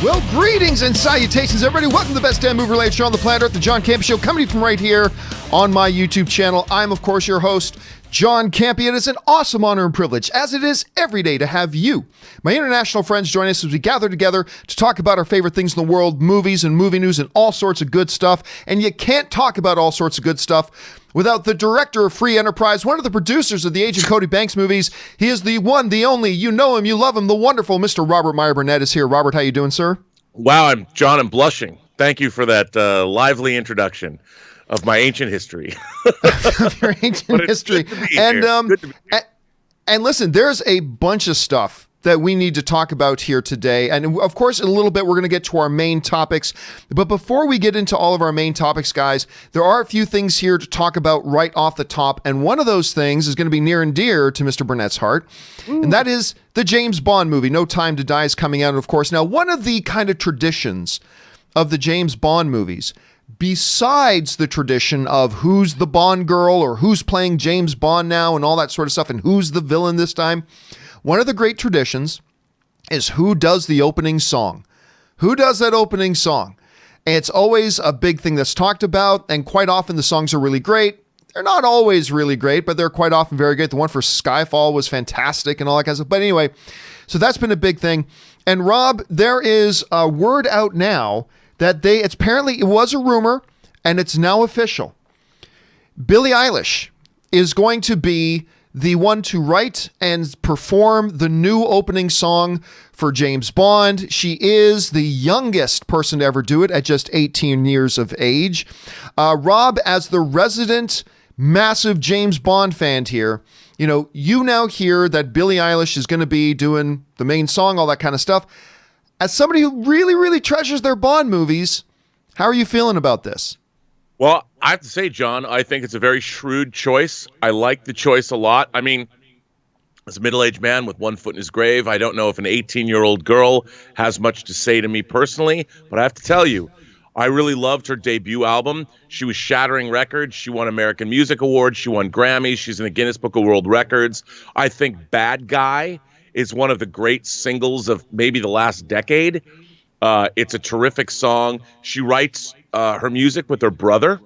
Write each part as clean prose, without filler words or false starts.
Well, greetings and salutations, everybody. Welcome to the best damn movie-related show on the planet Earth, the John Campea Show, coming from right here on my YouTube channel. I'm, of course, your host, John Campea. It is an awesome honor and privilege, as it is every day, to have you, my international friends, join us as we gather together to talk about our favorite things in the world, movies and movie news and all sorts of good stuff. And you can't talk about all sorts of good stuff without the director of Free Enterprise, one of the producers of the Agent Cody Banks movies. He is the one, the only, you know him, you love him, the wonderful Mr. Robert Meyer Burnett is here. Robert, how you doing, sir? Wow, I'm blushing. Thank you for that lively introduction of my ancient history. Of your ancient history. And listen, there's a bunch of stuff that we need to talk about here today. And of course, in a little bit, we're going to get to our main topics. But before we get into all of our main topics, guys, there are a few things here to talk about right off the top. And one of those things is going to be near and dear to Mr. Burnett's heart. And that is the James Bond movie, No Time to Die, is coming out, of course. Now, one of the kind of traditions of the James Bond movies, besides the tradition of who's the Bond girl or who's playing James Bond now and all that sort of stuff and who's the villain this time, one of the great traditions is who does the opening song. Who does that opening song? And it's always a big thing that's talked about, and quite often the songs are really great. They're not always really great, but they're quite often very great. The one for Skyfall was fantastic and all that kind of stuff. But anyway, so that's been a big thing. And Rob, there is a word out now that it was a rumor, and it's now official. Billie Eilish is going to be the one to write and perform the new opening song for James Bond. She is the youngest person to ever do it at just 18 years of age. Rob, as the resident massive James Bond fan here, you now hear that Billie Eilish is going to be doing the main song, all that kind of stuff. As somebody who really, really treasures their Bond movies, how are you feeling about this? Well, I have to say, John, I think it's a very shrewd choice. I like the choice a lot. I mean, as a middle-aged man with one foot in his grave, I don't know if an 18-year-old girl has much to say to me personally, but I have to tell you, I really loved her debut album. She was shattering records. She won American Music Awards. She won Grammys. She's in the Guinness Book of World Records. I think Bad Guy is one of the great singles of maybe the last decade. It's a terrific song. She writes her music with her brother,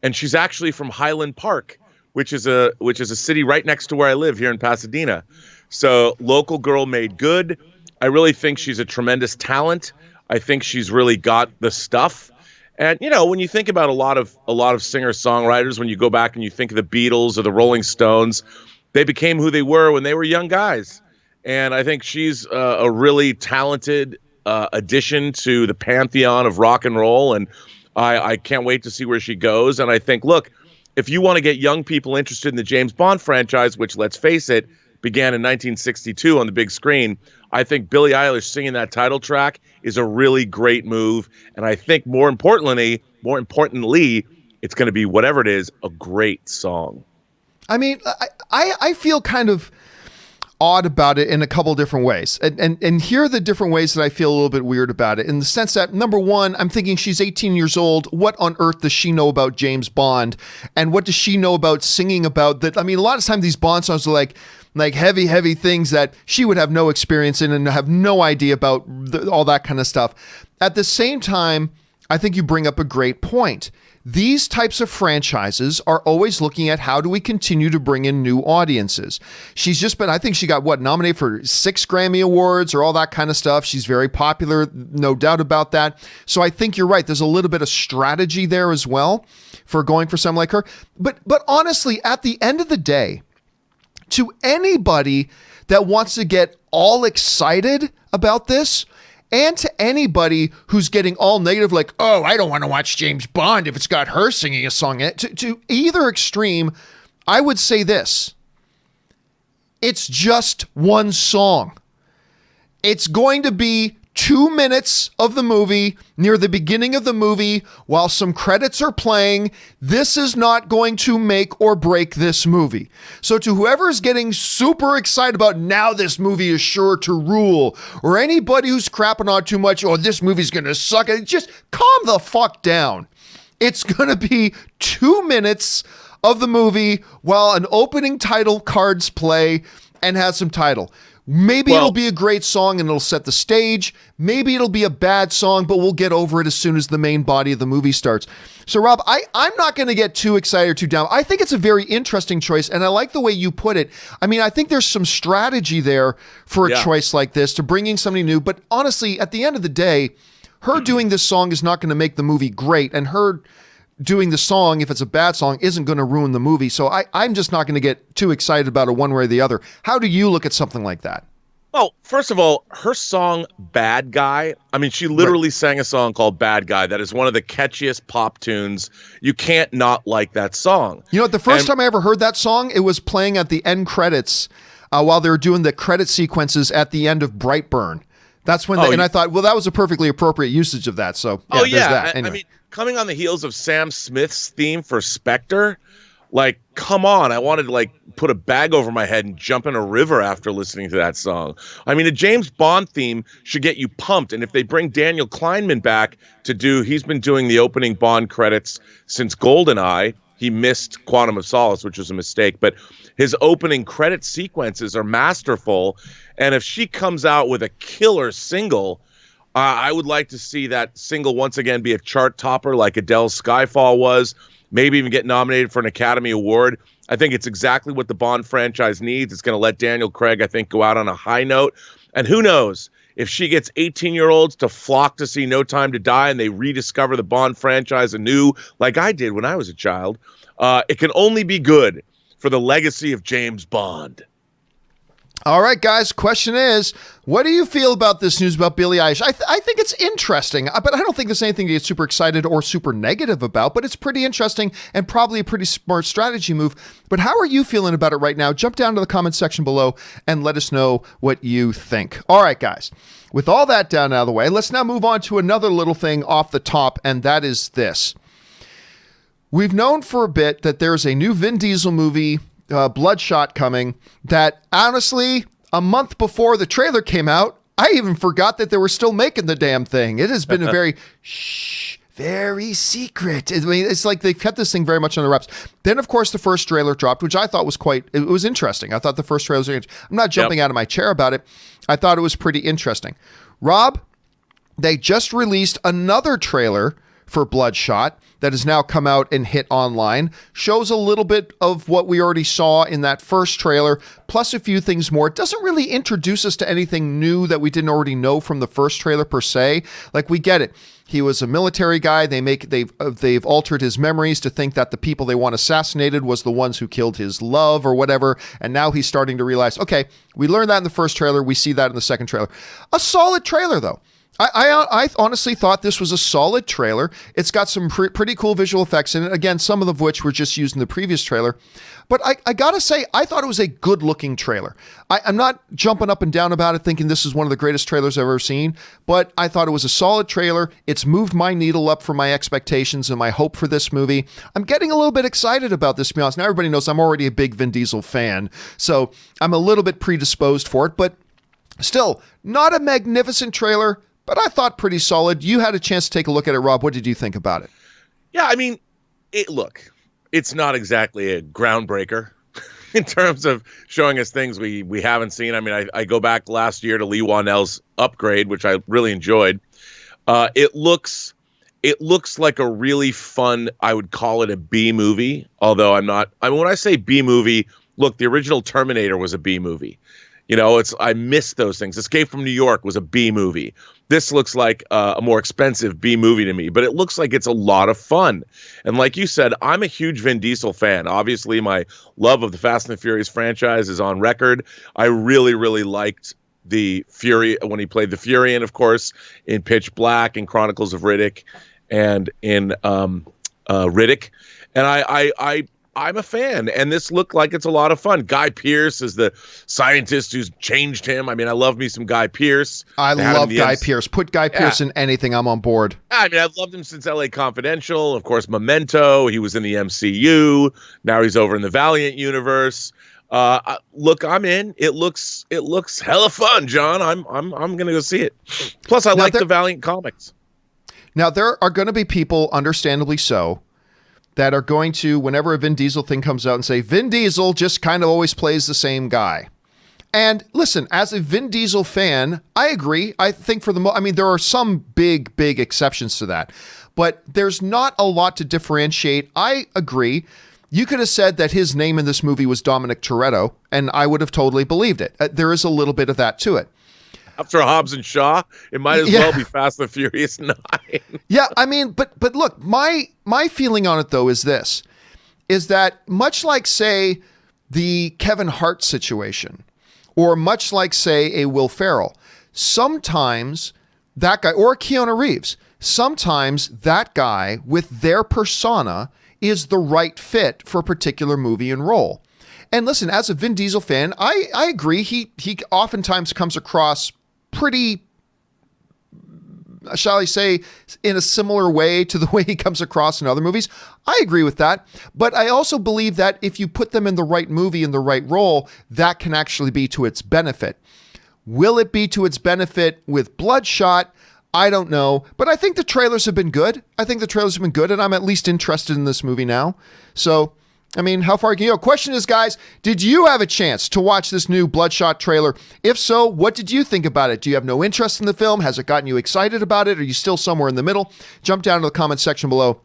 and she's actually from Highland Park, which is a city right next to where I live here in Pasadena. So local girl made good. I really think she's a tremendous talent. I think she's really got the stuff. And when you think about a lot of singer-songwriters, when you go back and you think of the Beatles or the Rolling Stones, they became who they were when they were young guys. And I think she's a really talented addition to the pantheon of rock and roll. And I can't wait to see where she goes. And I think, look, if you want to get young people interested in the James Bond franchise, which, let's face it, began in 1962 on the big screen, I think Billie Eilish singing that title track is a really great move. And I think more importantly, it's going to be, whatever it is, a great song. I mean, I feel kind of odd about it in a couple different ways. And here are the different ways that I feel a little bit weird about it, in the sense that, number one, I'm thinking she's 18 years old. What on earth does she know about James Bond? And what does she know about singing about that? I mean, a lot of times these Bond songs are like heavy things that she would have no experience in and have no idea about all that kind of stuff. At the same time, I think you bring up a great point. These types of franchises are always looking at how do we continue to bring in new audiences. I think she got nominated for 6 Grammy Awards or all that kind of stuff. She's very popular, no doubt about that. So I think you're right. There's a little bit of strategy there as well for going for someone like her. But honestly, at the end of the day, to anybody that wants to get all excited about this, and to anybody who's getting all negative, like, oh, I don't want to watch James Bond if it's got her singing a song in it, to either extreme, I would say this. It's just one song. It's going to be 2 minutes of the movie near the beginning of the movie while some credits are playing. This is not going to make or break this movie. So to whoever is getting super excited about now this movie is sure to rule, or anybody who's crapping on too much, oh, this movie's going to suck, just calm the fuck down. It's going to be 2 minutes of the movie while an opening title cards play and has some title. Maybe it'll be a great song and it'll set the stage. Maybe it'll be a bad song, but we'll get over it as soon as the main body of the movie starts. So, Rob, I'm not going to get too excited or too down. I think it's a very interesting choice, and I like the way you put it. I mean, I think there's some strategy there for a choice like this to bringing somebody new. But honestly, at the end of the day, her doing this song is not going to make the movie great, and her doing the song, if it's a bad song, isn't going to ruin the movie. So I'm just not going to get too excited about it one way or the other. How do you look at something like that? Well, first of all, her song Bad Guy, I mean, she literally sang a song called Bad Guy that is one of the catchiest pop tunes. You can't not like that song. You know, the first time I ever heard that song, it was playing at the end credits while they were doing the credit sequences at the end of Brightburn. That's when, and I thought, well, that was a perfectly appropriate usage of that. So, there's that. Anyway. I mean, coming on the heels of Sam Smith's theme for Spectre, like, come on, I wanted to, like, put a bag over my head and jump in a river after listening to that song. I mean, a James Bond theme should get you pumped. And if they bring Daniel Kleinman back he's been doing the opening Bond credits since GoldenEye. He missed Quantum of Solace, which was a mistake, but his opening credit sequences are masterful. And if she comes out with a killer single, I would like to see that single once again be a chart topper like Adele's Skyfall was, maybe even get nominated for an Academy Award. I think it's exactly what the Bond franchise needs. It's going to let Daniel Craig, I think, go out on a high note. And who knows, if she gets 18-year-olds to flock to see No Time to Die and they rediscover the Bond franchise anew, like I did when I was a child, it can only be good for the legacy of James Bond. All right, guys, question is, what do you feel about this news about Billie Eilish? I think it's interesting, but I don't think there's anything to get super excited or super negative about, but it's pretty interesting and probably a pretty smart strategy move. But how are you feeling about it right now? Jump down to the comment section below and let us know what you think. All right, guys, with all that down out of the way, let's now move on to another little thing off the top, and that is this. We've known for a bit that there's a new Vin Diesel movie, Bloodshot, coming, that honestly, a month before the trailer came out, I even forgot that they were still making the damn thing. It has been a very very secret. I mean, it's like they've kept this thing very much on the wraps. Then, of course, the first trailer dropped, which I thought was it was interesting. I thought the first trailer was interesting. I'm not jumping out of my chair about it. I thought it was pretty interesting. Rob, they just released another trailer for Bloodshot that has now come out and hit online, shows a little bit of what we already saw in that first trailer, plus a few things more. It doesn't really introduce us to anything new that we didn't already know from the first trailer per se. Like, we get it. He was a military guy. They've altered his memories to think that the people they want assassinated was the ones who killed his love or whatever. And now he's starting to realize, okay, we learned that in the first trailer. We see that in the second trailer. A solid trailer, though. I honestly thought this was a solid trailer. It's got some pretty cool visual effects in it. Again, some of which were just used in the previous trailer. But I gotta say, I thought it was a good-looking trailer. I'm not jumping up and down about it thinking this is one of the greatest trailers I've ever seen, but I thought it was a solid trailer. It's moved my needle up for my expectations and my hope for this movie. I'm getting a little bit excited about this, to be honest. Now, everybody knows I'm already a big Vin Diesel fan, so I'm a little bit predisposed for it, but still, not a magnificent trailer, but I thought pretty solid. You had a chance to take a look at it, Rob. What did you think about it? Yeah, I mean, it's not exactly a groundbreaker in terms of showing us things we haven't seen. I mean, I go back last year to Lee Wanell's Upgrade, which I really enjoyed. It looks like a really fun, I would call it a B movie, although I'm not. I mean, when I say B movie, look, the original Terminator was a B movie. You know, I miss those things. Escape from New York was a B movie. This looks like a more expensive B movie to me, but it looks like it's a lot of fun. And like you said, I'm a huge Vin Diesel fan. Obviously, my love of the Fast and the Furious franchise is on record. I really, really liked the Fury when he played the Fury, and of course, in Pitch Black, in Chronicles of Riddick, and in Riddick. And I'm a fan, and this looked like it's a lot of fun. Guy Pearce is the scientist who's changed him. I mean, I love me some Guy Pearce. I love Guy Pearce. Put Guy Pearce in anything, I'm on board. I mean, I've loved him since L.A. Confidential. Of course, Memento. He was in the MCU. Now he's over in the Valiant universe. Look, I'm in. It looks hella fun, John. I'm gonna go see it. Plus, I like the Valiant comics. Now, there are going to be people, understandably so, that are going to, whenever a Vin Diesel thing comes out, and say, Vin Diesel just kind of always plays the same guy. And listen, as a Vin Diesel fan, I agree. I think there are some big exceptions to that, but there's not a lot to differentiate. I agree. You could have said that his name in this movie was Dominic Toretto, and I would have totally believed it. There is a little bit of that to it. After Hobbs and Shaw, it might as well be Fast and Furious 9. Yeah, I mean, but look, my feeling on it though is this, is that much like, say, the Kevin Hart situation, or much like, say, a Will Ferrell, sometimes that guy, or Keanu Reeves, sometimes that guy with their persona is the right fit for a particular movie and role. And listen, as a Vin Diesel fan, I agree. He oftentimes comes across pretty, shall I say, in a similar way to the way he comes across in other movies. I agree with that. But I also believe that if you put them in the right movie, in the right role, that can actually be to its benefit. Will it be to its benefit with Bloodshot? I don't know. But I think the trailers have been good. And I'm at least interested in this movie now. So, I mean, how far can you go? Question is, guys, did you have a chance to watch this new Bloodshot trailer? If so, what did you think about it? Do you have no interest in the film? Has it gotten you excited about it? Are you still somewhere in the middle? Jump down to the comment section below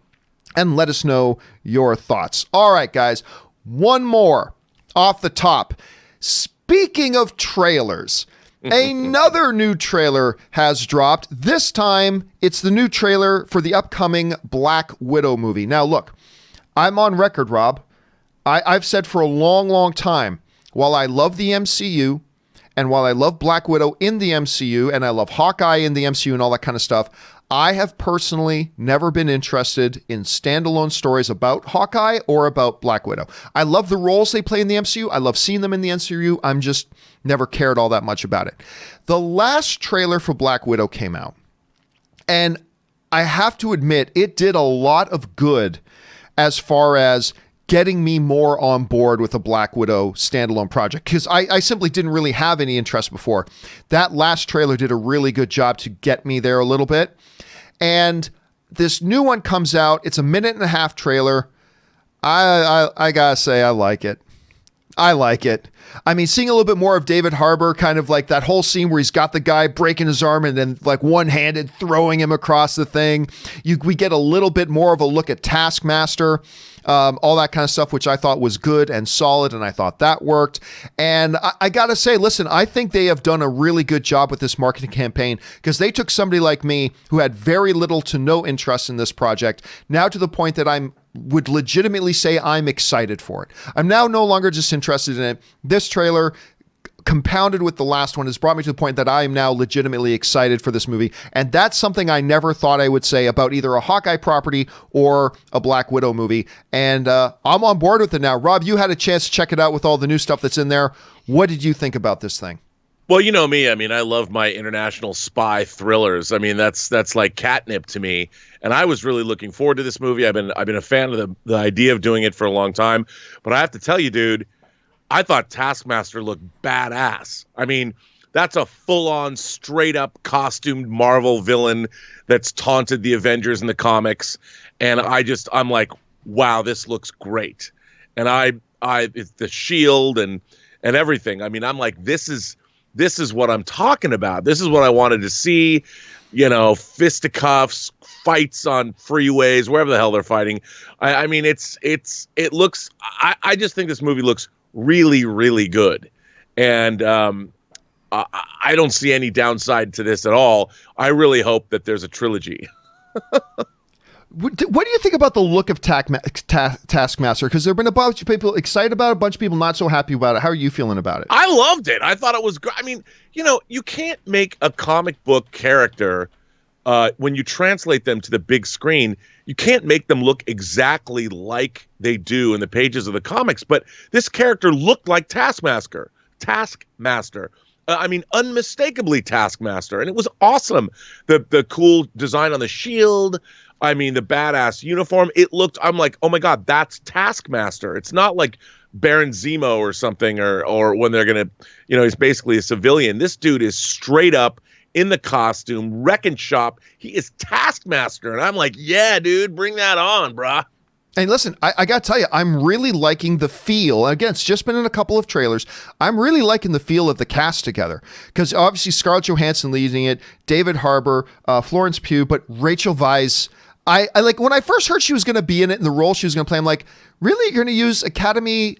and let us know your thoughts. All right, guys, one more off the top. Speaking of trailers, another new trailer has dropped. This time, it's the new trailer for the upcoming Black Widow movie. Now, look, I'm on record, Rob. I've said for a long time, while I love the MCU and while I love Black Widow in the MCU and I love Hawkeye in the MCU and all that kind of stuff, I have personally never been interested in standalone stories about Hawkeye or about Black Widow. I love the roles they play in the MCU. I love seeing them in the MCU. I'm just never cared all that much about it. The last trailer for Black Widow came out, and I have to admit, it did a lot of good as far as getting me more on board with a Black Widow standalone project, because I simply didn't really have any interest before. That last trailer did a really good job to get me there a little bit. And this new one comes out. It's a 1.5-minute trailer. I gotta say, I like it. I mean, seeing a little bit more of David Harbour, kind of like that whole scene where he's got the guy breaking his arm and then like one-handed throwing him across the thing. We get a little bit more of a look at Taskmaster, all that kind of stuff, which I thought was good and solid, and I thought that worked. And I gotta say, listen, I think they have done a really good job with this marketing campaign, because they took somebody like me who had very little to no interest in this project, now to the point that would legitimately say I'm excited for it. I'm now no longer just interested in it. This trailer, compounded with the last one, has brought me to the point that I am now legitimately excited for this movie. And that's something I never thought I would say about either a Hawkeye property or a Black Widow movie. And I'm on board with it now. Rob, you had a chance to check it out with all the new stuff that's in there. What did you think about this thing? Well, you know me. I mean, I love my international spy thrillers. I mean, that's like catnip to me. And I was really looking forward to this movie. I've been a fan of the idea of doing it for a long time. But I have to tell you, dude, I thought Taskmaster looked badass. I mean, that's a full-on, straight-up costumed Marvel villain that's taunted the Avengers in the comics. And I'm like, wow, this looks great. And it's the shield and everything. I mean, I'm like, this is what I'm talking about. This is what I wanted to see. You know, fisticuffs, fights on freeways, wherever the hell they're fighting. I mean, it looks. I just think this movie looks really, really good, and I don't see any downside to this at all. I really hope that there's a trilogy. What do you think about the look of Taskmaster? Because there have been a bunch of people excited about it, a bunch of people not so happy about it. How are you feeling about it? I loved it. I thought it was great. I mean, you know, you can't make a comic book character when you translate them to the big screen. You can't make them look exactly like they do in the pages of the comics. But this character looked like Taskmaster. I mean, unmistakably Taskmaster. And it was awesome. The cool design on the shield. I mean, the badass uniform. I'm like, oh my God, that's Taskmaster. It's not like Baron Zemo or something, or when they're going to, you know, he's basically a civilian. This dude is straight up in the costume, wrecking shop. He is Taskmaster. And I'm like, yeah, dude, bring that on, brah. And listen, I got to tell you, I'm really liking the feel. Again, it's just been in a couple of trailers. I'm really liking the feel of the cast together. Because obviously Scarlett Johansson leading it, David Harbour, Florence Pugh, but Rachel Weisz. I like, when I first heard she was going to be in it, in the role she was going to play, I'm like, really? You're going to use Academy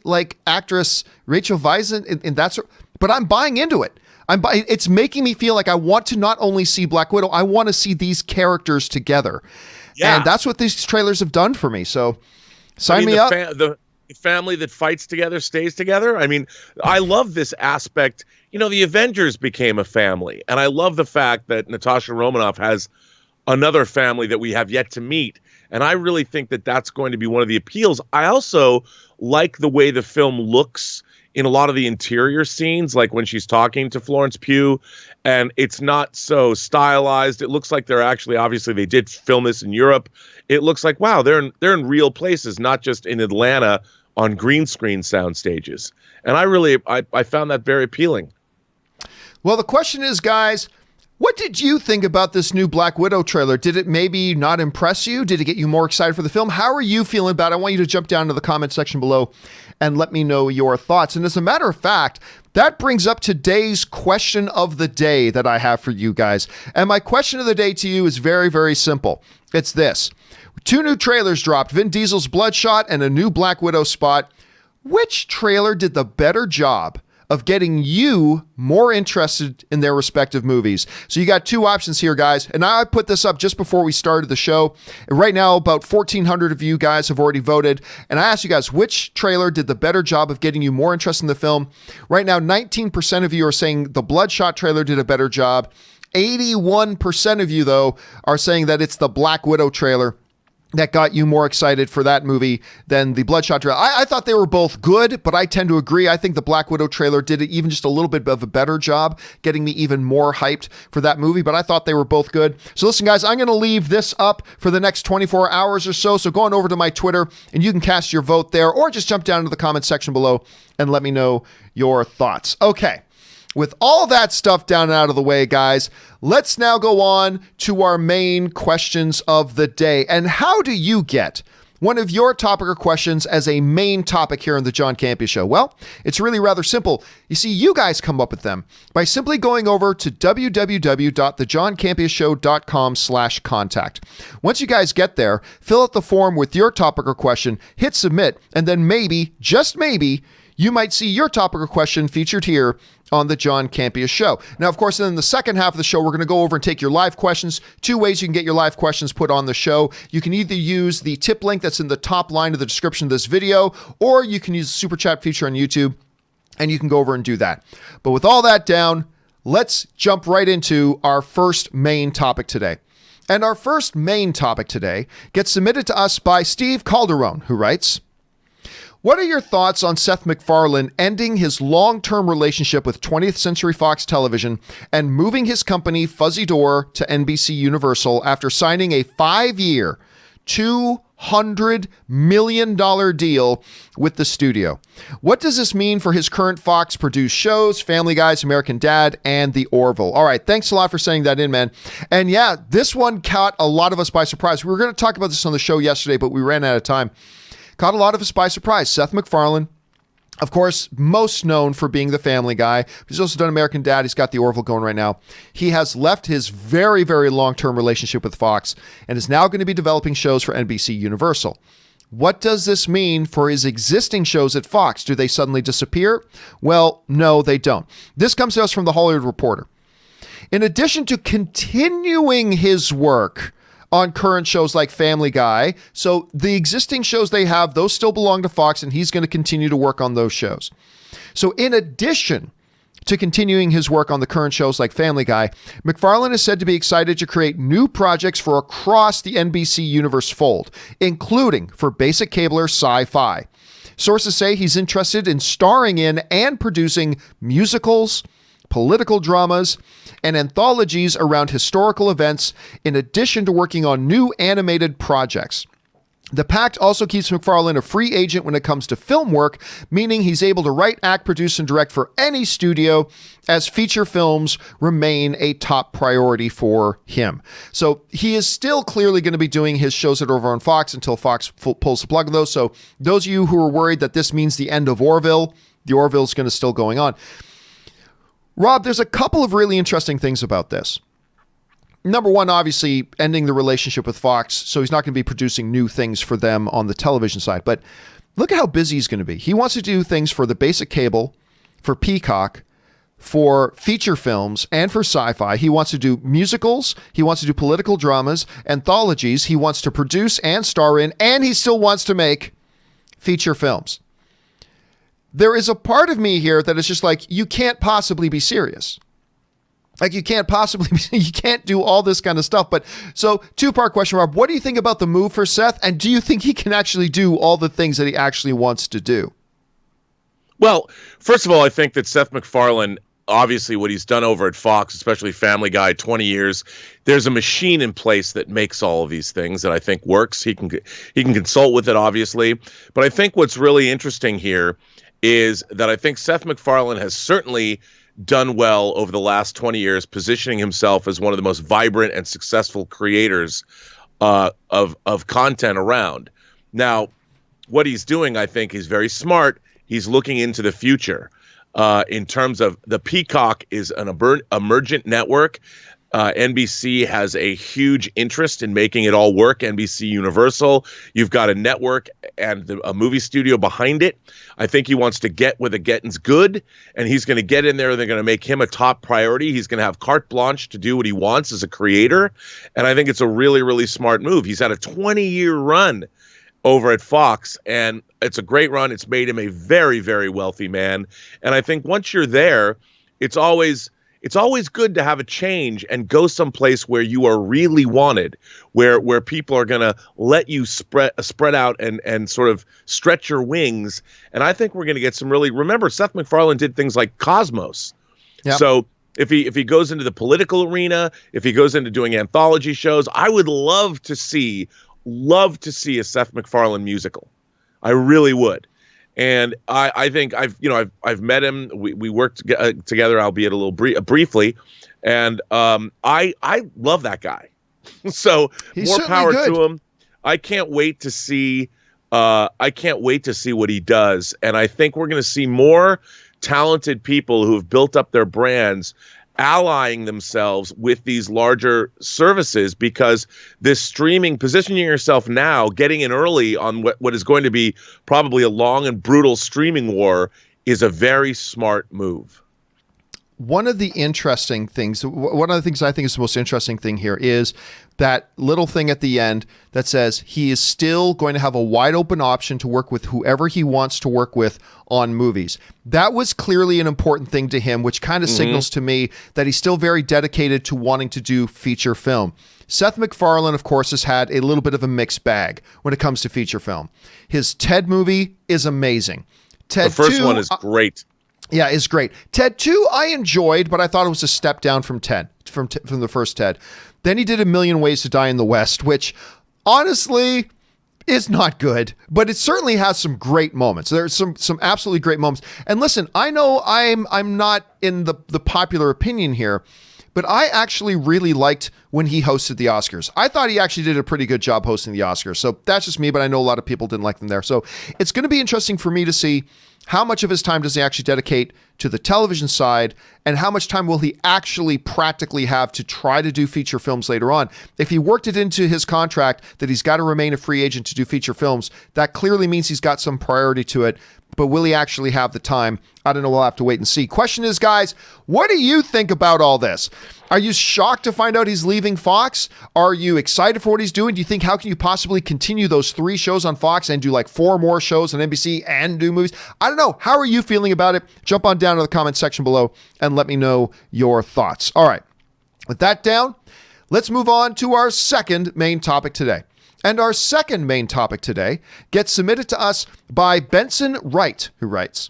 actress Rachel Weisz in that sort? But I'm buying into it. It's making me feel like I want to not only see Black Widow, I want to see these characters together. Yeah. And that's what these trailers have done for me. So sign me up. The family that fights together stays together. I mean, I love this aspect. You know, the Avengers became a family. And I love the fact that Natasha Romanoff has another family that we have yet to meet. And I really think that that's going to be one of the appeals. I also like the way the film looks in a lot of the interior scenes, like when she's talking to Florence Pugh, and it's not so stylized. It looks like they're actually, obviously they did film this in Europe. It looks like, wow, they're in real places, not just in Atlanta on green screen sound stages. And I found that very appealing. Well, the question is, guys, what did you think about this new Black Widow trailer? Did it maybe not impress you? Did it get you more excited for the film? How are you feeling about it? I want you to jump down to the comment section below and let me know your thoughts. And as a matter of fact, that brings up today's question of the day that I have for you guys. And my question of the day to you is very, very simple. It's this. 2 new trailers dropped, Vin Diesel's Bloodshot and a new Black Widow spot. Which trailer did the better job of getting you more interested in their respective movies? So you got 2 options here, guys. And I put this up just before we started the show. And right now, about 1,400 of you guys have already voted. And I asked you guys, which trailer did the better job of getting you more interested in the film? Right now, 19% of you are saying the Bloodshot trailer did a better job. 81% of you, though, are saying that it's the Black Widow trailer that got you more excited for that movie than the Bloodshot trailer. I thought they were both good, but I tend to agree. I think the Black Widow trailer did it even just a little bit of a better job, getting me even more hyped for that movie, but I thought they were both good. So listen, guys, I'm going to leave this up for the next 24 hours or so. So go on over to my Twitter and you can cast your vote there, or just jump down into the comment section below and let me know your thoughts. Okay. With all that stuff down and out of the way, guys, let's now go on to our main questions of the day. And how do you get one of your topic or questions as a main topic here on the John Campea Show? Well, it's really rather simple. You see, you guys come up with them by simply going over to www.thejohncampeashow.com/contact. Once you guys get there, fill out the form with your topic or question, hit submit, and then maybe, just maybe, you might see your topic or question featured here on the John Campea Show. Now, of course, in the second half of the show, we're going to go over and take your live questions. 2 ways you can get your live questions put on the show. You can either use the tip link that's in the top line of the description of this video, or you can use the super chat feature on YouTube, and you can go over and do that. But with all that down, let's jump right into our first main topic today. And our first main topic today gets submitted to us by Steve Calderon, who writes, what are your thoughts on Seth MacFarlane ending his long-term relationship with 20th Century Fox Television and moving his company Fuzzy Door to NBC Universal after signing a 5-year, $200 million deal with the studio? What does this mean for his current Fox-produced shows, Family Guys, American Dad, and The Orville? All right, thanks a lot for sending that in, man. And yeah, this one caught a lot of us by surprise. We were going to talk about this on the show yesterday, but we ran out of time. Caught a lot of us by surprise. Seth MacFarlane, of course, most known for being the Family Guy. He's also done American Dad. He's got The Orville going right now. He has left his very, very long-term relationship with Fox and is now going to be developing shows for NBC Universal. What does this mean for his existing shows at Fox? Do they suddenly disappear? Well, no, they don't. This comes to us from The Hollywood Reporter. In addition to continuing his work on current shows like Family Guy, so the existing shows they have, those still belong to Fox, and he's going to continue to work on those shows. So in addition to continuing his work on the current shows like Family Guy, MacFarlane is said to be excited to create new projects for across the NBC Universe fold, including for basic cabler Sci-Fi. Sources say he's interested in starring in and producing musicals, political dramas, and anthologies around historical events, in addition to working on new animated projects. The pact also keeps MacFarlane a free agent when it comes to film work, meaning he's able to write, act, produce, and direct for any studio, as feature films remain a top priority for him. So he is still clearly going to be doing his shows that are over on Fox until Fox pulls the plug on those. So those of you who are worried that this means the end of Orville, the Orville is going to still going on. Rob, there's a couple of really interesting things about this. Number one, obviously, ending the relationship with Fox, so he's not going to be producing new things for them on the television side. But look at how busy he's going to be. He wants to do things for the basic cable, for Peacock, for feature films, and for sci-fi. He wants to do musicals. He wants to do political dramas, anthologies. He wants to produce and star in, and he still wants to make feature films. There is a part of me here that is just like, you can't possibly be serious. Like, you can't do all this kind of stuff. But so, two-part question, Rob. What do you think about the move for Seth? And do you think he can actually do all the things that he actually wants to do? Well, first of all, I think that Seth MacFarlane, obviously what he's done over at Fox, especially Family Guy, 20 years, there's a machine in place that makes all of these things that I think works. He can consult with it, obviously. But I think what's really interesting here is that I think Seth MacFarlane has certainly done well over the last 20 years, positioning himself as one of the most vibrant and successful creators of content around. Now, what he's doing, I think, is very smart. He's looking into the future in terms of the Peacock is an emergent network. NBC has a huge interest in making it all work. NBC Universal, you've got a network and a movie studio behind it. I think he wants to get where the getting's good, and he's going to get in there. They're going to make him a top priority. He's going to have carte blanche to do what he wants as a creator, and I think it's a really, really smart move. He's had a 20-year run over at Fox, and it's a great run. It's made him a very, very wealthy man, and I think once you're there, it's always good to have a change and go someplace where you are really wanted, where people are going to let you spread out and sort of stretch your wings. And I think we're going to get some really, remember, Seth MacFarlane did things like Cosmos. Yep. So if he goes into the political arena, if he goes into doing anthology shows, I would love to see a Seth MacFarlane musical. I really would. And I think I've met him. We worked together, albeit a little briefly, and I love that guy. So he's more power to him. I can't wait to see. What he does, and I think we're going to see more talented people who have built up their brands allying themselves with these larger services, because this streaming, positioning yourself now, getting in early on what is going to be probably a long and brutal streaming war, is a very smart move. One of the things I think is the most interesting thing here is that little thing at the end that says he is still going to have a wide open option to work with whoever he wants to work with on movies. That was clearly an important thing to him, which kind of signals to me that he's still very dedicated to wanting to do feature film. Seth MacFarlane, of course, has had a little bit of a mixed bag when it comes to feature film. His Ted movie is amazing. Ted the first one is great. Yeah, it's great. Ted 2, I enjoyed, but I thought it was a step down from Ted, from the first Ted. Then he did A Million Ways to Die in the West, which honestly is not good, but it certainly has some great moments. There's some absolutely great moments. And listen, I know I'm not in the popular opinion here, but I actually really liked when he hosted the Oscars. I thought he actually did a pretty good job hosting the Oscars. So that's just me, but I know a lot of people didn't like them there. So it's going to be interesting for me to see how much of his time does he actually dedicate to the television side, and how much time will he actually practically have to try to do feature films later on. If he worked it into his contract that he's got to remain a free agent to do feature films, that clearly means he's got some priority to it. But will he actually have the time? I don't know. We'll have to wait and see. Question is, guys, what do you think about all this? Are you shocked to find out he's leaving Fox? Are you excited for what he's doing? Do you think, how can you possibly continue those 3 shows on Fox and do like 4 more shows on NBC and do movies? I don't know. How are you feeling about it? Jump on down to the comment section below and let me know your thoughts. All right. With that down, let's move on to our second main topic today. And our second main topic today gets submitted to us by Benson Wright, who writes,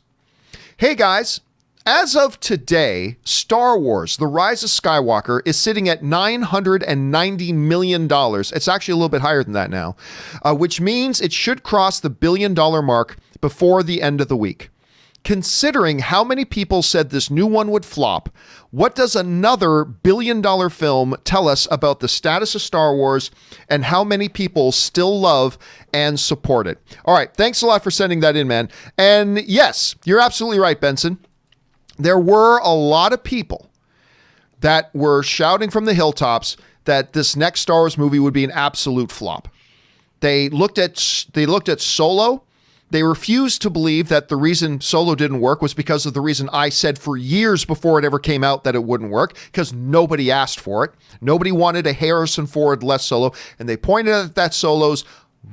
"Hey guys, As of today, Star Wars, The Rise of Skywalker, is sitting at $990 million. It's actually a little bit higher than that now, which means it should cross the $1 billion mark before the end of the week. Considering how many people said this new one would flop, what does another $1 billion film tell us about the status of Star Wars and how many people still love and support it? All right, thanks a lot for sending that in, man. And yes, you're absolutely right, Benson. There were a lot of people that were shouting from the hilltops that this next Star Wars movie would be an absolute flop. They looked at Solo. They refused to believe that the reason Solo didn't work was because of the reason I said for years before it ever came out that it wouldn't work, because nobody asked for it. Nobody wanted a Harrison Ford-less Solo, and they pointed at that Solo's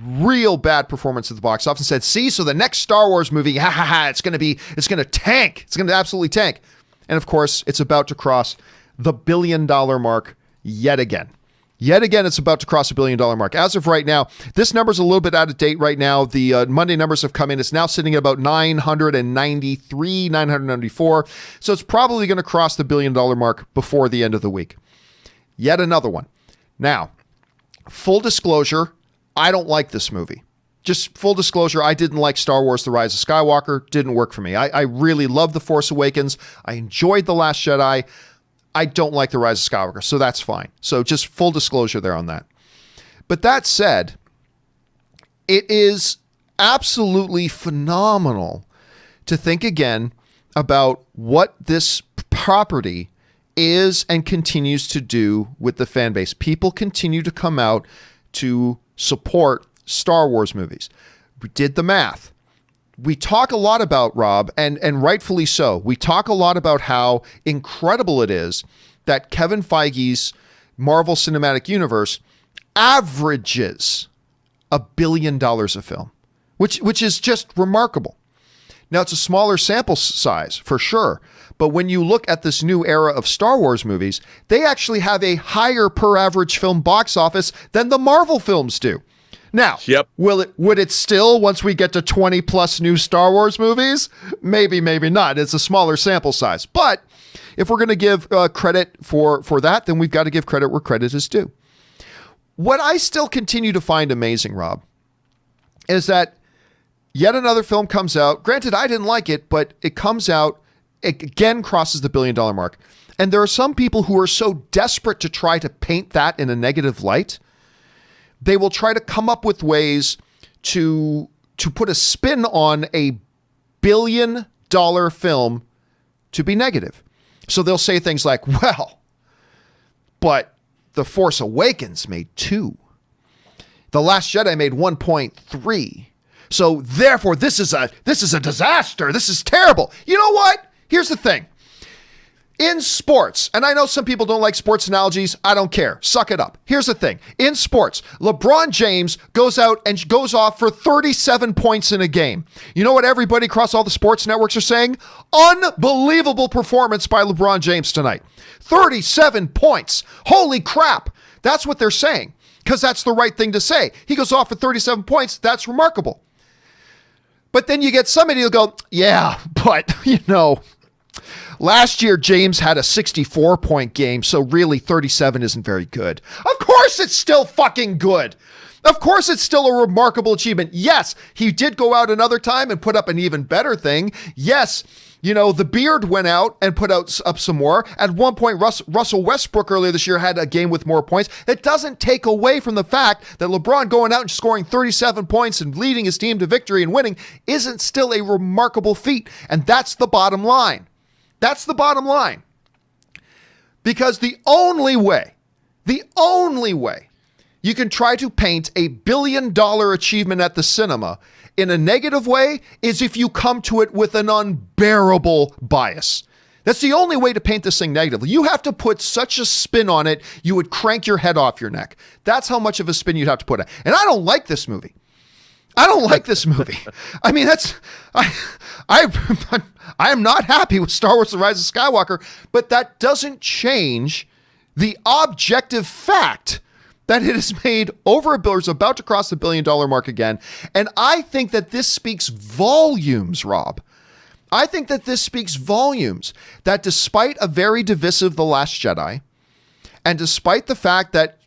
real bad performance at the box office and said, see, so the next Star Wars movie, it's going to tank. It's going to absolutely tank. And of course, it's about to cross the $1 billion mark yet again. Yet again, it's about to cross the $1 billion mark. As of right now, this number's a little bit out of date right now. The Monday numbers have come in. It's now sitting at about 993, 994. So it's probably going to cross the $1 billion mark before the end of the week. Yet another one. Now, full disclosure, I don't like this movie. Just full disclosure, I didn't like Star Wars The Rise of Skywalker. Didn't work for me. I really love The Force Awakens. I enjoyed The Last Jedi. I don't like The Rise of Skywalker, so that's fine. So just full disclosure there on that. But that said, it is absolutely phenomenal to think again about what this property is and continues to do with the fan base. People continue to come out to support Star Wars movies. We did the math. We talk a lot about, Rob, and rightfully so, we talk a lot about how incredible it is that Kevin Feige's Marvel Cinematic Universe averages $1 billion a film, which is just remarkable. Now, it's a smaller sample size, for sure, but when you look at this new era of Star Wars movies, they actually have a higher per average film box office than the Marvel films do. Now, would it still, once we get to 20 plus new Star Wars movies? Maybe, maybe not. It's a smaller sample size. But if we're going to give credit for that, then we've got to give credit where credit is due. What I still continue to find amazing, Rob, is that yet another film comes out. Granted, I didn't like it, but it comes out, it again crosses the $1 billion mark. And there are some people who are so desperate to try to paint that in a negative light, they will try to come up with ways to put a spin on a $1 billion film to be negative. So they'll say things like, well, but The Force Awakens made 2. The Last Jedi made 1.3. So therefore, this is a disaster. This is terrible. You know what? Here's the thing. In sports, and I know some people don't like sports analogies. I don't care. Suck it up. Here's the thing. In sports, LeBron James goes out and goes off for 37 points in a game. You know what everybody across all the sports networks are saying? Unbelievable performance by LeBron James tonight. 37 points. Holy crap. That's what they're saying, because that's the right thing to say. He goes off for 37 points. That's remarkable. But then you get somebody who'll go, yeah, but, last year, James had a 64-point game, so really 37 isn't very good. Of course it's still fucking good. Of course it's still a remarkable achievement. Yes, he did go out another time and put up an even better thing. Yes, the beard went out and put up some more. At one point, Russell Westbrook earlier this year had a game with more points. It doesn't take away from the fact that LeBron going out and scoring 37 points and leading his team to victory and winning isn't still a remarkable feat. And that's the bottom line. That's the bottom line. Because the only way you can try to paint a $1 billion achievement at the cinema in a negative way is if you come to it with an unbearable bias. That's the only way to paint this thing negatively. You have to put such a spin on it, you would crank your head off your neck. That's how much of a spin you'd have to put on it. And I don't like this movie. I don't like this movie. I mean, I am not happy with Star Wars The Rise of Skywalker, but that doesn't change the objective fact that it has made over $1 billion, is about to cross the $1 billion mark again. And I think that this speaks volumes, Rob, I think that this speaks volumes that despite a very divisive The Last Jedi, and despite the fact that,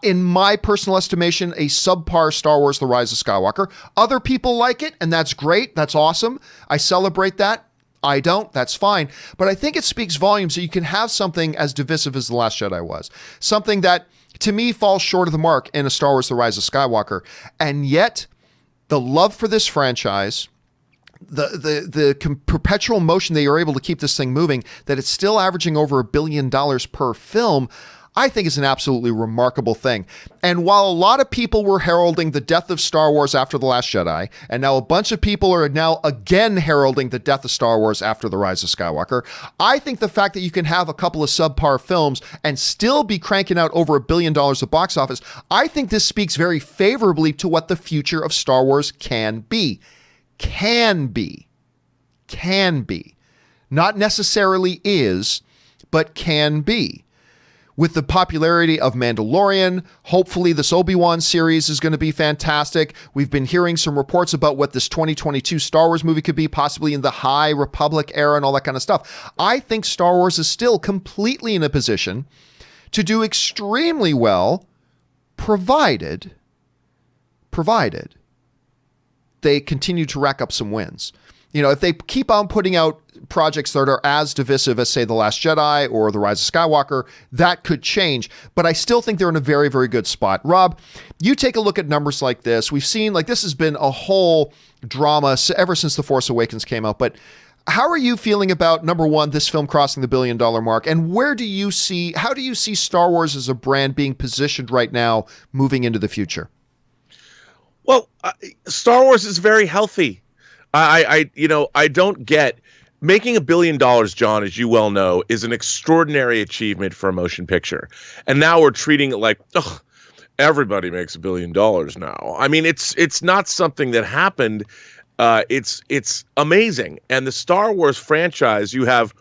in my personal estimation, a subpar Star Wars The Rise of Skywalker, other people like it, and that's great. That's awesome. I celebrate that. I don't. That's fine. But I think it speaks volumes that you can have something as divisive as The Last Jedi was. Something that, to me, falls short of the mark in a Star Wars The Rise of Skywalker. And yet, the love for this franchise, the perpetual motion that you're able to keep this thing moving, that it's still averaging over $1 billion per film, I think is an absolutely remarkable thing. And while a lot of people were heralding the death of Star Wars after The Last Jedi, and now a bunch of people are now again heralding the death of Star Wars after The Rise of Skywalker, I think the fact that you can have a couple of subpar films and still be cranking out over $1 billion at box office, I think this speaks very favorably to what the future of Star Wars can be. Can be. Not necessarily is, but can be. With the popularity of Mandalorian, hopefully this Obi-Wan series is going to be fantastic. We've been hearing some reports about what this 2022 Star Wars movie could be, possibly in the High Republic era and all that kind of stuff. I think Star Wars is still completely in a position to do extremely well, provided they continue to rack up some wins. You know, if they keep on putting out projects that are as divisive as, say, The Last Jedi or The Rise of Skywalker, that could change. But I still think they're in a very, very good spot. Rob, you take a look at numbers like this. We've seen, like, this has been a whole drama ever since The Force Awakens came out. But how are you feeling about, number one, this film crossing the $1 billion mark? And how do you see Star Wars as a brand being positioned right now moving into the future? Well, Star Wars is very healthy. I don't get making $1 billion, John, as you well know, is an extraordinary achievement for a motion picture. And now we're treating it like, ugh, everybody makes $1 billion now. I mean, it's not something that happened. It's amazing. And the Star Wars franchise, you have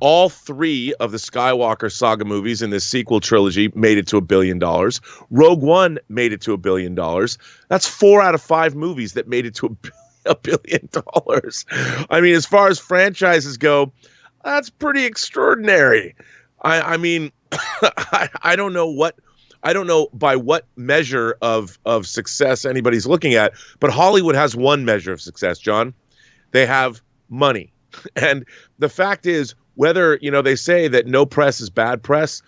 all three of the Skywalker saga movies in this sequel trilogy made it to $1 billion. Rogue One made it to $1 billion. That's 4 out of 5 movies that made it to $1 billion. I mean, as far as franchises go, that's pretty extraordinary. I mean, I don't know by what measure of success anybody's looking at, but Hollywood has one measure of success, John. They have money. And the fact is, whether, they say that no press is bad press,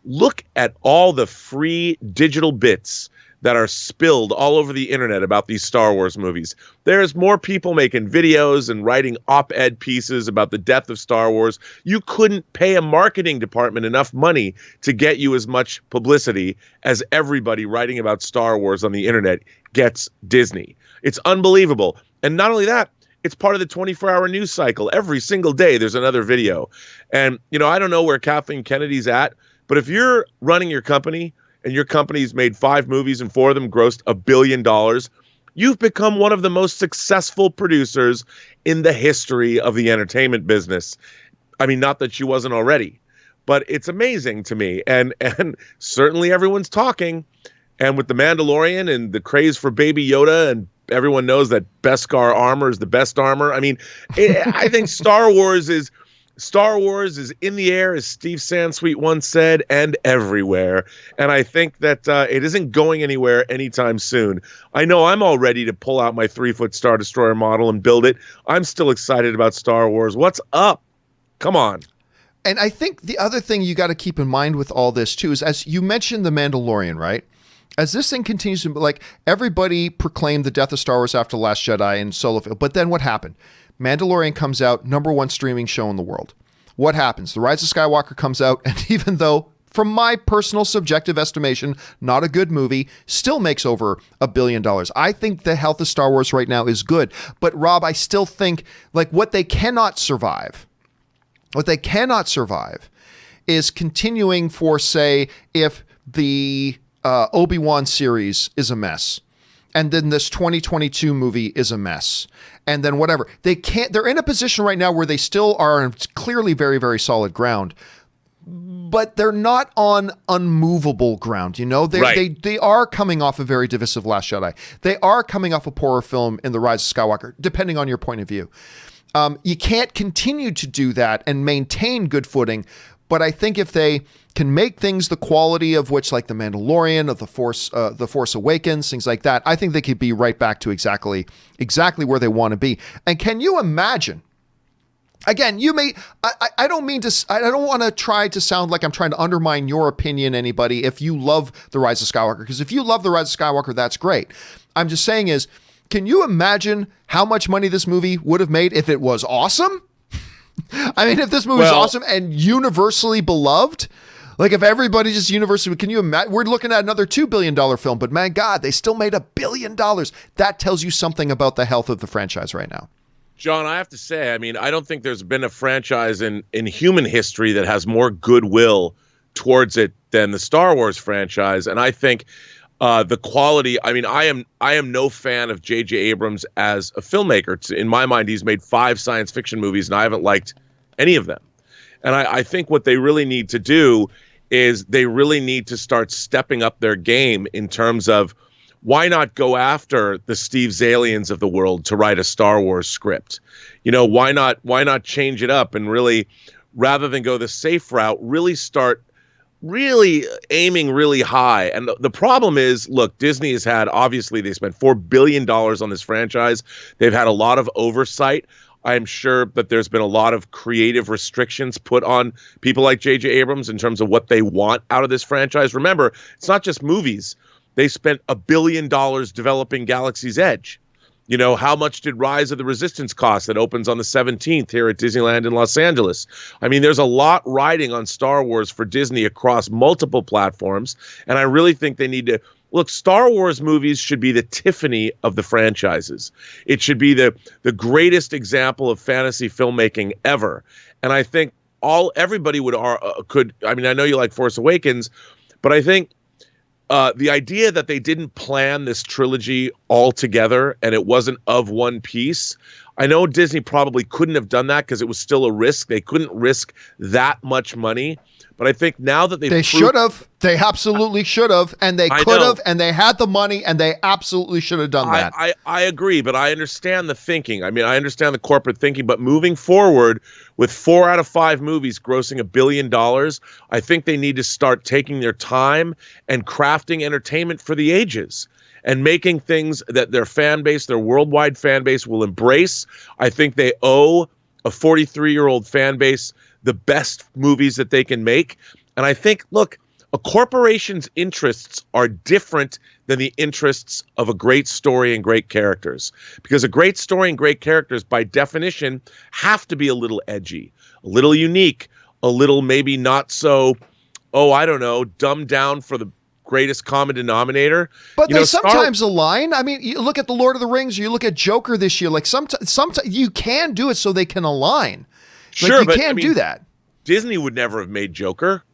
look at all the free digital bits that are spilled all over the internet about these Star Wars movies. There's more people making videos and writing op-ed pieces about the death of Star Wars. You couldn't pay a marketing department enough money to get you as much publicity as everybody writing about Star Wars on the internet gets Disney. It's unbelievable. And not only that, it's part of the 24-hour news cycle. Every single day, there's another video. And, I don't know where Kathleen Kennedy's at, but if you're running your company and your company's made 5 movies and 4 of them grossed $1 billion, you've become one of the most successful producers in the history of the entertainment business. I mean, not that she wasn't already, but it's amazing to me. And certainly everyone's talking. And with The Mandalorian and the craze for Baby Yoda, and everyone knows that Beskar armor is the best armor. I mean, I think Star Wars is in the air, as Steve Sansweet once said, and everywhere. And I think that it isn't going anywhere anytime soon. I know I'm all ready to pull out my 3-foot Star Destroyer model and build it. I'm still excited about Star Wars. What's up? Come on. And I think the other thing you got to keep in mind with all this too is, as you mentioned, The Mandalorian, right? As this thing continues to, like, everybody proclaimed the death of Star Wars after The Last Jedi and Solo, but then what happened? Mandalorian comes out, #1 streaming show in the world. What happens? The Rise of Skywalker comes out, and even though, from my personal subjective estimation, not a good movie, still makes over $1 billion. I think the health of Star Wars right now is good. But Rob, I still think, like, what they cannot survive is continuing for, say, if the Obi-Wan series is a mess, and then this 2022 movie is a mess, and then whatever. They're in a position right now where they still are on clearly very, very solid ground, but they're not on unmovable ground. They are coming off a very divisive Last Jedi. They are coming off a poorer film in The Rise of Skywalker, depending on your point of view. You can't continue to do that and maintain good footing. But I think if they can make things the quality of which, like The Mandalorian, of The Force Awakens, things like that, I think they could be right back to exactly where they want to be. And can you imagine? Again, I don't want to try to sound like I'm trying to undermine your opinion, anybody, if you love The Rise of Skywalker, because if you love The Rise of Skywalker, that's great. I'm just saying is, can you imagine how much money this movie would have made if it was awesome? I mean, if this movie was awesome and universally beloved, like if everybody just universally, can you imagine? We're looking at another $2 billion film, but man, God, they still made $1 billion. That tells you something about the health of the franchise right now. John, I have to say, I mean, I don't think there's been a franchise in human history that has more goodwill towards it than the Star Wars franchise. And I think the quality, I mean, I am no fan of J.J. Abrams as a filmmaker. In my mind, he's made 5 science fiction movies, and I haven't liked any of them. And I think what they really need to do is they really need to start stepping up their game in terms of, why not go after the Steve Zalians of the world to write a Star Wars script? You know, why not change it up and really, rather than go the safe route, really start really aiming really high. And the problem is, look, Disney has had, obviously they spent $4 billion on this franchise. They've had a lot of oversight. I'm sure that there's been a lot of creative restrictions put on people like J.J. Abrams in terms of what they want out of this franchise. Remember, it's not just movies. They spent $1 billion developing Galaxy's Edge. You know, how much did Rise of the Resistance cost that opens on the 17th here at Disneyland in Los Angeles? I mean, there's a lot riding on Star Wars for Disney across multiple platforms. And I really think they need to look, Star Wars movies should be the Tiffany of the franchises. It should be the greatest example of fantasy filmmaking ever. And I think everybody could, I mean, I know you like Force Awakens, but I think the idea that they didn't plan this trilogy all together and it wasn't of one piece. I know Disney probably couldn't have done that because it was still a risk. They couldn't risk that much money. But I think now that they should have, they absolutely should have, and they could have, and they had the money, and they absolutely should have done that. I agree, but I understand the thinking. I mean, I understand the corporate thinking, but moving forward with 4 out of 5 movies grossing $1 billion, I think they need to start taking their time and crafting entertainment for the ages and making things that their fan base, their worldwide fan base will embrace. I think they owe a 43-year-old fan base the best movies that they can make. And I think, look, a corporation's interests are different than the interests of a great story and great characters. Because a great story and great characters, by definition, have to be a little edgy, a little unique, a little maybe not so, dumbed down for the greatest common denominator. But they sometimes align. I mean, you look at The Lord of the Rings, you look at Joker this year, like sometimes you can do it so they can align. Sure, but you can't do that. Disney would never have made Joker,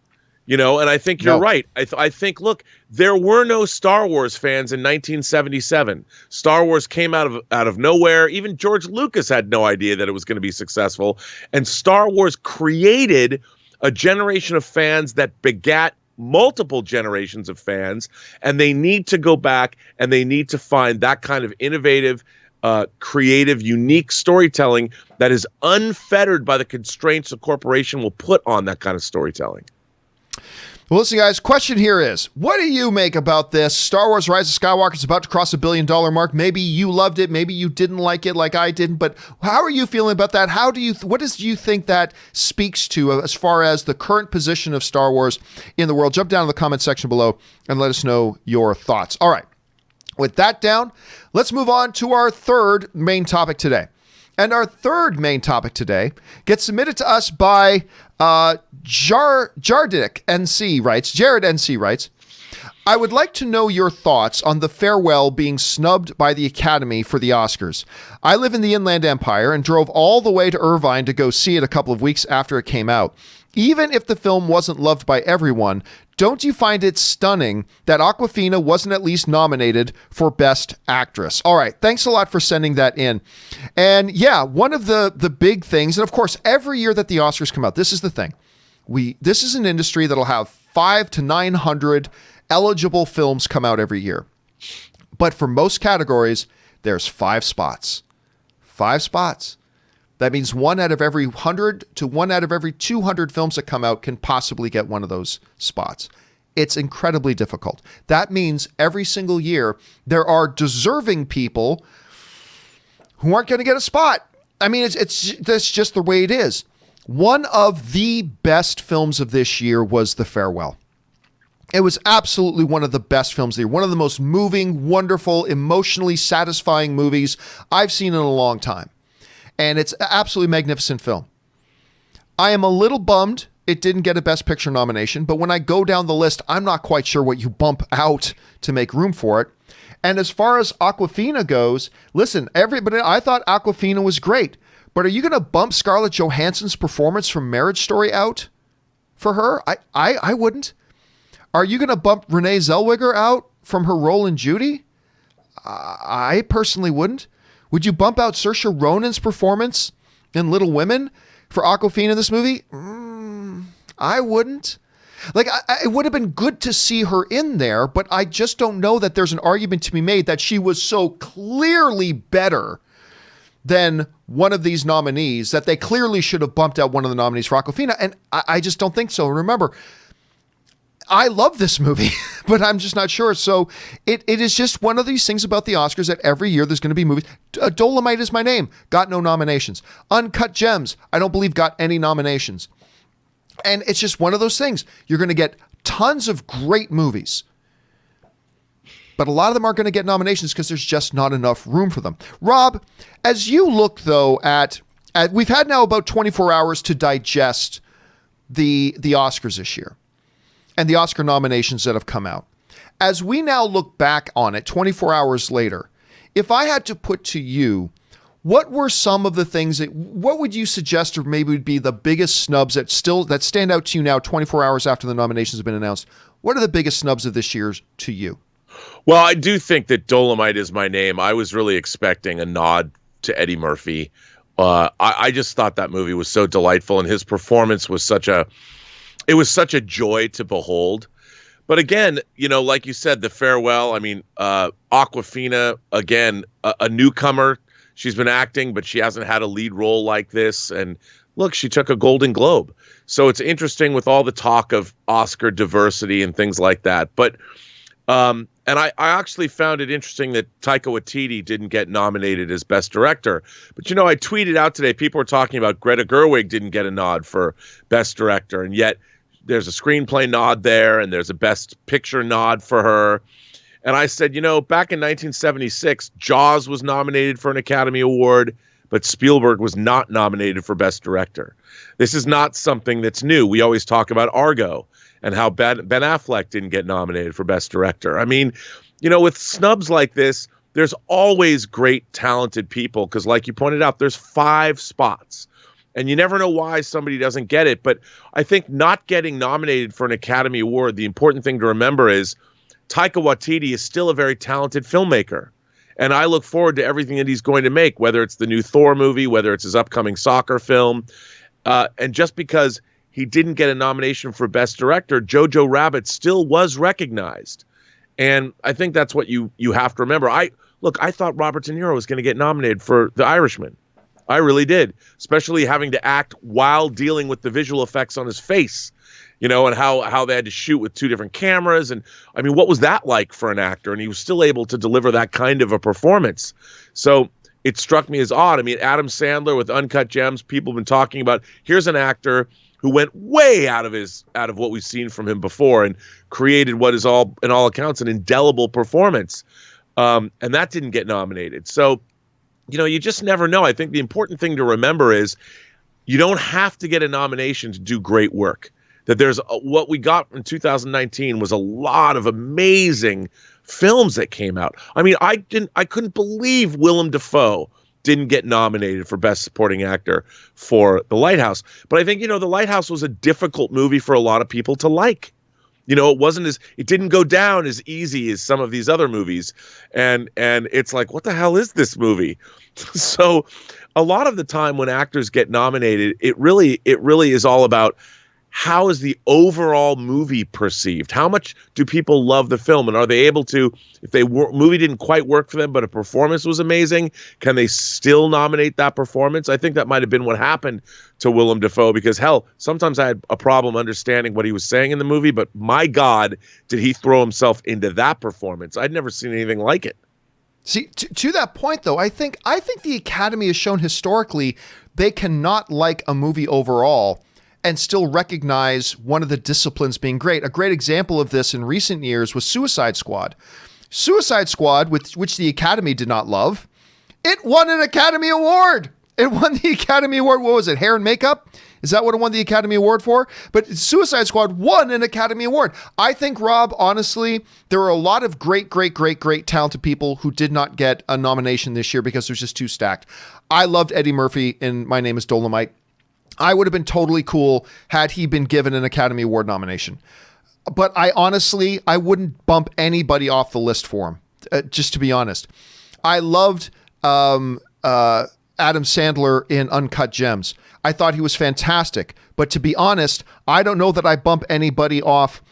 and I think you're right. I think, look, there were no Star Wars fans in 1977. Star Wars came out of nowhere. Even George Lucas had no idea that it was going to be successful. And Star Wars created a generation of fans that begat multiple generations of fans. And they need to go back and they need to find that kind of innovative, creative, unique storytelling that is unfettered by the constraints a corporation will put on that kind of storytelling. Well, listen, guys, question here is, what do you make about this? Star Wars Rise of Skywalker is about to cross $1 billion mark. Maybe you loved it. Maybe you didn't like it like I didn't. But how are you feeling about that? What do you think that speaks to as far as the current position of Star Wars in the world? Jump down in the comment section below and let us know your thoughts. All right. With that down, let's move on to our third main topic today. And our third main topic today gets submitted to us by Jared NC writes, I would like to know your thoughts on the farewell being snubbed by the Academy for the Oscars. I live in the Inland Empire and drove all the way to Irvine to go see it a couple of weeks after it came out. Even if the film wasn't loved by everyone, don't you find it stunning that Awkwafina wasn't at least nominated for Best Actress? All right, thanks a lot for sending that in. And yeah, one of the big things, and of course, every year that the Oscars come out, this is the thing. This is an industry that'll have 500 to 900 eligible films come out every year. But for most categories, there's 5 spots. 5 spots. That means 1 out of every 100 to 1 out of every 200 films that come out can possibly get one of those spots. It's incredibly difficult. That means every single year there are deserving people who aren't going to get a spot. I mean, that's just the way it is. One of the best films of this year was The Farewell. It was absolutely one of the best films of the year. One of the most moving, wonderful, emotionally satisfying movies I've seen in a long time. And it's an absolutely magnificent film. I am a little bummed it didn't get a Best Picture nomination, but when I go down the list, I'm not quite sure what you bump out to make room for it. And as far as Awkwafina goes, listen, I thought Awkwafina was great, but are you going to bump Scarlett Johansson's performance from Marriage Story out for her? I wouldn't. Are you going to bump Renee Zellweger out from her role in Judy? I personally wouldn't. Would you bump out Saoirse Ronan's performance in Little Women for Awkwafina in this movie? I wouldn't. Like, it would have been good to see her in there, but I just don't know that there's an argument to be made that she was so clearly better than one of these nominees that they clearly should have bumped out one of the nominees for Awkwafina, and I just don't think so. Remember, I love this movie, but I'm just not sure. So it is just one of these things about the Oscars that every year there's going to be movies. Dolomite Is My Name got no nominations. Uncut Gems, I don't believe got any nominations. And it's just one of those things. You're going to get tons of great movies, but a lot of them aren't going to get nominations because there's just not enough room for them. Rob, as you look though at we've had now about 24 hours to digest the Oscars this year and the Oscar nominations that have come out. As we now look back on it 24 hours later, if I had to put to you, what were some of the things what would you suggest or maybe would be the biggest snubs that stand out to you now 24 hours after the nominations have been announced? What are the biggest snubs of this year to you? Well, I do think that Dolomite Is My Name. I was really expecting a nod to Eddie Murphy. I just thought that movie was so delightful, and his performance was such a joy to behold. But again, like you said, The Farewell, I mean, Awkwafina, again, a newcomer. She's been acting, but she hasn't had a lead role like this. And look, she took a Golden Globe. So it's interesting with all the talk of Oscar diversity and things like that. But and I actually found it interesting that Taika Waititi didn't get nominated as Best Director. But, I tweeted out today, people were talking about Greta Gerwig didn't get a nod for Best Director. And yet there's a screenplay nod there, and there's a Best Picture nod for her. And I said, back in 1976, Jaws was nominated for an Academy Award, but Spielberg was not nominated for Best Director. This is not something that's new. We always talk about Argo and how Ben Affleck didn't get nominated for Best Director. I mean, with snubs like this, there's always great, talented people because, like you pointed out, there's 5 spots. And you never know why somebody doesn't get it. But I think not getting nominated for an Academy Award, the important thing to remember is Taika Waititi is still a very talented filmmaker. And I look forward to everything that he's going to make, whether it's the new Thor movie, whether it's his upcoming soccer film. And just because he didn't get a nomination for Best Director, Jojo Rabbit still was recognized. And I think that's what you have to remember. I thought Robert De Niro was going to get nominated for The Irishman. I really did, especially having to act while dealing with the visual effects on his face, and how they had to shoot with 2 different cameras. And I mean, what was that like for an actor? And he was still able to deliver that kind of a performance. So it struck me as odd. I mean, Adam Sandler with Uncut Gems, people have been talking about, here's an actor who went way out of what we've seen from him before and created what is all, in all accounts, an indelible performance. And that didn't get nominated. So, you just never know. I think the important thing to remember is you don't have to get a nomination to do great work. That there's what we got in 2019 was a lot of amazing films that came out. I mean, I couldn't believe Willem Dafoe didn't get nominated for Best Supporting Actor for The Lighthouse. But I think, The Lighthouse was a difficult movie for a lot of people to like. It didn't go down as easy as some of these other movies. And it's like, what the hell is this movie? So a lot of the time when actors get nominated, it really is all about how is the overall movie perceived? How much do people love the film? And are they able to, if they movie didn't quite work for them, but a performance was amazing, can they still nominate that performance? I think that might have been what happened to Willem Dafoe, because hell, sometimes I had a problem understanding what he was saying in the movie, but my God, did he throw himself into that performance? I'd never seen anything like it. See, to that point, though, I think the Academy has shown historically they cannot like a movie overall and still recognize one of the disciplines being great. A great example of this in recent years was Suicide Squad. Suicide Squad, which the Academy did not love, it won an Academy Award. It won the Academy Award. What was it? Hair and makeup? Is that what it won the Academy Award for? But Suicide Squad won an Academy Award. I think, Rob, honestly, there are a lot of great talented people who did not get a nomination this year because it was just too stacked. I loved Eddie Murphy in My Name is Dolomite. I would have been totally cool had he been given an Academy Award nomination. But I wouldn't bump anybody off the list for him, just to be honest. I loved Adam Sandler in Uncut Gems. I thought he was fantastic. But to be honest, I don't know that I bump anybody off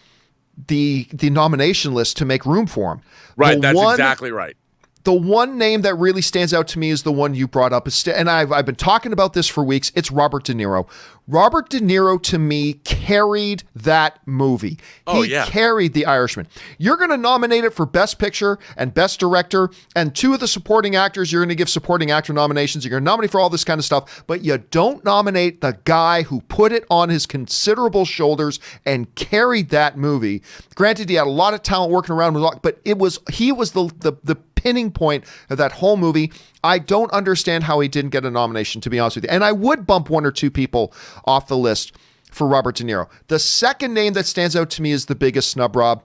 the nomination list to make room for him. Right, that's exactly right. The one name that really stands out to me is the one you brought up, and I've been talking about this for weeks. It's Robert De Niro. Robert De Niro, to me, carried that movie. He carried The Irishman. You're going to nominate it for Best Picture and Best Director, and two of the supporting actors, you're going to give supporting actor nominations. You're going to nominate for all this kind of stuff, but you don't nominate the guy who put it on his considerable shoulders and carried that movie. Granted, he had a lot of talent working around him, but he was the pinning point of that whole movie. I don't understand how he didn't get a nomination, to be honest with you. And I would bump one or two people off the list for Robert De Niro. The second name that stands out to me as the biggest snub, Rob,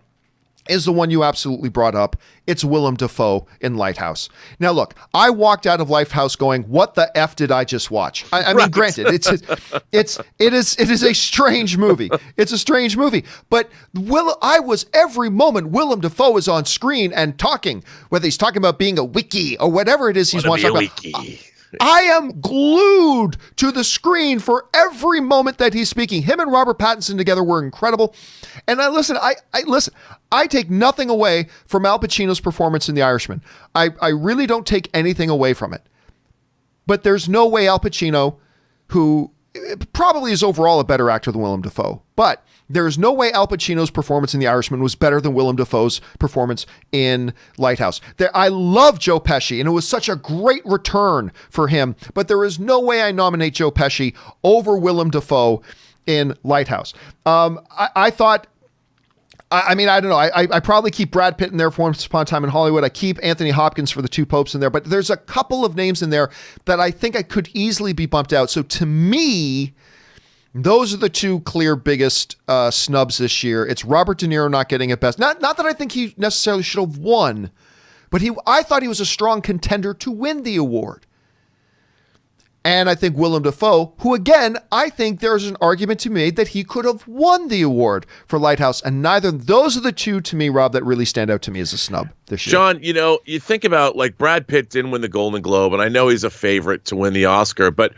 is the one you absolutely brought up. It's Willem Dafoe in Lighthouse. Now, look, I walked out of Lighthouse going, "What the F did I just watch?" I mean, granted, it is a strange movie. It's a strange movie, but every moment Willem Dafoe is on screen and talking, whether he's talking about being a wiki or whatever it is he's wanting to talk about. I am glued to the screen for every moment that he's speaking. Him and Robert Pattinson together were incredible. And I take nothing away from Al Pacino's performance in The Irishman. I really don't take anything away from it. But there's no way Al Pacino, who probably is overall a better actor than Willem Dafoe, but there's no way Al Pacino's performance in The Irishman was better than Willem Dafoe's performance in Lighthouse. I love Joe Pesci, and it was such a great return for him, but there is no way I nominate Joe Pesci over Willem Dafoe in Lighthouse. I thought, I don't know. I probably keep Brad Pitt in there for Once Upon a Time in Hollywood. I keep Anthony Hopkins for The Two Popes in there, but there's a couple of names in there that I think I could easily be bumped out. So to me, those are the two clear biggest snubs this year. It's Robert De Niro not getting it best. Not that I think he necessarily should have won, but I thought he was a strong contender to win the award. And I think Willem Dafoe, who again, I think there's an argument to be made that he could have won the award for Lighthouse. And those are the two to me, Rob, that really stand out to me as a snub this year. John, you think about, like, Brad Pitt didn't win the Golden Globe, and I know he's a favorite to win the Oscar, but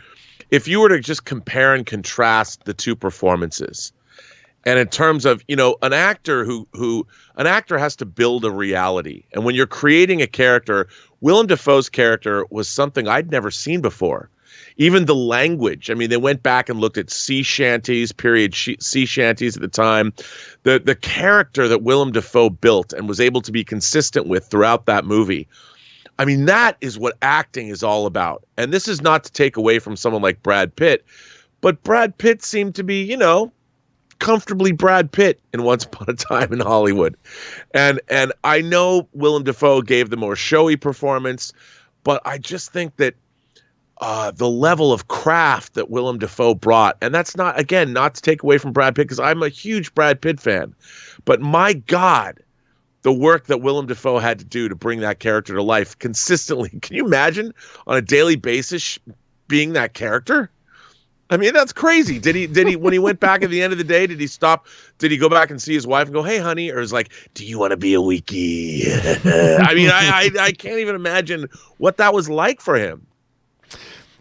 if you were to just compare and contrast the two performances, and in terms of, an actor an actor has to build a reality. And when you're creating a character, Willem Dafoe's character was something I'd never seen before. Even the language. I mean, they went back and looked at sea shanties, sea shanties at the time. The character that Willem Dafoe built and was able to be consistent with throughout that movie. I mean, that is what acting is all about. And this is not to take away from someone like Brad Pitt, but Brad Pitt seemed to be, comfortably Brad Pitt in Once Upon a Time in Hollywood. And I know Willem Dafoe gave the more showy performance, but I just think that the level of craft that Willem Dafoe brought, and that's not to take away from Brad Pitt, because I'm a huge Brad Pitt fan, but my God, the work that Willem Dafoe had to do to bring that character to life consistently. Can you imagine on a daily basis being that character? I mean, that's crazy. Did he, when he went back at the end of the day, did he stop? Did he go back and see his wife and go, "Hey, honey," or is like, "Do you want to be a wiki?" I mean, I can't even imagine what that was like for him.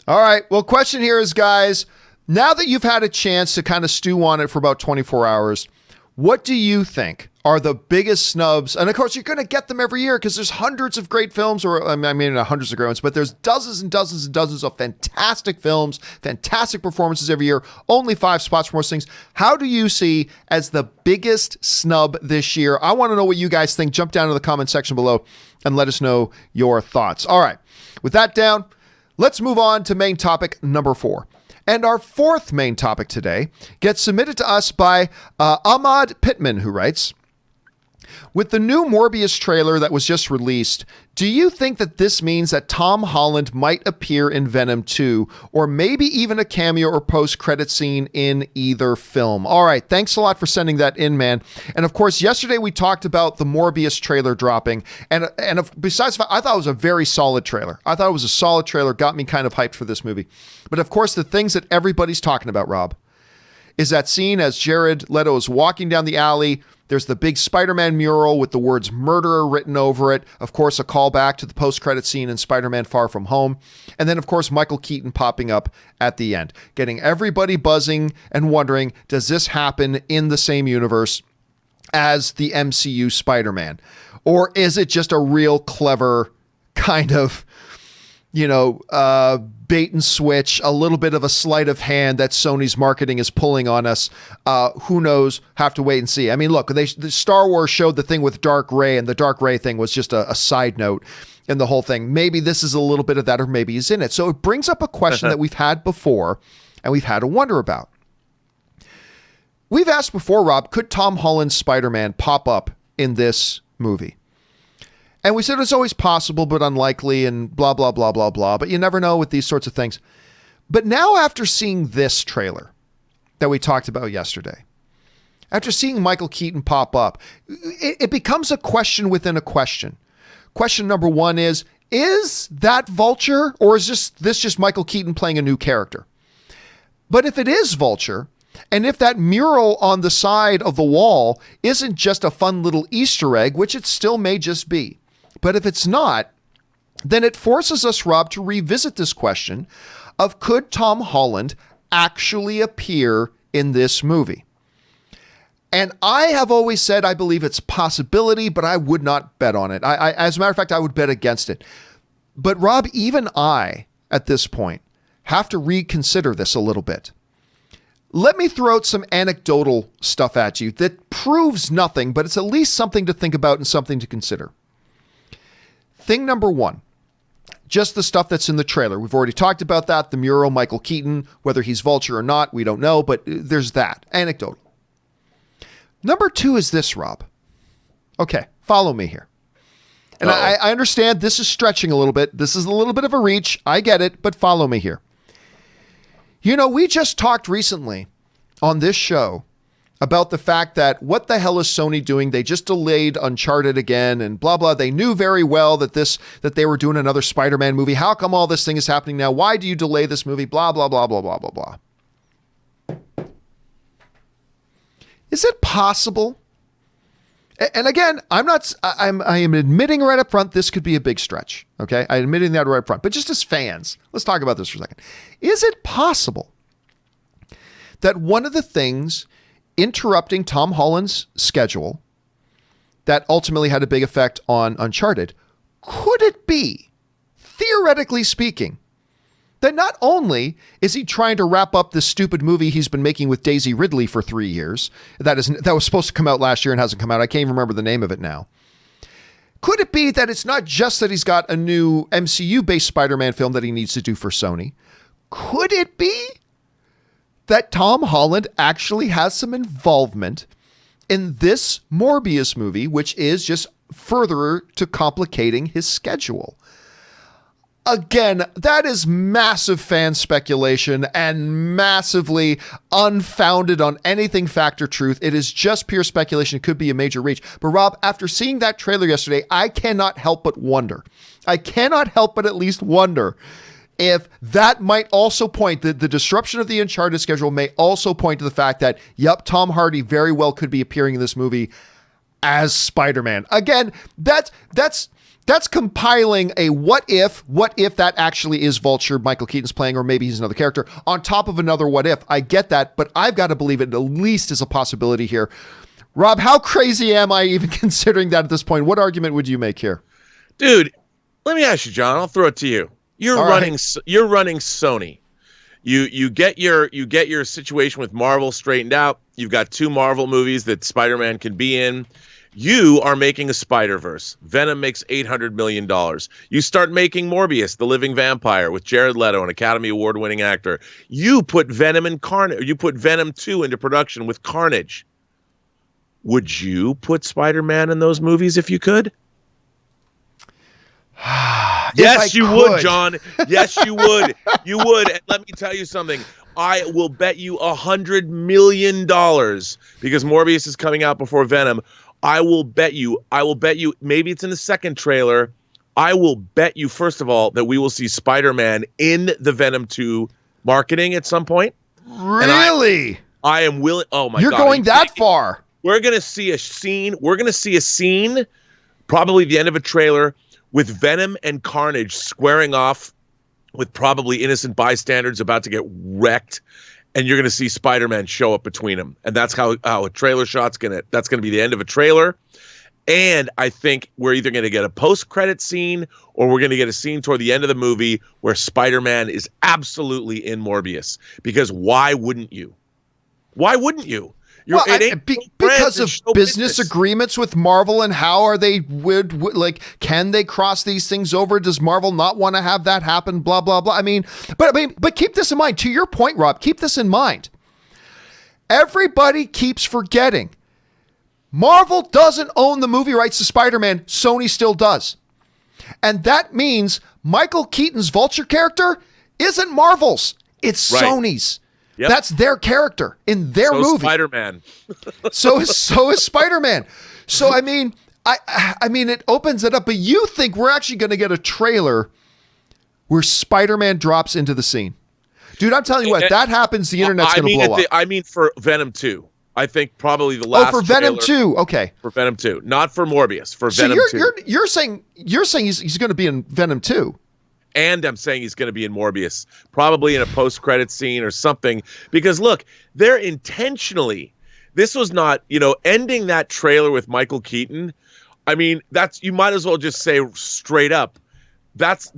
All right. Well, question here is, guys, Now that you've had a chance to kind of stew on it for about 24 hours, what do you think are the biggest snubs? And of course, you're going to get them every year because there's hundreds of great films, or I mean, not hundreds of great ones, but there's dozens and dozens and dozens of fantastic films, fantastic performances every year, only 5 spots for most things. How do you see as the biggest snub this year? I want to know what you guys think. Jump down to the comment section below and let us know your thoughts. All right, with that down, let's move on to main topic number 4. And our 4th main topic today gets submitted to us by Ahmad Pittman, who writes, with the new Morbius trailer that was just released, do you think that this means that Tom Holland might appear in Venom 2, or maybe even a cameo or post-credit scene in either film? All right, thanks a lot for sending that in, man. And of course, yesterday we talked about the Morbius trailer dropping, and besides, I thought it was a very solid trailer. I thought it was a solid trailer, got me kind of hyped for this movie. But of course, the things that everybody's talking about, Rob, is that scene as Jared Leto is walking down the alley. There's the big Spider-Man mural with the words murderer written over it. Of course, a callback to the post-credit scene in Spider-Man Far From Home. And then, of course, Michael Keaton popping up at the end, getting everybody buzzing and wondering, does this happen in the same universe as the MCU Spider-Man? Or is it just a real clever kind of, bait and switch, a little bit of a sleight of hand that Sony's marketing is pulling on us? Who knows? Have to wait and see. I mean, look, the Star Wars showed the thing with Dark Ray, and the Dark Ray thing was just a side note in the whole thing. Maybe this is a little bit of that, or maybe he's in it. So it brings up a question that we've had before, and we've had to wonder about. We've asked before, Rob, could Tom Holland's Spider-Man pop up in this movie? And we said it's always possible, but unlikely, and blah, blah, blah, blah, blah. But you never know with these sorts of things. But now, after seeing this trailer that we talked about yesterday, after seeing Michael Keaton pop up, it becomes a question within a question. Question number 1 is that Vulture, or is this just Michael Keaton playing a new character? But if it is Vulture, and if that mural on the side of the wall isn't just a fun little Easter egg, which it still may just be, but if it's not, then it forces us, Rob, to revisit this question of could Tom Holland actually appear in this movie? And I have always said I believe it's a possibility, but I would not bet on it. As a matter of fact, I would bet against it. But Rob, even I, at this point, have to reconsider this a little bit. Let me throw out some anecdotal stuff at you that proves nothing, but it's at least something to think about and something to consider. Thing number 1, just the stuff that's in the trailer. We've already talked about that. The mural, Michael Keaton, whether he's Vulture or not, we don't know, but there's that. Anecdotal. Number 2 is this, Rob. Okay, follow me here. And I understand this is stretching a little bit. This is a little bit of a reach. I get it, but follow me here. We just talked recently on this show about the fact that what the hell is Sony doing? They just delayed Uncharted again and blah, blah. They knew very well that they were doing another Spider-Man movie. How come all this thing is happening now? Why do you delay this movie? Blah, blah, blah, blah, blah, blah, blah. Is it possible? And again, I am admitting right up front, this could be a big stretch. Okay. I'm admitting that right up front, but just as fans, let's talk about this for a second. Is it possible that one of the things interrupting Tom Holland's schedule that ultimately had a big effect on Uncharted, could it be, theoretically speaking, that not only is he trying to wrap up this stupid movie he's been making with Daisy Ridley for 3 years, that was supposed to come out last year and hasn't come out. I can't even remember the name of it now. Could it be that it's not just that he's got a new MCU-based Spider-Man film that he needs to do for Sony? Could it be that Tom Holland actually has some involvement in this Morbius movie, which is just further to complicating his schedule? Again, that is massive fan speculation and massively unfounded on anything fact or truth. It is just pure speculation. It could be a major reach. But Rob, after seeing that trailer yesterday, I cannot help but wonder. I cannot help but at least wonder if that might also point, the disruption of the Uncharted schedule may also point to the fact that, yep, Tom Hardy very well could be appearing in this movie as Spider-Man. Again, that's That's compiling a what if that actually is Vulture Michael Keaton's playing, or maybe he's another character, on top of another what if. I get that, but I've got to believe it at least is a possibility here. Rob, how crazy am I even considering that at this point? What argument would you make here? Dude, let me ask you, John. I'll throw it to you. You're running Sony. You get your situation with Marvel straightened out. You've got 2 Marvel movies that Spider-Man can be in. You are making a Spider-Verse. Venom makes $800 million. You start making Morbius, the living vampire, with Jared Leto, an Academy Award-winning actor. You put Venom and Carnage. You put Venom 2 into production with Carnage. Would you put Spider-Man in those movies if you could? Yes, you would, John. Yes, you would. You would. And let me tell you something. I will bet you $100 million, because Morbius is coming out before Venom. I will bet you, maybe it's in the second trailer. I will bet you, first of all, that we will see Spider-Man in the Venom 2 marketing at some point. Really? I am willing. Oh my God. You're going that far. We're going to see a scene. We're going to see a scene, probably the end of a trailer, with Venom and Carnage squaring off with probably innocent bystanders about to get wrecked. And you're going to see Spider-Man show up between them. And that's how a trailer shot's that's going to be the end of a trailer. And I think we're either going to get a post-credit scene, or we're going to get a scene toward the end of the movie where Spider-Man is absolutely in Morbius. Because why wouldn't you? Why wouldn't you? Because of business agreements with Marvel, and how are they can they cross these things over? Does Marvel not want to have that happen? Blah blah blah. But keep this in mind. To your point, Rob, keep this in mind. Everybody keeps forgetting Marvel doesn't own the movie rights to Spider-Man. Sony still does, and that means Michael Keaton's Vulture character isn't Marvel's. It's right. Sony's. Yep. That's their character in their movie. Spider-Man. so is Spider-Man. So I mean it opens it up. But you think we're actually going to get a trailer where Spider-Man drops into the scene? Dude, I'm telling you what, that happens, the internet's going to blow up. I mean, for Venom 2. I think probably the last. Oh, for Venom 2. Okay. For Venom 2, not for Morbius. For Venom 2. So you're saying he's going to be in Venom 2. And I'm saying he's going to be in Morbius, probably in a post-credit scene or something. Because look, they're intentionally. This was not, ending that trailer with Michael Keaton. I mean, you might as well just say straight up, that's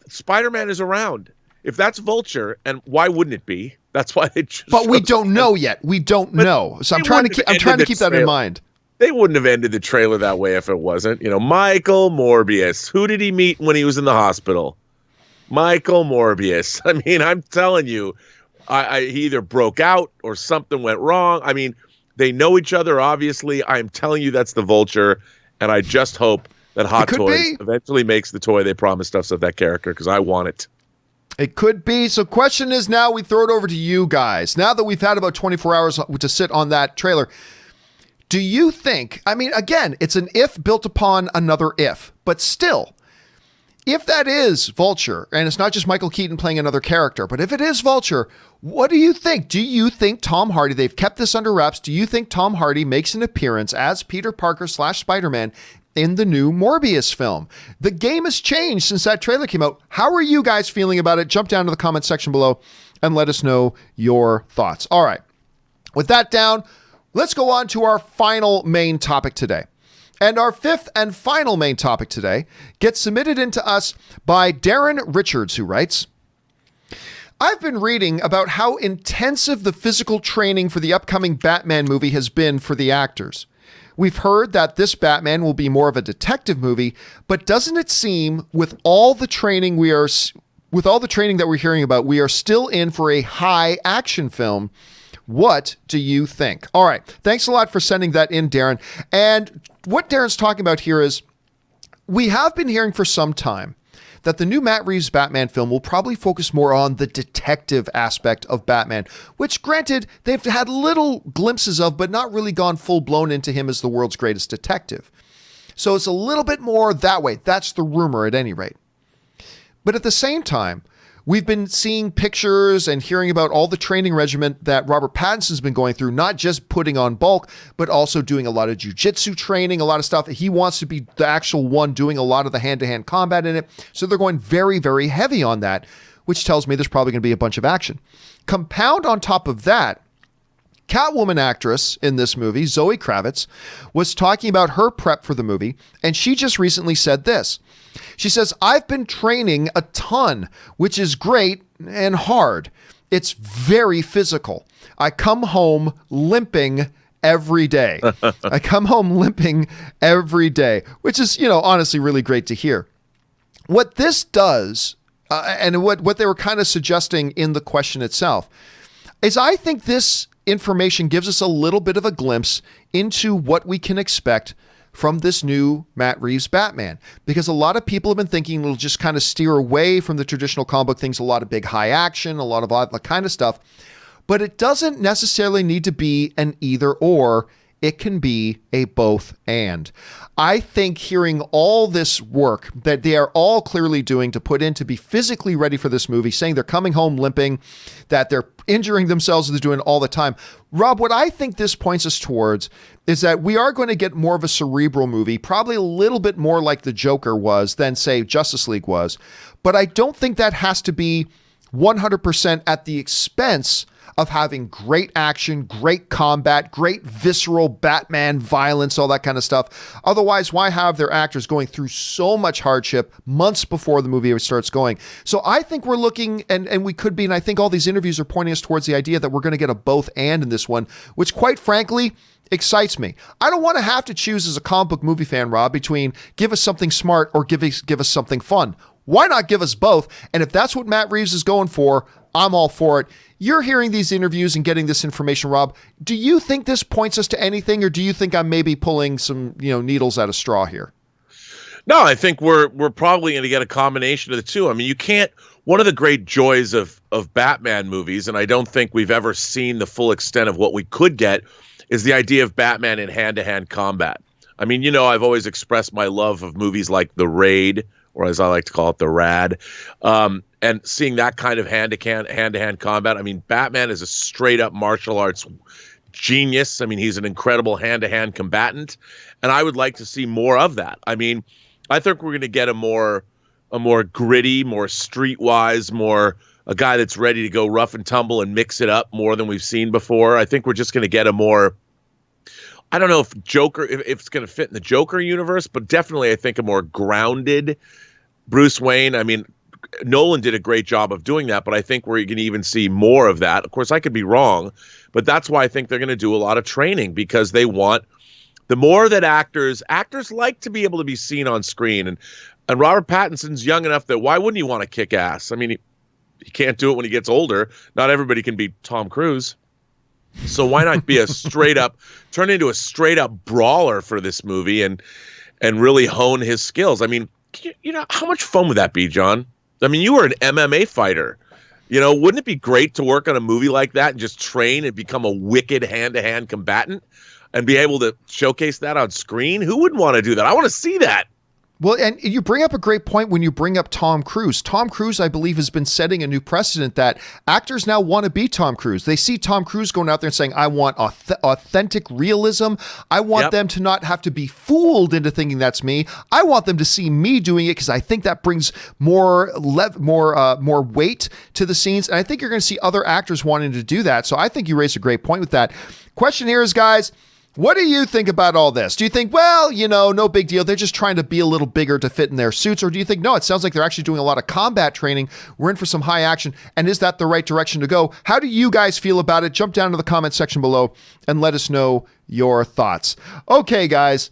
Spider-Man is around. If that's Vulture, and why wouldn't it be? That's why they just. But we don't know yet. We don't know. So I'm trying to keep that in mind. They wouldn't have ended the trailer that way if it wasn't. Michael Morbius. Who did he meet when he was in the hospital? Michael Morbius. I mean, I'm telling you, he either broke out or something went wrong. I mean, they know each other, obviously. I'm telling you, that's the Vulture. And I just hope that Hot Toys eventually makes the toy they promised us of that character, because I want it. It could be. So question is, now we throw it over to you guys. Now that we've had about 24 hours to sit on that trailer, do you think, again, it's an if built upon another if, but still, if that is Vulture, and it's not just Michael Keaton playing another character, but if it is Vulture, what do you think? Do you think Tom Hardy, they've kept this under wraps, do you think Tom Hardy makes an appearance as Peter Parker / Spider-Man in the new Morbius film? The game has changed since that trailer came out. How are you guys feeling about it? Jump down to the comment section below and let us know your thoughts. All right. With that down, let's go on to our final main topic today. And our fifth and final main topic today gets submitted into us by Darren Richards, who writes, I've been reading about how intensive the physical training for the upcoming Batman movie has been for the actors. We've heard that this Batman will be more of a detective movie, but doesn't it seem with all the training that we're hearing about, we are still in for a high action film? What do you think? All right. Thanks a lot for sending that in, Darren. And what Darren's talking about here is we have been hearing for some time that the new Matt Reeves Batman film will probably focus more on the detective aspect of Batman, which granted they've had little glimpses of, but not really gone full blown into him as the world's greatest detective. So it's a little bit more that way. That's the rumor at any rate. But at the same time, We've been seeing pictures and hearing about all the training regimen that Robert Pattinson's been going through, not just putting on bulk, but also doing a lot of jiu-jitsu training, a lot of stuff. He wants to be the actual one doing a lot of the hand-to-hand combat in it. So they're going very, very heavy on that, which tells me there's probably going to be a bunch of action. Compound on top of that, Catwoman actress in this movie, Zoe Kravitz, was talking about her prep for the movie, and she just recently said this. She says, I've been training a ton, which is great and hard. It's very physical. I come home limping every day. I come home limping every day, which is, honestly really great to hear. What this does, and what they were kind of suggesting in the question itself, is I think this information gives us a little bit of a glimpse into what we can expect from this new Matt Reeves Batman, because a lot of people have been thinking it'll just kind of steer away from the traditional comic book things, a lot of big high action, a lot of that kind of stuff, but it doesn't necessarily need to be an either or. It can be a both and. I think hearing all this work that they are all clearly doing to put in to be physically ready for this movie, saying they're coming home limping, that they're injuring themselves, they're doing it all the time. Rob, what I think this points us towards is that we are going to get more of a cerebral movie, probably a little bit more like the Joker was than, say, Justice League was. But I don't think that has to be 100% at the expense of having great action, great combat, great visceral Batman violence, all that kind of stuff. Otherwise, why have their actors going through so much hardship months before the movie starts going? So I think we're looking, and we could be, and I think all these interviews are pointing us towards the idea that we're going to get a both and in this one, which quite frankly excites me. I don't want to have to choose as a comic book movie fan, Rob, between give us something smart or give us something fun. Why not give us both? And if that's what Matt Reeves is going for, I'm all for it. You're hearing these interviews and getting this information, Rob. Do you think this points us to anything, or do you think I'm maybe pulling some, needles out of straw here? No, I think we're probably going to get a combination of the two. I mean, you can't. One of the great joys of Batman movies, and I don't think we've ever seen the full extent of what we could get, is the idea of Batman in hand-to-hand combat. I mean, I've always expressed my love of movies like The Raid, or as I like to call it, The Rad. And seeing that kind of hand-to-hand combat. I mean, Batman is a straight-up martial arts genius. I mean, he's an incredible hand-to-hand combatant, and I would like to see more of that. I mean, I think we're going to get a more gritty, more streetwise, more a guy that's ready to go rough and tumble and mix it up more than we've seen before. I think we're just going to get a more, I don't know if Joker, if it's going to fit in the Joker universe, but definitely I think a more grounded Bruce Wayne. I mean, Nolan did a great job of doing that, but I think we're going to even see more of that. Of course, I could be wrong, but that's why I think they're going to do a lot of training, because they want the more that actors like to be able to be seen on screen. And Robert Pattinson's young enough that why wouldn't he want to kick ass? I mean, he can't do it when he gets older. Not everybody can be Tom Cruise. So why not be turn into a straight up brawler for this movie and really hone his skills? I mean, how much fun would that be, John? I mean, you were an MMA fighter. Wouldn't it be great to work on a movie like that and just train and become a wicked hand-to-hand combatant and be able to showcase that on screen? Who wouldn't want to do that? I want to see that. Well, and you bring up a great point when you bring up Tom Cruise. Tom Cruise, I believe, has been setting a new precedent that actors now want to be Tom Cruise. They see Tom Cruise going out there and saying, I want authentic realism. I want them to not have to be fooled into thinking that's me. I want them to see me doing it because I think that brings more weight to the scenes. And I think you're going to see other actors wanting to do that. So I think you raised a great point with that. Question here is, guys, what do you think about all this? Do you think, well, no big deal, they're just trying to be a little bigger to fit in their suits? Or do you think, no, it sounds like they're actually doing a lot of combat training, we're in for some high action, and is that the right direction to go? How do you guys feel about it? Jump down to the comment section below and let us know your thoughts. Okay, guys.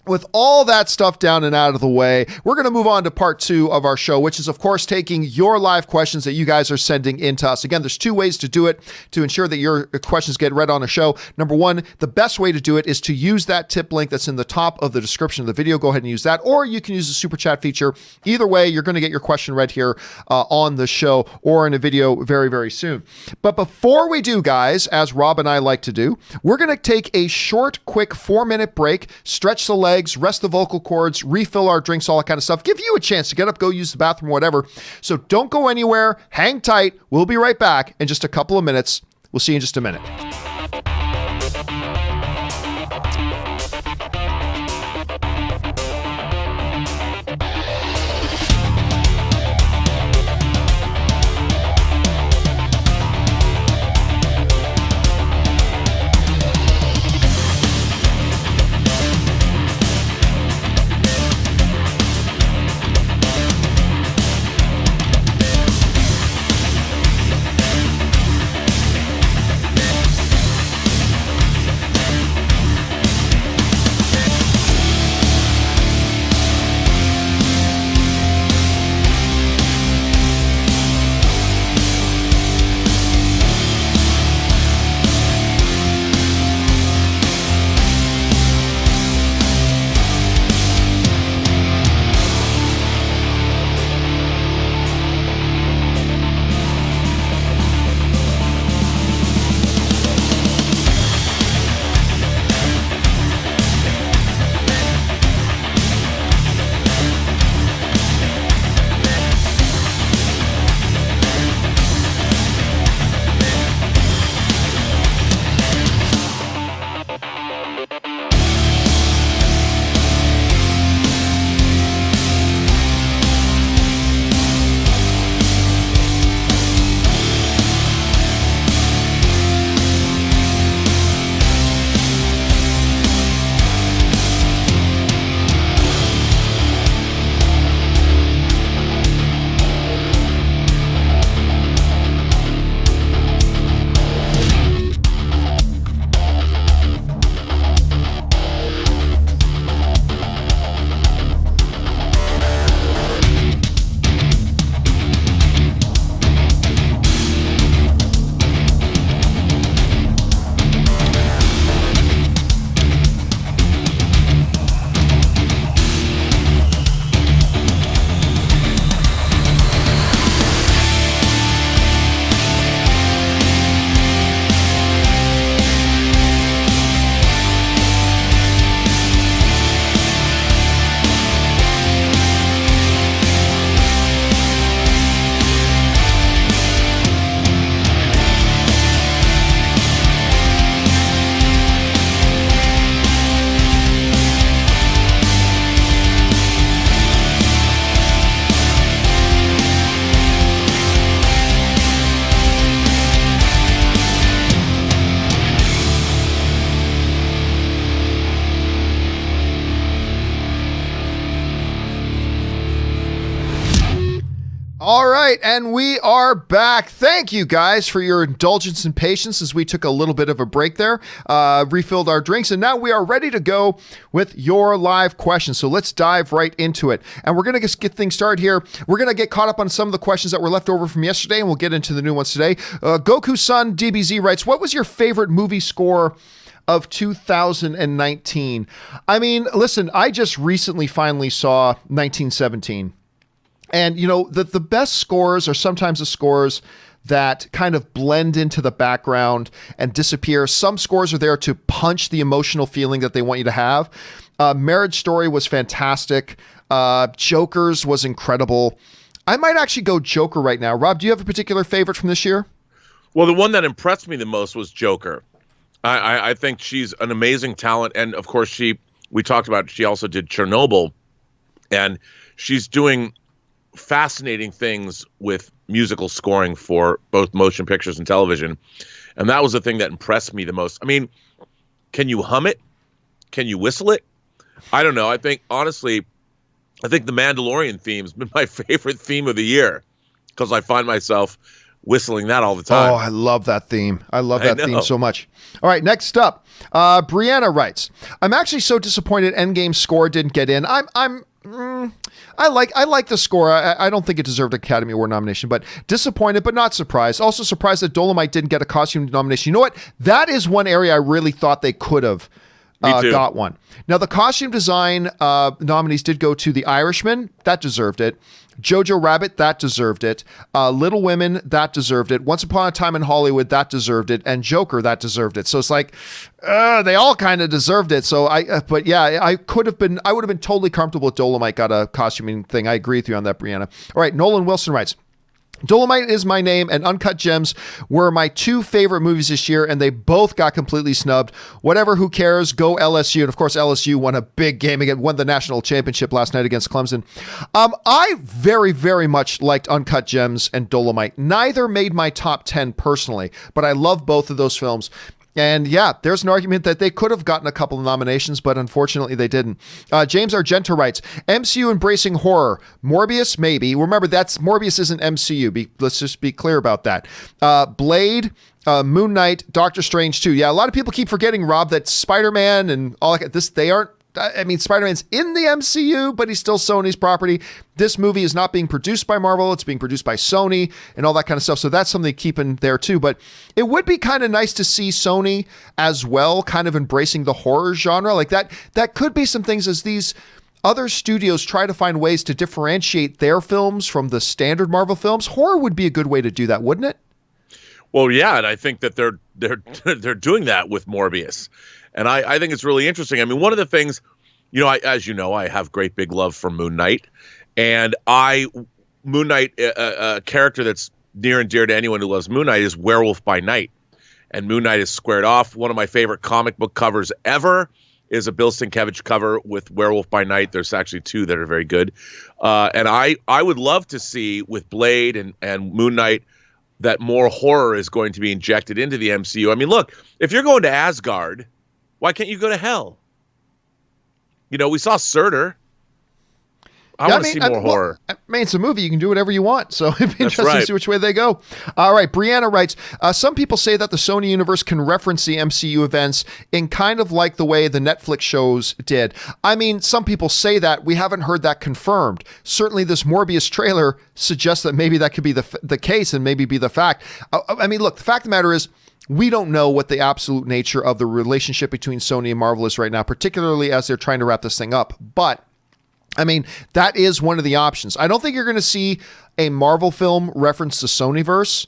With all that stuff down and out of the way, we're going to move on to part 2 of our show, which is, of course, taking your live questions that you guys are sending in to us. Again, there's 2 ways to do it to ensure that your questions get read on a show. Number 1, the best way to do it is to use that tip link that's in the top of the description of the video. Go ahead and use that, or you can use the super chat feature. Either way, you're going to get your question read here on the show or in a video very, very soon. But before we do, guys, as Rob and I like to do, we're going to take a short, quick 4-minute break, stretch the legs, legs, rest the vocal cords, refill our drinks, all that kind of stuff. Give you a chance to get up, go use the bathroom, whatever. So don't go anywhere. Hang tight. We'll be right back in just a couple of minutes. We'll see you in just a minute. All right, and we are back. Thank you guys for your indulgence and patience as we took a little bit of a break there, refilled our drinks, and now we are ready to go with your live questions. So let's dive right into it. And we're going to get things started here. We're going to get caught up on some of the questions that were left over from yesterday, and we'll get into the new ones today. Goku-san DBZ writes, what was your favorite movie score of 2019? I mean, listen, I just recently finally saw 1917. And, you know, the best scores are sometimes the scores that kind of blend into the background and disappear. Some scores are there to punch the emotional feeling that they want you to have. Marriage Story was fantastic. Joker's was incredible. I might actually go Joker right now. Rob, do you have a particular favorite from this year? Well, the one that impressed me the most was Joker. I think she's an amazing talent. And, of course, we talked about she also did Chernobyl. And she's doing fascinating things with musical scoring for both motion pictures and television. And that was the thing that impressed me the most. I mean, can you hum it? Can you whistle it? I don't know. I think, honestly, the Mandalorian theme has been my favorite theme of the year because I find myself whistling that all the time. Oh, I love that theme. I love that theme so much. All right, next up, Brianna writes, I'm actually so disappointed Endgame's score didn't get in. I like the score. I don't think it deserved an Academy Award nomination, but disappointed, but not surprised. Also surprised that Dolomite didn't get a costume nomination. You know what? That is one area I really thought they could have Me too. got one. Now, the costume design nominees did go to The Irishman. That deserved it. Jojo Rabbit, that deserved it. Little Women, that deserved it. Once Upon a Time in Hollywood, that deserved it. And Joker, that deserved it. So it's like, they all kind of deserved it. So but yeah, I would have been totally comfortable if Dolomite got a costuming thing. I agree with you on that, Brianna. All right, Nolan Wilson writes, Dolomite Is My Name and Uncut Gems were my two favorite movies this year, and they both got completely snubbed. Whatever, who cares? Go LSU. And of course, LSU won a big game again, won the national championship last night against Clemson. I very, very much liked Uncut Gems and Dolomite. Neither made my top 10 personally, but I love both of those films. And yeah, there's an argument that they could have gotten a couple of nominations, but unfortunately they didn't. James Argento writes, MCU embracing horror. Morbius, maybe. Remember, Morbius isn't MCU. Let's just be clear about that. Blade, Moon Knight, Doctor Strange 2. Yeah, a lot of people keep forgetting, Rob, that Spider-Man and all that, they aren't, I mean, Spider-Man's in the MCU, but he's still Sony's property. This movie is not being produced by Marvel. It's being produced by Sony and all that kind of stuff. So that's something to keep in there too. But it would be kind of nice to see Sony as well, kind of embracing the horror genre. Like that could be some things as these other studios try to find ways to differentiate their films from the standard Marvel films. Horror would be a good way to do that, wouldn't it? Well, yeah, and I think that they're doing that with Morbius. And I think it's really interesting. I mean, one of the things, as you know, I have great big love for Moon Knight. And Moon Knight, a character that's near and dear to anyone who loves Moon Knight, is Werewolf by Night. And Moon Knight is squared off. One of my favorite comic book covers ever is a Bill Sienkiewicz cover with Werewolf by Night. There's actually two that are very good. And I would love to see with Blade and Moon Knight that more horror is going to be injected into the MCU. I mean, look, if you're going to Asgard, why can't you go to hell? We saw Surtur. I want to see more horror. I mean, it's a movie. You can do whatever you want. So it'd be interesting right. to see which way they go. All right. Brianna writes, some people say that the Sony universe can reference the MCU events in kind of like the way the Netflix shows did. I mean, some people say that. We haven't heard that confirmed. Certainly this Morbius trailer suggests that maybe that could be the case and maybe be the fact. I mean, look, the fact of the matter is, we don't know what the absolute nature of the relationship between Sony and Marvel is right now, particularly as they're trying to wrap this thing up. But I mean, that is one of the options. I don't think you're going to see a Marvel film reference the Sonyverse,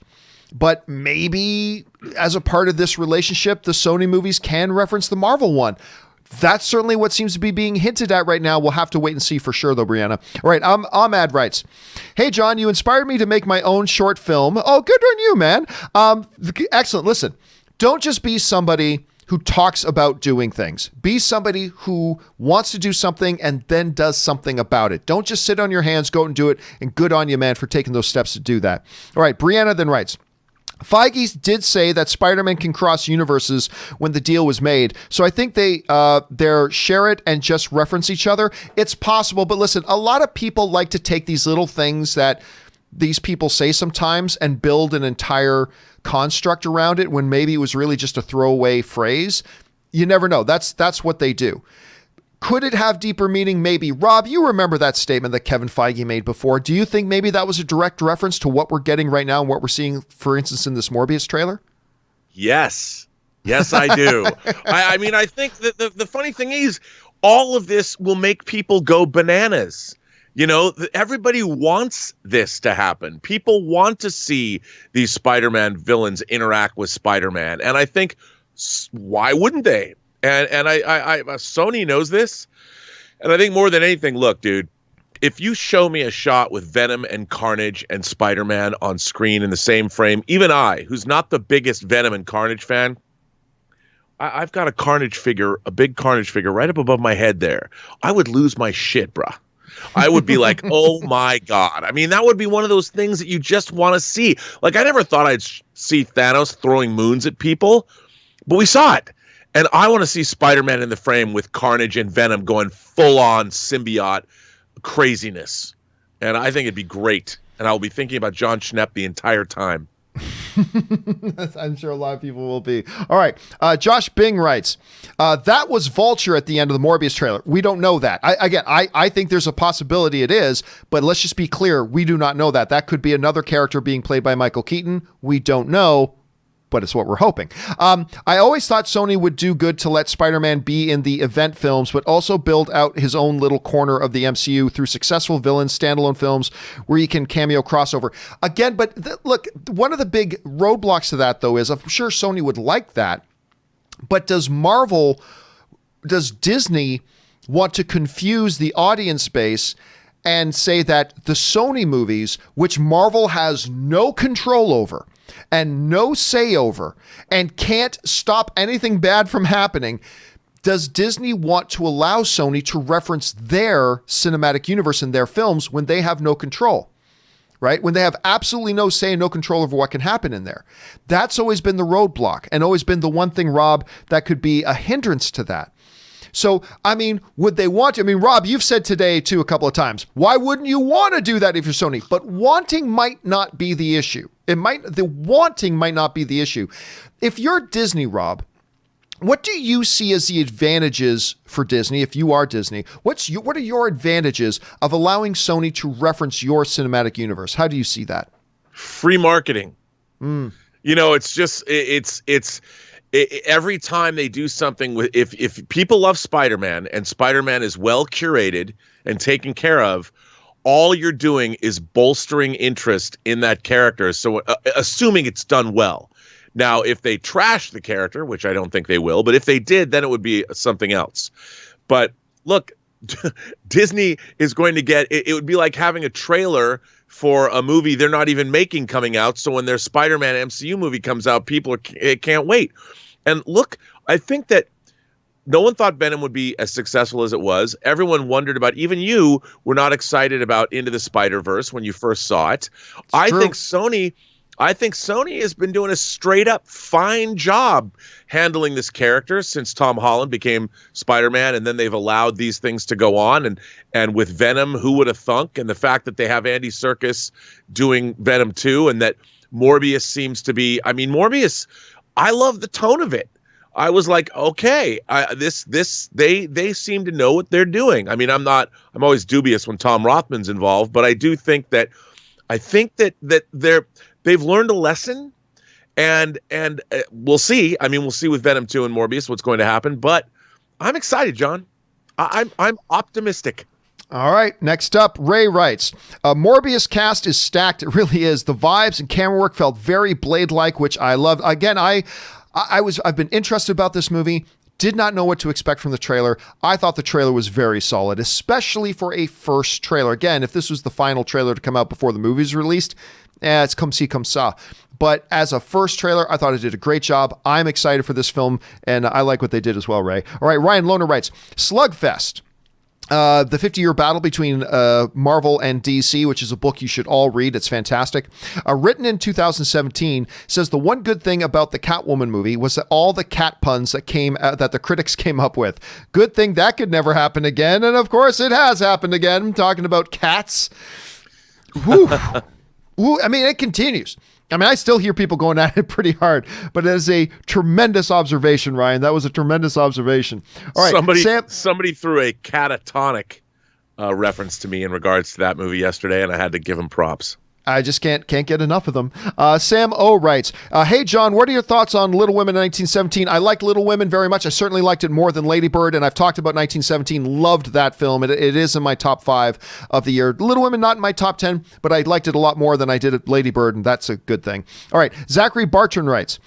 but maybe as a part of this relationship, the Sony movies can reference the Marvel one. That's certainly what seems to be being hinted at right now. We'll have to wait and see for sure, though, Brianna. All right, Ahmad writes, hey, John, you inspired me to make my own short film. Oh, good on you, man. Excellent. Listen, don't just be somebody who talks about doing things. Be somebody who wants to do something and then does something about it. Don't just sit on your hands, go and do it, and good on you, man, for taking those steps to do that. All right, Brianna then writes, Feige did say that Spider-Man can cross universes when the deal was made. So I think they're share it and just reference each other. It's possible, but listen, a lot of people like to take these little things that these people say sometimes and build an entire construct around it when maybe it was really just a throwaway phrase. You never know. That's what they do. Could it have deeper meaning? Maybe. Rob, you remember that statement that Kevin Feige made before. Do you think maybe that was a direct reference to what we're getting right now and what we're seeing, for instance, in this Morbius trailer? Yes. Yes, I do. I mean, I think that the funny thing is all of this will make people go bananas. Everybody wants this to happen. People want to see these Spider-Man villains interact with Spider-Man. And I think, why wouldn't they? And I Sony knows this. And I think more than anything, look, dude, if you show me a shot with Venom and Carnage and Spider-Man on screen in the same frame, even I, who's not the biggest Venom and Carnage fan, I've got a big Carnage figure right up above my head there. I would lose my shit, bruh. I would be like, oh my God. I mean, that would be one of those things that you just want to see. Like, I never thought I'd see Thanos throwing moons at people, but we saw it. And I want to see Spider-Man in the frame with Carnage and Venom going full-on symbiote craziness. And I think it'd be great. And I'll be thinking about John Schnepp the entire time. I'm sure a lot of people will be. All right. Josh Bing writes, that was Vulture at the end of the Morbius trailer. We don't know that. I think there's a possibility it is, but let's just be clear. We do not know that. That could be another character being played by Michael Keaton. We don't know. but it's what we're hoping. I always thought Sony would do good to let Spider-Man be in the event films, but also build out his own little corner of the MCU through successful villains, standalone films where he can cameo crossover. Again, but look, one of the big roadblocks to that, though, is I'm sure Sony would like that, but does Disney want to confuse the audience base and say that the Sony movies, which Marvel has no control over and no say over and can't stop anything bad from happening, does Disney want to allow Sony to reference their cinematic universe in their films when they have no control? Right? When they have absolutely no say and no control over what can happen in there. That's always been the roadblock and always been the one thing, Rob, that could be a hindrance to that. So, I mean, would they want to? I mean, Rob, you've said today, too, a couple of times, why wouldn't you want to do that if you're Sony? But wanting might not be the issue. The wanting might not be the issue. If you're Disney, Rob, what do you see as the advantages for Disney, if you are Disney? What are your advantages of allowing Sony to reference your cinematic universe? How do you see that? Free marketing. It's just, every time they do something with, if people love Spider-Man and Spider-Man is well curated and taken care of, all you're doing is bolstering interest in that character. So assuming it's done well. Now, if they trash the character, which I don't think they will, but if they did, then it would be something else. But look, Disney is going to get, it would be like having a trailer for a movie they're not even making coming out. So when their Spider-Man MCU movie comes out, people can't wait. And look, I think that no one thought Venom would be as successful as it was. Everyone wondered about, even you were not excited about Into the Spider-Verse when you first saw it. I think Sony has been doing a straight up fine job handling this character since Tom Holland became Spider-Man, and then they've allowed these things to go on. And with Venom, who would have thunk? And the fact that they have Andy Serkis doing Venom 2, and that Morbius seems to be, Morbius, I love the tone of it. I was like, okay, they seem to know what they're doing. I'm always dubious when Tom Rothman's involved, but I do think that they've learned a lesson, and we'll see. We'll see with Venom 2 and Morbius what's going to happen, but I'm excited, John. I'm optimistic. All right, next up, Ray writes, Morbius cast is stacked. It really is. The vibes and camera work felt very Blade-like, which I loved. Again, I've been interested about this movie. Did not know what to expect from the trailer. I thought the trailer was very solid, especially for a first trailer. Again, if this was the final trailer to come out before the movie's released, it's come see, come saw. But as a first trailer, I thought it did a great job. I'm excited for this film, and I like what they did as well, Ray. All right, Ryan Lohner writes, Slugfest. The 50-year battle between Marvel and DC, which is a book you should all read. It's fantastic. Written in 2017, says the one good thing about the Catwoman movie was that all the cat puns that the critics came up with. Good thing that could never happen again. And of course, it has happened again. I'm talking about cats. Whew. It continues. I still hear people going at it pretty hard, but it is a tremendous observation, Ryan. That was a tremendous observation. All right, somebody threw a catatonic reference to me in regards to that movie yesterday, and I had to give him props. I just can't get enough of them. Sam O writes, hey, John, what are your thoughts on Little Women in 1917? I like Little Women very much. I certainly liked it more than Lady Bird, and I've talked about 1917. Loved that film. It is in my top 5 of the year. Little Women, not in my top 10, but I liked it a lot more than I did Lady Bird, and that's a good thing. All right, Zachary Bartran writes,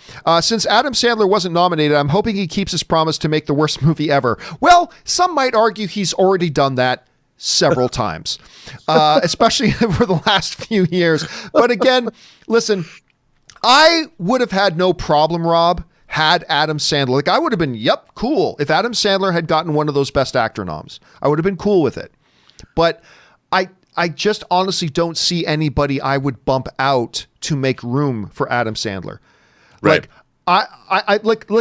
since Adam Sandler wasn't nominated, I'm hoping he keeps his promise to make the worst movie ever. Well, some might argue he's already done that several times, especially for the last few years. But again, listen, I would have had no problem, Rob, had Adam Sandler. I would have been, cool. If Adam Sandler had gotten one of those Best Actor noms, I would have been cool with it. But I just honestly don't see anybody I would bump out to make room for Adam Sandler. Right.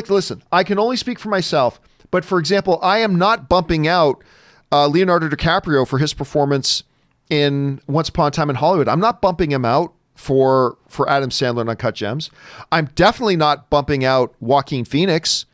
Listen, I can only speak for myself, but for example, I am not bumping out Leonardo DiCaprio for his performance in Once Upon a Time in Hollywood. I'm not bumping him out for Adam Sandler in Uncut Gems. I'm definitely not bumping out Joaquin Phoenix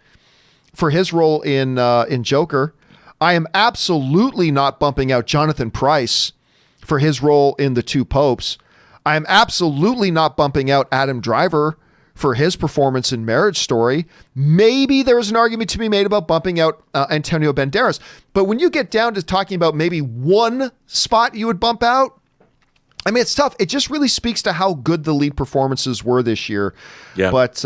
for his role in Joker. I am absolutely not bumping out Jonathan Pryce for his role in The Two Popes. I am absolutely not bumping out Adam Driver for his performance in Marriage Story. Maybe there's an argument to be made about bumping out Antonio Banderas. But when you get down to talking about maybe one spot you would bump out, I mean, it's tough. It just really speaks to how good the lead performances were this year. Yeah. But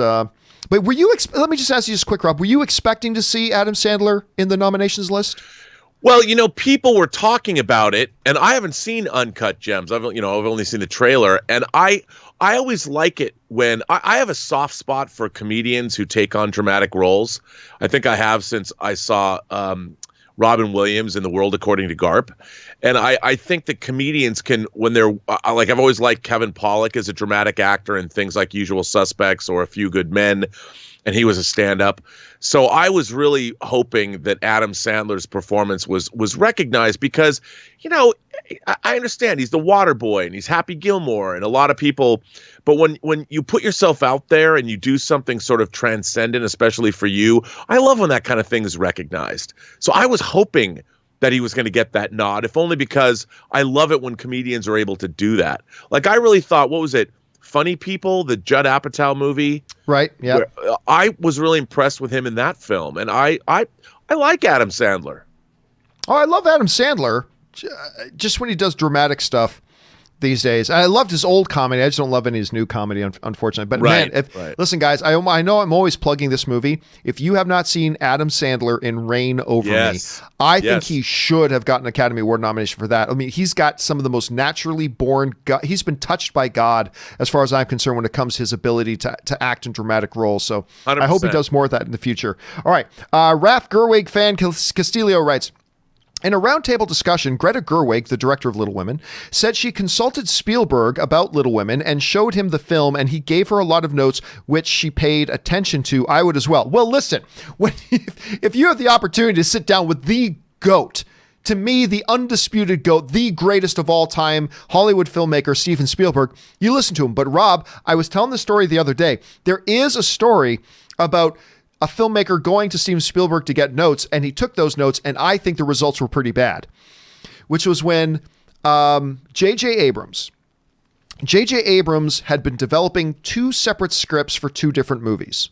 were you, let me just ask you just quick, Rob, were you expecting to see Adam Sandler in the nominations list? Well, people were talking about it, and I haven't seen Uncut Gems. I've only seen the trailer, and I always like it when I have a soft spot for comedians who take on dramatic roles. I think I have since I saw Robin Williams in The World According to Garp. And I think that comedians can, when they're like, I've always liked Kevin Pollak as a dramatic actor in things like Usual Suspects or A Few Good Men, and he was a stand-up. So I was really hoping that Adam Sandler's performance was recognized because, I understand he's the water boy and he's Happy Gilmore and a lot of people, but when you put yourself out there and you do something sort of transcendent, especially for you, I love when that kind of thing is recognized. So I was hoping that he was going to get that nod, if only because I love it when comedians are able to do that. Like, I really thought, what was it? Funny People, the Judd Apatow movie. Right. Yeah. I was really impressed with him in that film. And I like Adam Sandler. Oh, I love Adam Sandler. Just when he does dramatic stuff these days. I loved his old comedy. I just don't love any of his new comedy, unfortunately. But listen, guys, I know I'm always plugging this movie. If you have not seen Adam Sandler in Reign Over Me, I think he should have gotten an Academy Award nomination for that. I mean, he's got some of the most naturally born, he's been touched by God as far as I'm concerned when it comes to his ability to act in dramatic roles. So 100%. I hope he does more of that in the future. All right. Raph Gerwig fan Castillo writes, in a roundtable discussion, Greta Gerwig, the director of Little Women, said she consulted Spielberg about Little Women and showed him the film, and he gave her a lot of notes which she paid attention to. I would as well. Well, listen, if you have the opportunity to sit down with the GOAT, to me, the undisputed GOAT, the greatest of all time Hollywood filmmaker, Steven Spielberg, you listen to him. But Rob, I was telling the story the other day. There is a story about a filmmaker going to Steven Spielberg to get notes, and he took those notes, and I think the results were pretty bad, which was when J.J. Abrams had been developing two separate scripts for two different movies.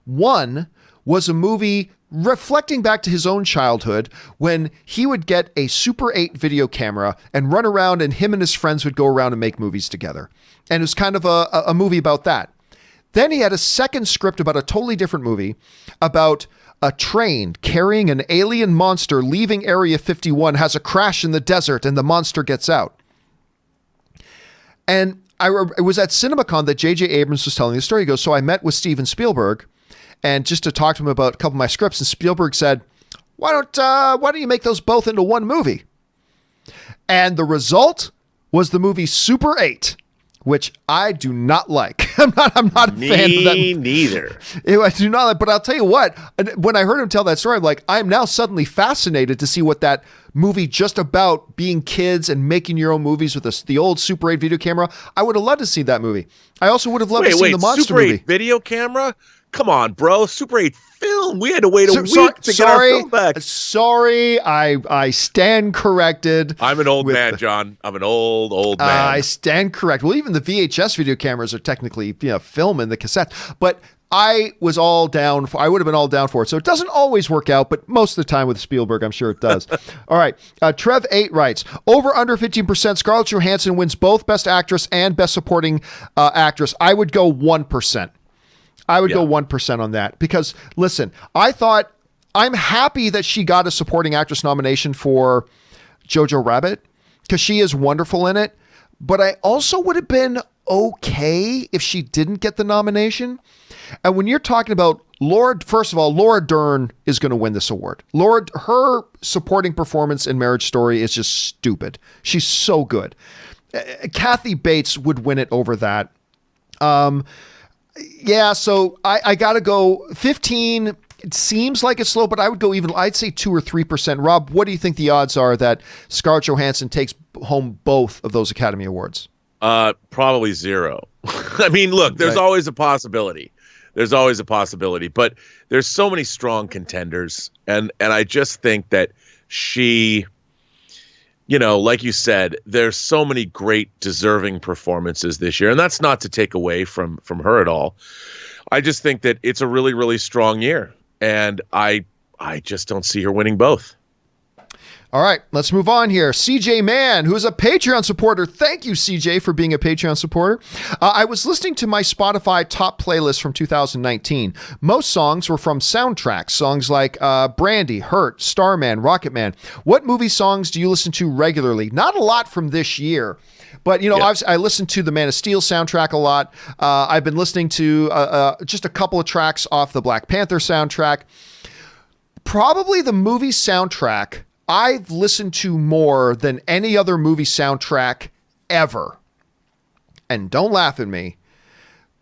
One was a movie reflecting back to his own childhood when he would get a Super 8 video camera and run around, and him and his friends would go around and make movies together. And it was kind of a movie about that. Then he had a second script about a totally different movie about a train carrying an alien monster leaving Area 51, has a crash in the desert, and the monster gets out. And it was at CinemaCon that J.J. Abrams was telling the story. He goes, so I met with Steven Spielberg, and just to talk to him about a couple of my scripts, and Spielberg said, why don't you make those both into one movie? And the result was the movie Super 8. Which I do not like. I'm not a fan of that. Me neither. I do not like, but I'll tell you what, when I heard him tell that story, I'm like, I'm now suddenly fascinated to see what that movie just about being kids and making your own movies with the old Super 8 video camera. I would have loved to see that movie. I also would have loved to see the monster Super 8 movie. Video camera? Come on, bro. Super 8 film. We had to wait a week to get our film back. Sorry, I stand corrected. I'm an old man, John. I'm an old man. I stand correct. Well, even the VHS video cameras are technically film in the cassette. But I was all down. I would have been all down for it. So it doesn't always work out, but most of the time with Spielberg, I'm sure it does. All right. Trev 8 writes, over under 15%, Scarlett Johansson wins both Best Actress and Best Supporting Actress. I would go 1%. I would go 1% on that because, listen, I'm happy that she got a supporting actress nomination for Jojo Rabbit because she is wonderful in it. But I also would have been okay if she didn't get the nomination. And when you're talking about first of all, Laura Dern is going to win this award. Her supporting performance in Marriage Story is just stupid. She's so good. Kathy Bates would win it over that. Yeah, so I got to go 15. It seems like it's low, but I would go I'd say 2 or 3%. Rob, what do you think the odds are that Scarlett Johansson takes home both of those Academy Awards? Probably 0. I mean, look, there's always a possibility. But there's so many strong contenders. And I just think that she like you said, there's so many great deserving performances this year, and that's not to take away from her at all. I just think that it's a really, really strong year, and I just don't see her winning both. All right, let's move on here. CJ Mann, who is a Patreon supporter. Thank you, CJ, for being a Patreon supporter. I was listening to my Spotify top playlist from 2019. Most songs were from soundtracks, songs like Brandy, Hurt, Starman, Rocketman. What movie songs do you listen to regularly? Not a lot from this year. But, I listened to the Man of Steel soundtrack a lot. I've been listening to just a couple of tracks off the Black Panther soundtrack. Probably the movie soundtrack I've listened to more than any other movie soundtrack ever. And don't laugh at me,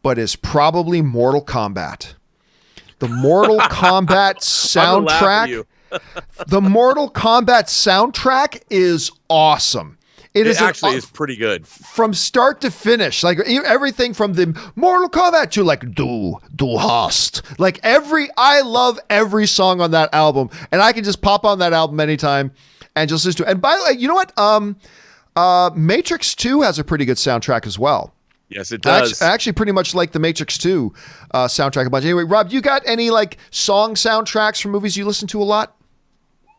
but is probably Mortal Kombat. The Mortal Kombat soundtrack. The Mortal Kombat soundtrack is awesome. It actually is pretty good from start to finish. Like everything from the Mortal Kombat to like Du Hast. Like I love every song on that album, and I can just pop on that album anytime and just listen to it. And by the way, you know what? Matrix 2 has a pretty good soundtrack as well. Yes, it does. I actually pretty much like the Matrix 2 soundtrack a bunch. Anyway, Rob, you got any like song soundtracks from movies you listen to a lot?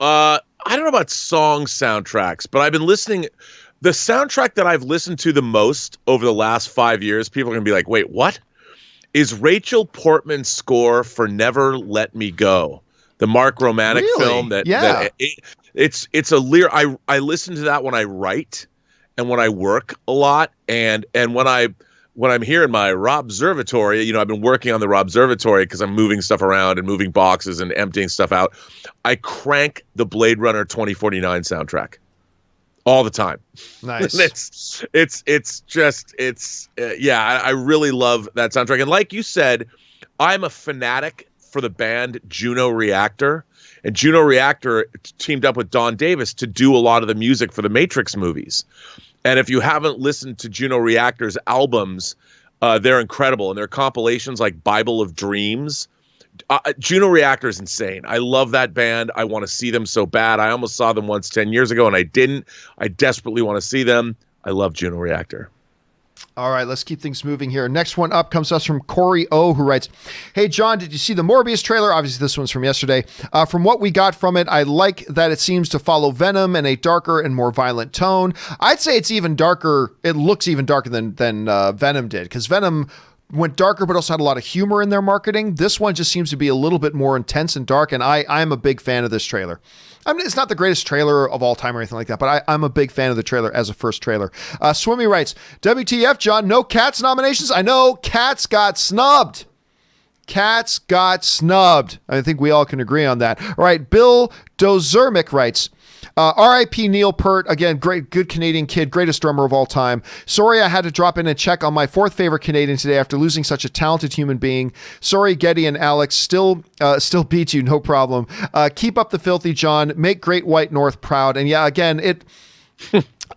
I don't know about song soundtracks, but I've been listening. The soundtrack that I've listened to the most over the last 5 years, people are going to be like, wait, what? Is Rachel Portman's score for Never Let Me Go, the Mark Romanek film. It's a lyric. I listen to that when I write and when I work a lot. And when I'm here in my Robservatory, I've been working on the Robservatory because I'm moving stuff around and moving boxes and emptying stuff out. I crank the Blade Runner 2049 soundtrack all the time. Nice. I really love that soundtrack. And like you said, I'm a fanatic for the band Juno Reactor, and Juno Reactor teamed up with Don Davis to do a lot of the music for the Matrix movies. And if you haven't listened to Juno Reactor's albums, they're incredible. And their compilations like Bible of Dreams. Juno Reactor is insane. I love that band. I want to see them so bad. I almost saw them once 10 years ago and I didn't. I desperately want to see them. I love Juno Reactor. All right, let's keep things moving here. Next one up comes to us from Corey O, who writes, "Hey, John, did you see the Morbius trailer?" Obviously, this one's from yesterday. From what we got from it, I like that it seems to follow Venom in a darker and more violent tone. I'd say it's even darker. It looks even darker than Venom did, because Venom went darker, but also had a lot of humor in their marketing. This one just seems to be a little bit more intense and dark, and I'm a big fan of this trailer. I mean, it's not the greatest trailer of all time or anything like that, but I'm a big fan of the trailer as a first trailer. Swimmy writes, "WTF, John, no Cats nominations? I know, Cats got snubbed. Cats got snubbed." I think we all can agree on that. All right, Bill Dozermick writes, "R.I.P. Neil Peart, again, great, good Canadian kid, greatest drummer of all time. Sorry I had to drop in and check on my fourth favorite Canadian today after losing such a talented human being. Sorry, Getty and Alex, still beat you, no problem. Keep up the filthy, John. Make Great White North proud." And yeah, again,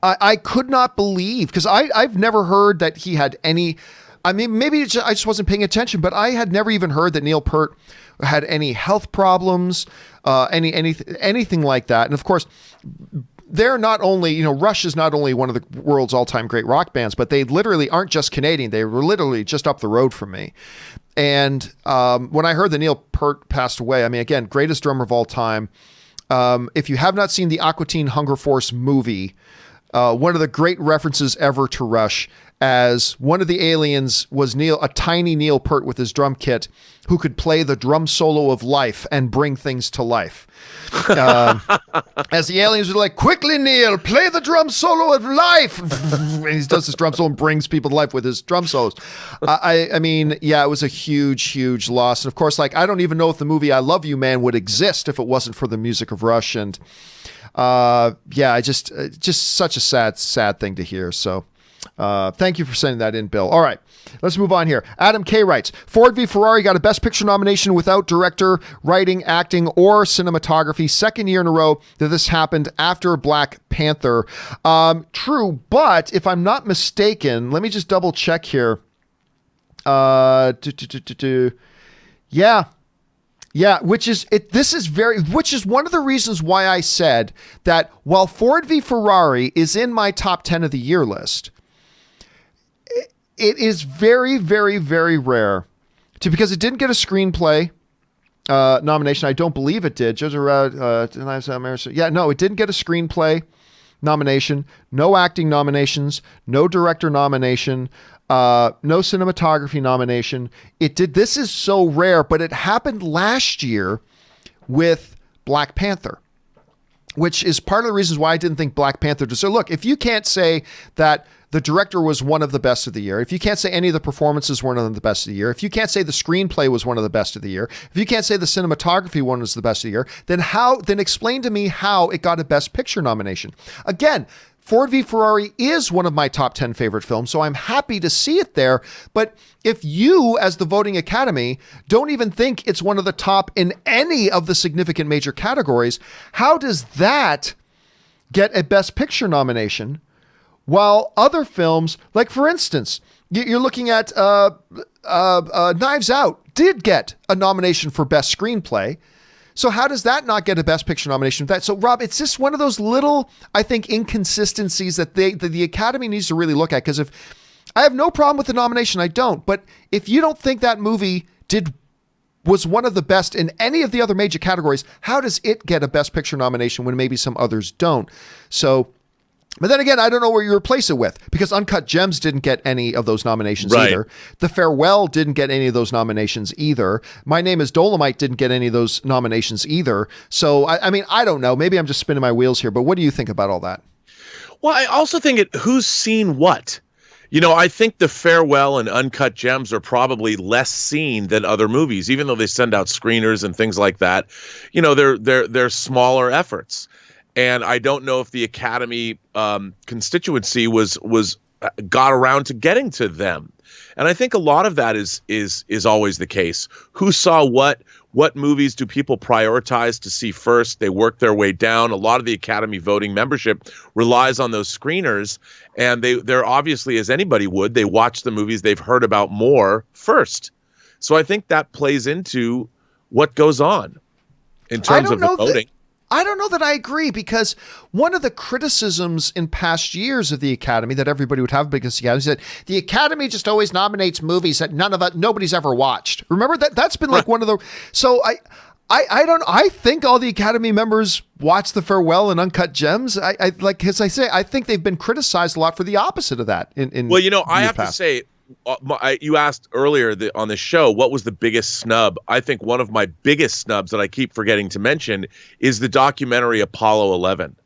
I could not believe, because I've never heard that he had any. I mean, maybe I just wasn't paying attention, but I had never even heard that Neil Peart had any health problems, anything like that. And of course, they're not only, Rush is not only one of the world's all-time great rock bands, but they literally aren't just Canadian. They were literally just up the road from me. And when I heard that Neil Peart passed away, I mean, again, greatest drummer of all time. If you have not seen the Aqua Teen Hunger Force movie, one of the great references ever to Rush, as one of the aliens was a tiny Neil Peart with his drum kit, who could play the drum solo of life and bring things to life. As the aliens were like, "Quickly, Neil, play the drum solo of life." And he does this drum solo and brings people to life with his drum solos. I mean, yeah, it was a huge, huge loss. And of course, like, I don't even know if the movie I Love You, Man would exist if it wasn't for the music of Rush. And yeah, just such a sad thing to hear. So thank you for sending that in, Bill. All right, let's move on here. Adam K writes, "Ford v Ferrari got a Best Picture nomination without director, writing, acting, or cinematography. Second year in a row that this happened after Black Panther." True, but if I'm not mistaken, let me just double check here. Yeah. Yeah, which is one of the reasons why I said that while Ford v Ferrari is in my top 10 of the year list, it is very, very, very rare because it didn't get a screenplay nomination. I don't believe it did. Yeah, no, it didn't get a screenplay nomination, no acting nominations, no director nomination, no cinematography nomination. It did. This is so rare, but it happened last year with Black Panther, which is part of the reasons why I didn't think Black Panther deserved. So look, if you can't say that the director was one of the best of the year, if you can't say any of the performances were one of the best of the year, if you can't say the screenplay was one of the best of the year, if you can't say the cinematography one was the best of the year, then explain to me how it got a Best Picture nomination. Again, Ford v Ferrari is one of my top 10 favorite films, so I'm happy to see it there. But if you, as the voting academy, don't even think it's one of the top in any of the significant major categories, how does that get a Best Picture nomination? While other films, like for instance, you're looking at Knives Out did get a nomination for Best Screenplay. So how does that not get a Best Picture nomination? So Rob, it's just one of those little, I think, inconsistencies that the Academy needs to really look at. Because if I have no problem with the nomination, I don't. But if you don't think that movie was one of the best in any of the other major categories, how does it get a Best Picture nomination when maybe some others don't? So. But then again, I don't know where you replace it with, because Uncut Gems didn't get any of those nominations either. The Farewell didn't get any of those nominations either. My Name is Dolomite didn't get any of those nominations either. So, I mean, I don't know. Maybe I'm just spinning my wheels here, but what do you think about all that? Well, I also think who's seen what? I think The Farewell and Uncut Gems are probably less seen than other movies, even though they send out screeners and things like that. They're smaller efforts. And I don't know if the Academy constituency got around to getting to them. And I think a lot of that is always the case. Who saw what? What movies do people prioritize to see first? They work their way down. A lot of the Academy voting membership relies on those screeners, and they're obviously, as anybody would, they watch the movies they've heard about more first. So I think that plays into what goes on in terms of the voting. I don't know that I agree, because one of the criticisms in past years of the Academy that everybody would have against the Academy is that the Academy just always nominates movies that nobody's ever watched. Remember that? That's been like one of the. So I don't. I think all the Academy members watch The Farewell and Uncut Gems. As I say, I think they've been criticized a lot for the opposite of that. I have to say. You asked earlier on the show, what was the biggest snub? I think one of my biggest snubs that I keep forgetting to mention is the documentary Apollo 11.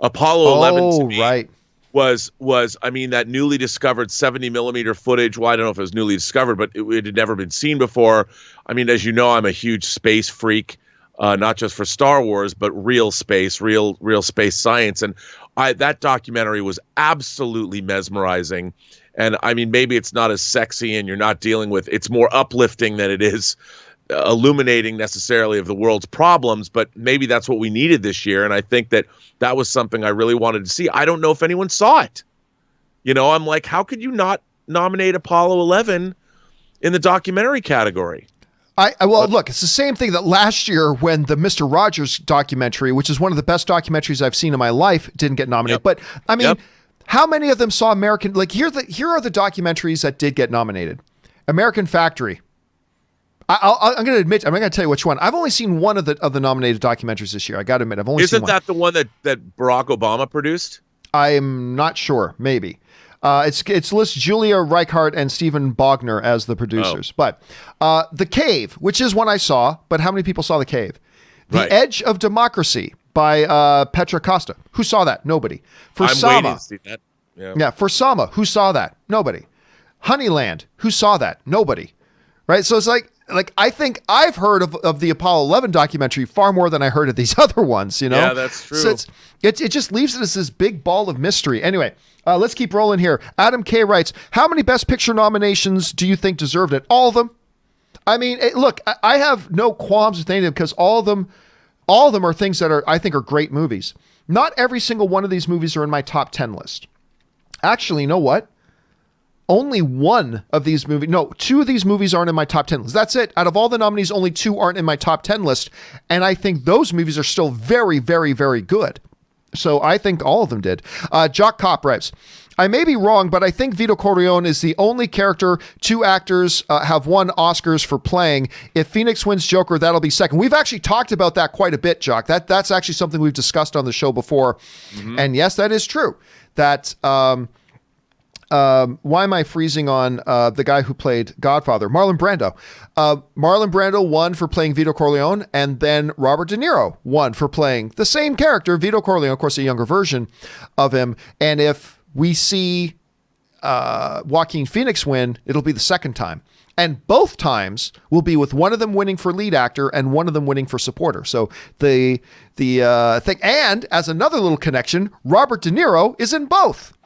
Apollo 11 to me was that newly discovered 70 millimeter footage. Well, I don't know if it was newly discovered, but it had never been seen before. I mean, as you know, I'm a huge space freak, not just for Star Wars, but real space, real space science. And that documentary was absolutely mesmerizing. And I mean, maybe it's not as sexy and you're not dealing with, it's more uplifting than it is illuminating necessarily of the world's problems, but maybe that's what we needed this year. And I think that was something I really wanted to see. I don't know if anyone saw it. I'm like, how could you not nominate Apollo 11 in the documentary category? Look, it's the same thing that last year when the Mr. Rogers documentary, which is one of the best documentaries I've seen in my life, didn't get nominated. Yep. But I mean, how many of them saw American? Like here are the documentaries that did get nominated. American Factory. I'm going to admit, I'm not going to tell you which one. I've only seen one of the nominated documentaries this year. I got to admit, I've only seen one. Isn't that the one that Barack Obama produced? I'm not sure. Maybe. It's lists Julia Reichart and Stephen Bogner as the producers. But The Cave, which is one I saw, but how many people saw The Cave? The Edge of Democracy by Petra Costa. Who saw that? Nobody. For Sama. Waiting to see that. Yeah, for Sama. Who saw that? Nobody. Honeyland. Who saw that? Nobody. Right? So it's like I think I've heard of the Apollo 11 documentary far more than I heard of these other ones, Yeah, that's true. So it just leaves it as this big ball of mystery. Anyway, let's keep rolling here. Adam K writes, how many Best Picture nominations do you think deserved it? All of them. I mean, look, I have no qualms with any of them because all of them are things that I think are great movies. Not every single one of these movies are in my top 10 list. Actually, you know what? only one of these movies, no, two of these movies aren't in my top 10 list. That's it. Out of all the nominees, only two aren't in my top 10 list. And I think those movies are still very, very, very good. So I think all of them did. Jock Cop writes, I may be wrong, but I think Vito Corleone is the only character two actors have won Oscars for playing. If Phoenix wins Joker, that'll be second. We've actually talked about that quite a bit, Jock. That's actually something we've discussed on the show before. Mm-hmm. And yes, that is true. That, why am I freezing on the guy who played Godfather? Marlon Brando. Marlon Brando won for playing Vito Corleone, and then Robert De Niro won for playing the same character, Vito Corleone, of course, a younger version of him. And if we see Joaquin Phoenix win, it'll be the second time. And both times will be with one of them winning for lead actor and one of them winning for supporter. So the thing, and as another little connection, Robert De Niro is in both.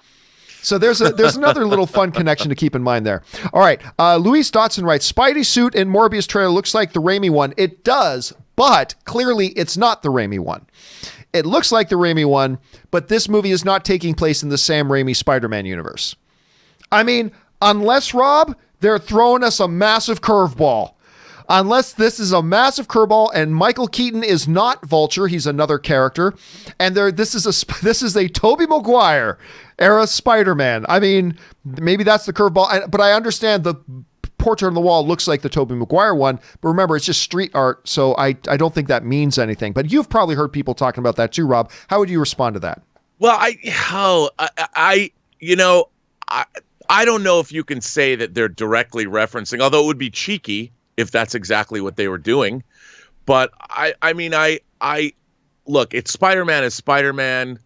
So there's another little fun connection to keep in mind there. All right. Luis Dotson writes, Spidey suit in Morbius trailer looks like the Raimi one. It does, but clearly it's not the Raimi one. It looks like the Raimi one, but this movie is not taking place in the Sam Raimi Spider-Man universe. I mean, unless, Rob, they're throwing us a massive curveball. Unless this is a massive curveball and Michael Keaton is not Vulture, he's another character, and this is a Tobey Maguire era Spider-Man. I mean, maybe that's the curveball, but I understand the portrait on the wall looks like the Tobey Maguire one, but remember, it's just street art, so I don't think that means anything. But you've probably heard people talking about that too, Rob. How would you respond to that? Well, I don't know if you can say that they're directly referencing, although it would be cheeky if that's exactly what they were doing. But I mean, look, it's Spider-Man is Spider-Man,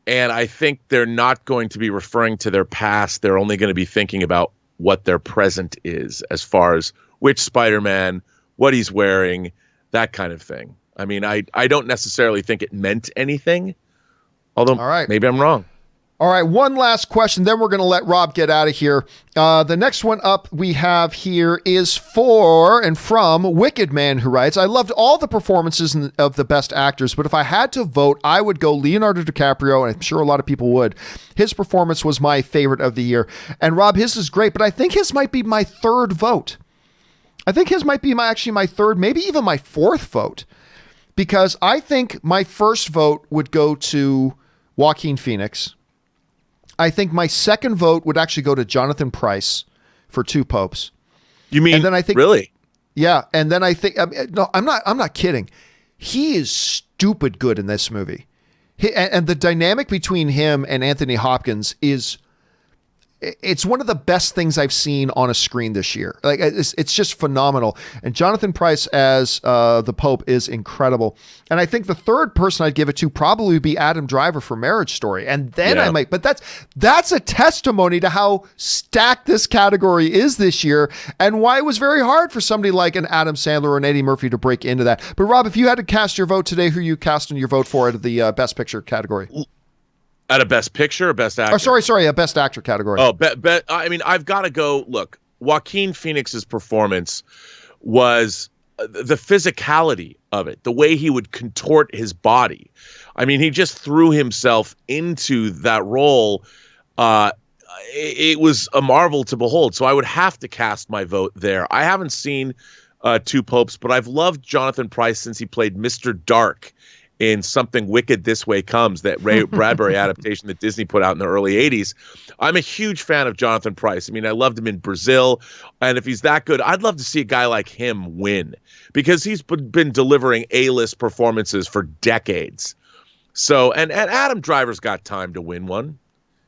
and I think they're not going to be referring to their past. They're only going to be thinking about what their present is, as far as which Spider-Man, what he's wearing, that kind of thing. I mean, I don't necessarily think it meant anything, although all right, maybe I'm wrong. All right, one last question, then we're going to let Rob get out of here. The next one up we have here is from Wicked Man, who writes, I loved all the performances of the best actors, but if I had to vote, I would go Leonardo DiCaprio, and I'm sure a lot of people would. His performance was my favorite of the year. And Rob, his is great, but I think his might be my third vote. I think his might be my third, maybe even my fourth vote, because I think my first vote would go to Joaquin Phoenix. I think my second vote would actually go to Jonathan Pryce for Two Popes. You mean, and then I think, really? Yeah. And then I think, no, I'm not kidding. He is stupid good in this movie. And the dynamic between him and Anthony Hopkins it's one of the best things I've seen on a screen this year. Like it's just phenomenal. And Jonathan Pryce as the Pope is incredible. And I think the third person I'd give it to probably would be Adam Driver for Marriage Story. And then I might, but that's a testimony to how stacked this category is this year and why it was very hard for somebody like an Adam Sandler or an Eddie Murphy to break into that. But Rob, if you had to cast your vote today, who are you casting your vote for out of the Best Picture category? At a Best Picture or Best Actor? Oh, sorry, a Best Actor category. Oh, I mean, I've got to go. Look, Joaquin Phoenix's performance was the physicality of it, the way he would contort his body. I mean, he just threw himself into that role. It was a marvel to behold. So I would have to cast my vote there. I haven't seen Two Popes, but I've loved Jonathan Pryce since he played Mr. Dark in Something Wicked This Way Comes, that Ray Bradbury adaptation that Disney put out in the early 80s. I'm a huge fan of Jonathan Pryce. I mean, I loved him in Brazil, and if he's that good, I'd love to see a guy like him win, because he's been delivering A-list performances for decades. So, and Adam Driver's got time to win one.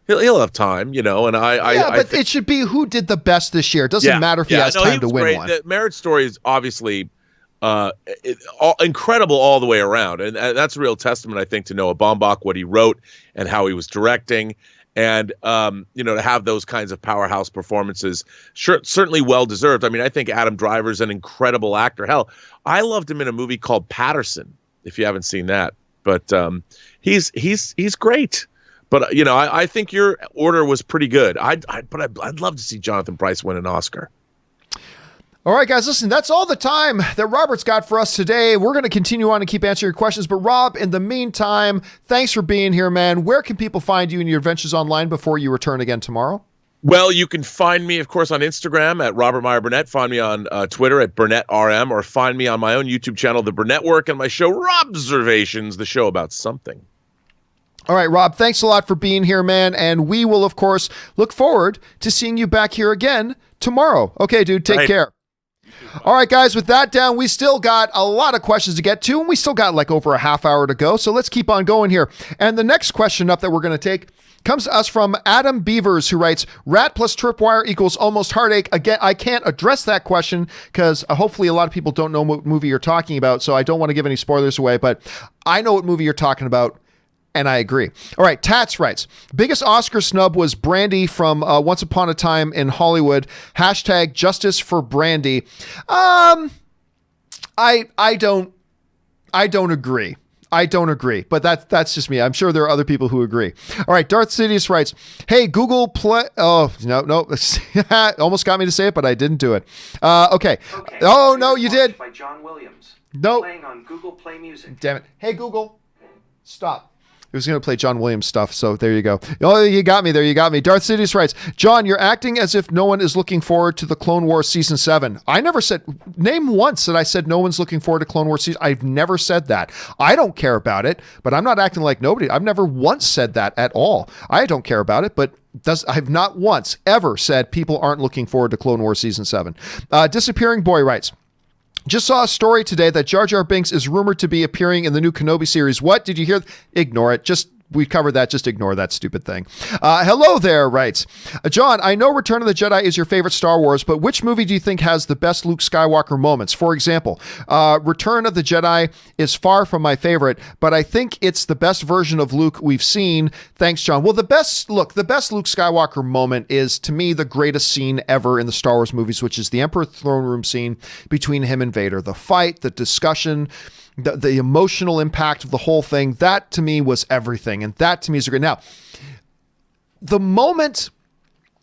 He'll have time, you know, and but it should be who did the best this year. It doesn't matter if he has time to win one. The Marriage Story is obviously incredible all the way around, and that's a real testament, I think, to Noah Baumbach, what he wrote and how he was directing, and to have those kinds of powerhouse performances, certainly well deserved. I mean, I think Adam Driver's an incredible actor. Hell, I loved him in a movie called Patterson, if you haven't seen that, but he's great. But I think your order was pretty good. I'd love to see Jonathan Pryce win an Oscar. All right, guys, listen, that's all the time that Robert's got for us today. We're going to continue on and keep answering your questions. But Rob, in the meantime, thanks for being here, man. Where can people find you in your adventures online before you return again tomorrow? Well, you can find me, of course, on Instagram at Robert Meyer Burnett. Find me on Twitter at BurnettRM, or find me on my own YouTube channel, The Burnett Work, and my show, Robservations, the show about something. All right, Rob, thanks a lot for being here, man. And we will, of course, look forward to seeing you back here again tomorrow. Okay, dude, take care. All right, guys, with that down, we still got a lot of questions to get to, and we still got like over a half hour to go. So let's keep on going here. And the next question up that we're going to take comes to us from Adam Beavers, who writes, rat plus tripwire equals almost heartache. Again, I can't address that question because hopefully a lot of people don't know what movie you're talking about, so I don't want to give any spoilers away, but I know what movie you're talking about, and I agree. All right, Tats writes, biggest Oscar snub was Brandy from Once Upon a Time in Hollywood. Hashtag justice for Brandy. I don't agree. I don't agree, but that's just me. I'm sure there are other people who agree. All right, Darth Sidious writes, hey, Google Play... Oh, no. Almost got me to say it, but I didn't do it. Okay. Oh, no, you did. By John Williams. No. Playing on Google Play Music. Damn it. Hey, Google, stop. It was going to play John Williams stuff, so there you go. Oh, you got me there. You got me. Darth Sidious writes, John, you're acting as if no one is looking forward to the Clone Wars Season 7. I never said, name once that I said no one's looking forward to Clone Wars Season. I've never said that. I don't care about it, but I'm not acting like nobody. I've never once said that at all. I don't care about it, but I've not once ever said people aren't looking forward to Clone Wars Season 7. Disappearing Boy writes, just saw a story today that Jar Jar Binks is rumored to be appearing in the new Kenobi series. What? Did you hear? Ignore it. We covered that. Just ignore that stupid thing. Hello there, writes. John, I know Return of the Jedi is your favorite Star Wars, but which movie do you think has the best Luke Skywalker moments? For example, Return of the Jedi is far from my favorite, but I think it's the best version of Luke we've seen. Thanks, John. Well, the best Luke Skywalker moment is, to me, the greatest scene ever in the Star Wars movies, which is the Emperor's throne room scene between him and Vader. The fight, the discussion, the emotional impact of the whole thing, that to me was everything. And that to me is great. Now, the moment,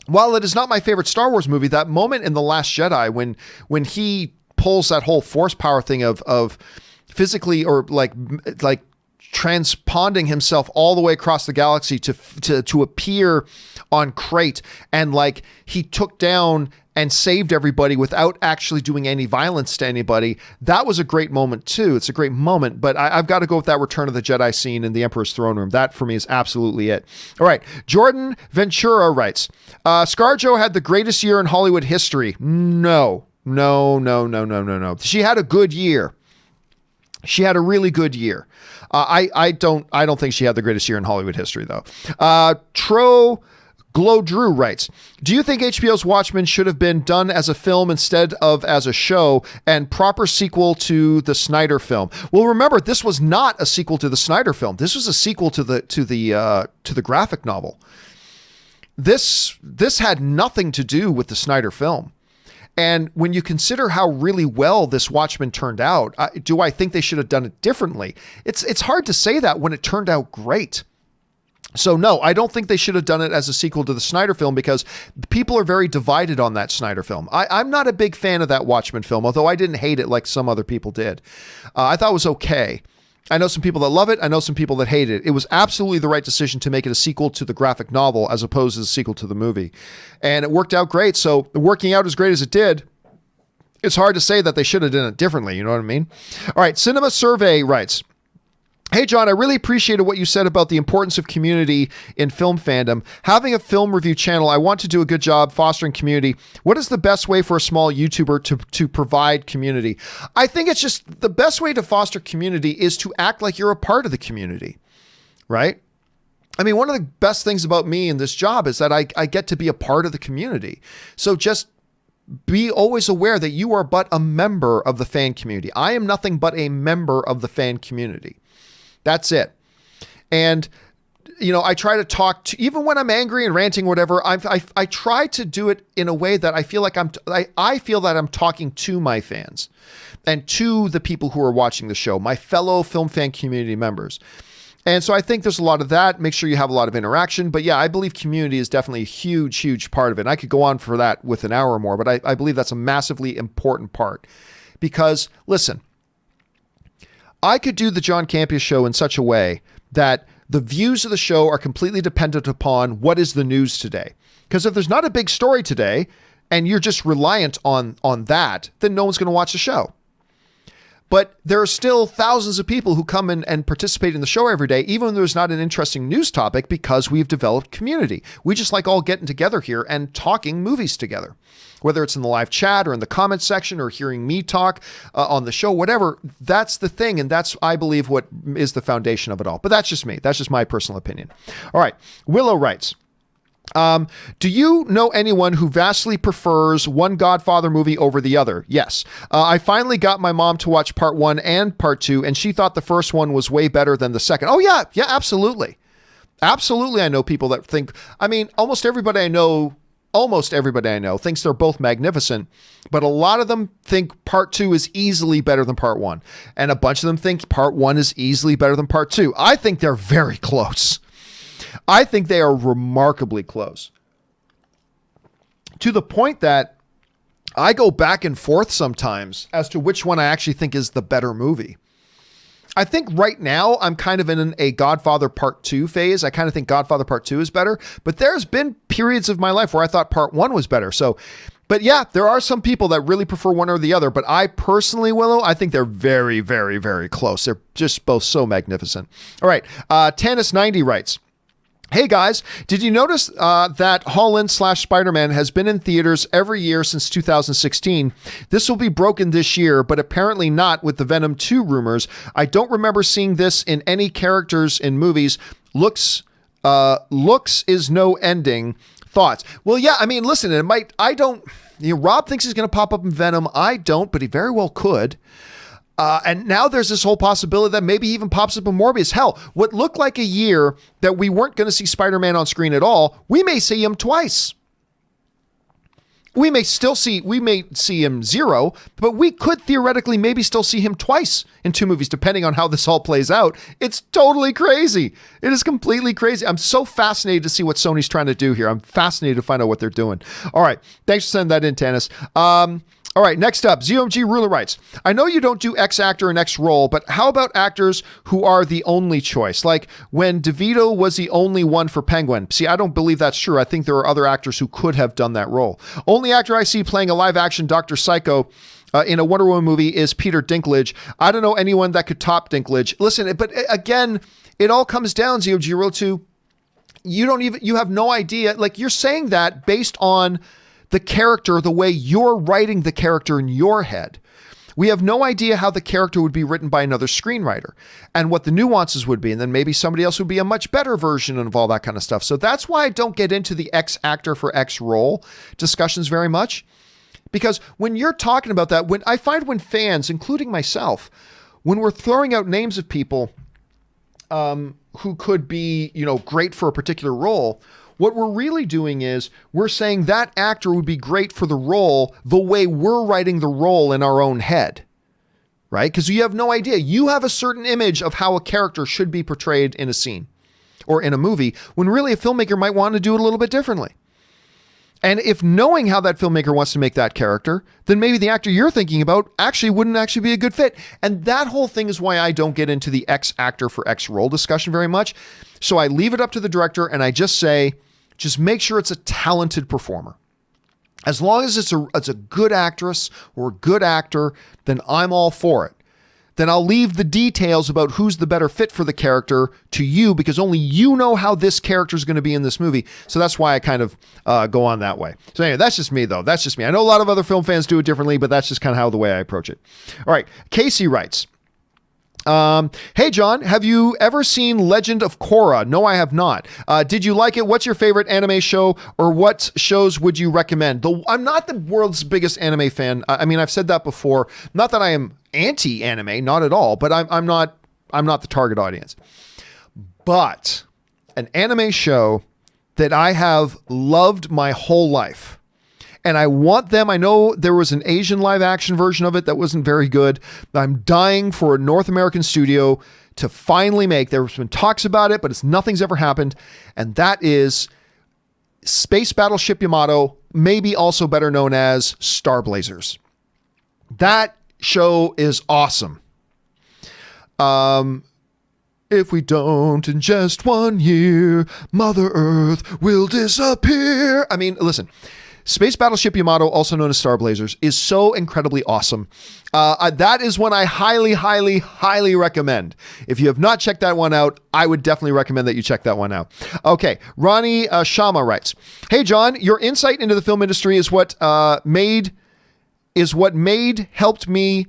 while it is not my favorite Star Wars movie, that moment in The Last Jedi when he pulls that whole force power thing of physically or like transponding himself all the way across the galaxy to appear on Crate, and like he took down and saved everybody without actually doing any violence to anybody. That was a great moment too. It's a great moment, but I've got to go with that Return of the Jedi scene in the Emperor's throne room. That for me is absolutely it. All right. Jordan Ventura writes, ScarJo had the greatest year in Hollywood history. No. She had a good year. She had a really good year. I don't think she had the greatest year in Hollywood history though. Glow Drew writes, do you think HBO's Watchmen should have been done as a film instead of as a show, and proper sequel to the Snyder film? Well, remember, this was not a sequel to the Snyder film. This was a sequel to the graphic novel. This had nothing to do with the Snyder film. And when you consider how really well this Watchmen turned out, do I think they should have done it differently? It's hard to say that when it turned out great. So no, I don't think they should have done it as a sequel to the Snyder film, because people are very divided on that Snyder film. I'm not a big fan of that Watchmen film, although I didn't hate it like some other people did. I thought it was okay. I know some people that love it. I know some people that hate it. It was absolutely the right decision to make it a sequel to the graphic novel as opposed to a sequel to the movie. And it worked out great. So working out as great as it did, it's hard to say that they should have done it differently. You know what I mean? All right. Cinema Survey writes, hey, John, I really appreciated what you said about the importance of community in film fandom. Having a film review channel, I want to do a good job fostering community. What is the best way for a small YouTuber to provide community? I think it's just the best way to foster community is to act like you're a part of the community, right? I mean, one of the best things about me in this job is that I get to be a part of the community. So just be always aware that you are but a member of the fan community. I am nothing but a member of the fan community. That's it. And, you know, I try to talk to, even when I'm angry and ranting, whatever, I try to do it in a way that I feel like I feel that I'm talking to my fans and to the people who are watching the show, my fellow film fan community members. And so I think there's a lot of that. Make sure you have a lot of interaction. But yeah, I believe community is definitely a huge, huge part of it. And I could go on for that with an hour or more, but I believe that's a massively important part. Because, listen, I could do the John Campea Show in such a way that the views of the show are completely dependent upon what is the news today. Because if there's not a big story today and you're just reliant on that, then no one's going to watch the show. But there are still thousands of people who come in and participate in the show every day, even when there's not an interesting news topic, because we've developed community. We just like all getting together here and talking movies together, whether it's in the live chat or in the comment section or hearing me talk on the show, whatever. That's the thing. And that's, I believe, what is the foundation of it all. But that's just me. That's just my personal opinion. All right. Willow writes, do you know anyone who vastly prefers one Godfather movie over the other? Yes. I finally got my mom to watch part 1 and part 2, and she thought the first one was way better than the second. Oh yeah. Yeah, absolutely. Absolutely. I know people that think, I mean, almost everybody I know thinks they're both magnificent, but a lot of them think part 2 is easily better than part 1. And a bunch of them think part 1 is easily better than part 2. I think they're very close. I think they are remarkably close, to the point that I go back and forth sometimes as to which one I actually think is the better movie. I think right now I'm kind of in a Godfather Part 2 phase. I kind of think Godfather Part 2 is better, but there's been periods of my life where I thought Part 1 was better. So, but yeah, there are some people that really prefer one or the other, but I personally, Willow, I think they're very, very, very close. They're just both so magnificent. All right. Tannis90 writes, hey guys, did you notice that Holland / Spider-Man has been in theaters every year since 2016? This will be broken this year, but apparently not with the Venom 2 rumors. I don't remember seeing this in any characters in movies. Looks is no ending. Thoughts? Well, yeah, I mean, listen, Rob thinks he's going to pop up in Venom. I don't, but he very well could. And now there's this whole possibility that maybe he even pops up in Morbius. Hell, what looked like a year that we weren't going to see Spider-Man on screen at all, we may see him twice. We may see him 0, but we could theoretically maybe still see him twice in 2 movies, depending on how this all plays out. It's totally crazy. It is completely crazy. I'm so fascinated to see what Sony's trying to do here. I'm fascinated to find out what they're doing. All right. Thanks for sending that in, Tannis. All right, next up, ZOMG Ruler writes, I know you don't do X actor and X role, but how about actors who are the only choice? Like when DeVito was the only one for Penguin. See, I don't believe that's true. I think there are other actors who could have done that role. Only actor I see playing a live action Dr. Psycho in a Wonder Woman movie is Peter Dinklage. I don't know anyone that could top Dinklage. Listen, but again, it all comes down, ZOMG Ruler, to you have no idea. Like, you're saying that based on the character, the way you're writing the character in your head. We have no idea how the character would be written by another screenwriter and what the nuances would be. And then maybe somebody else would be a much better version of all that kind of stuff. So that's why I don't get into the X actor for X role discussions very much. Because when you're talking about that, when fans, including myself, when we're throwing out names of people who could be, great for a particular role, what we're really doing is we're saying that actor would be great for the role the way we're writing the role in our own head, right? Because you have no idea. You have a certain image of how a character should be portrayed in a scene or in a movie, when really a filmmaker might want to do it a little bit differently. And if knowing how that filmmaker wants to make that character, then maybe the actor you're thinking about wouldn't actually be a good fit. And that whole thing is why I don't get into the X actor for X role discussion very much. So I leave it up to the director and I just say, just make sure it's a talented performer. As long as it's a good actress or a good actor, then I'm all for it. Then I'll leave the details about who's the better fit for the character to you, because only you know how this character is going to be in this movie. So that's why I kind of go on that way. So anyway, that's just me though. That's just me. I know a lot of other film fans do it differently, but that's just kind of how the way I approach it. All right. Casey writes, hey John, have you ever seen Legend of Korra? No, I have not. Did you like it? What's your favorite anime show, or what shows would you recommend? I'm not the world's biggest anime fan. I mean, I've said that before. Not that I am anti-anime, not at all, but I'm not the target audience. But an anime show that I have loved my whole life, and I want them. I know there was an Asian live action version of it that wasn't very good. I'm dying for a North American studio to finally make. There's been talks about it, but nothing's ever happened. And that is Space Battleship Yamato, maybe also better known as Star Blazers. That show is awesome. If we don't in just 1 year, Mother Earth will disappear. I mean, listen, Space Battleship Yamato, also known as Star Blazers, is so incredibly awesome. That is one I highly, highly, highly recommend. If you have not checked that one out, I would definitely recommend that you check that one out. Okay, Ronnie Shama writes, "Hey John, your insight into the film industry is what helped me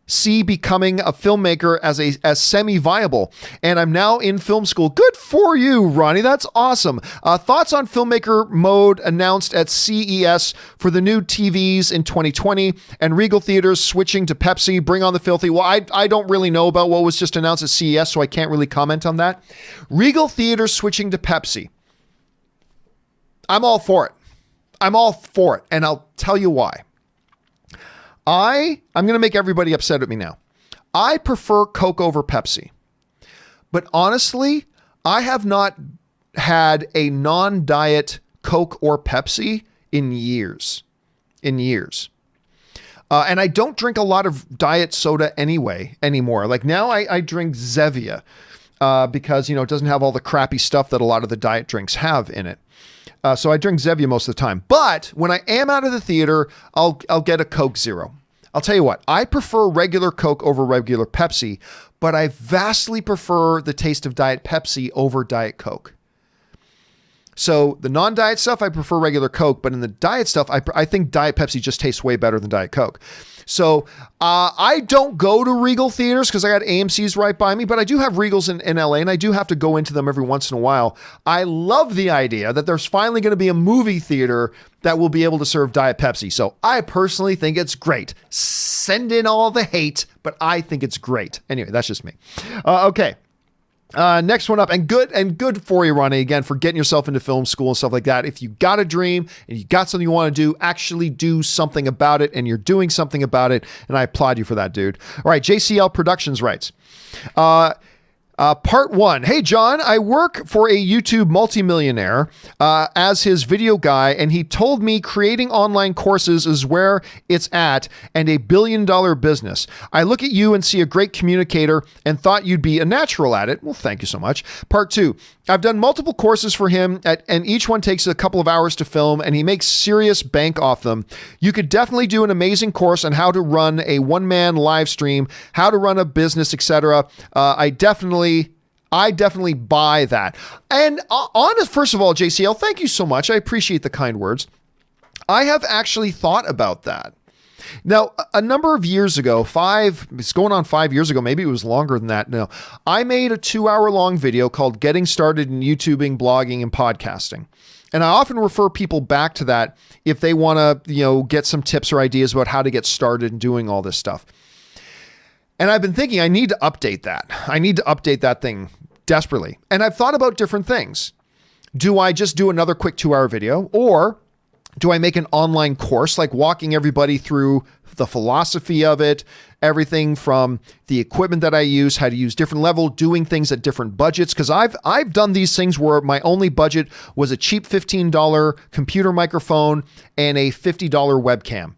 see becoming a filmmaker as semi-viable, and I'm now in film school." Good for you, Ronnie. That's awesome. Thoughts on filmmaker mode announced at CES for the new TVs in 2020 and Regal Theaters switching to Pepsi. Bring on the filthy. Well, I don't really know about what was just announced at CES, so I can't really comment on that. Regal Theaters switching to Pepsi. I'm all for it. I'm all for it, and I'll tell you why. I'm going to make everybody upset at me now. I prefer Coke over Pepsi. But honestly, I have not had a non-diet Coke or Pepsi in years. And I don't drink a lot of diet soda anymore. Like now I drink Zevia because, it doesn't have all the crappy stuff that a lot of the diet drinks have in it. So I drink Zevia most of the time. But when I am out of the theater, I'll get a Coke Zero. I'll tell you what, I prefer regular Coke over regular Pepsi, but I vastly prefer the taste of Diet Pepsi over Diet Coke. So the non-diet stuff, I prefer regular Coke, but in the diet stuff, I think Diet Pepsi just tastes way better than Diet Coke. So I don't go to Regal Theaters because I got AMC's right by me, but I do have Regals in LA, and I do have to go into them every once in a while. I love the idea that there's finally going to be a movie theater that will be able to serve Diet Pepsi. So I personally think it's great. Send in all the hate, but I think it's great. Anyway, that's just me. Okay. Next one up, and good for you, Ronnie, again, for getting yourself into film school and stuff like that. If you got a dream and you got something you want to do, actually do something about it, and you're doing something about it, and I applaud you for that, dude. All right, JCL Productions writes, part 1. Hey, John, I work for a YouTube multimillionaire as his video guy, and he told me creating online courses is where it's at and $1 billion business. I look at you and see a great communicator and thought you'd be a natural at it. Well, thank you so much. Part 2. I've done multiple courses for him, and each one takes a couple of hours to film, and he makes serious bank off them. You could definitely do an amazing course on how to run a one-man live stream, how to run a business, etc. I definitely buy that. And first of all, JCL, thank you so much. I appreciate the kind words. I have actually thought about that. Now, a number of years ago, it's going on 5 years ago, maybe it was longer than that now, I made a 2-hour-long video called Getting Started in YouTubing, Blogging, and Podcasting. And I often refer people back to that if they want to, get some tips or ideas about how to get started in doing all this stuff. And I've been thinking I need to update that. I need to update that thing desperately. And I've thought about different things. Do I just do another quick 2-hour video, or do I make an online course, like walking everybody through the philosophy of it, everything from the equipment that I use, how to use different level, doing things at different budgets? Because I've done these things where my only budget was a cheap $15 computer microphone and a $50 webcam,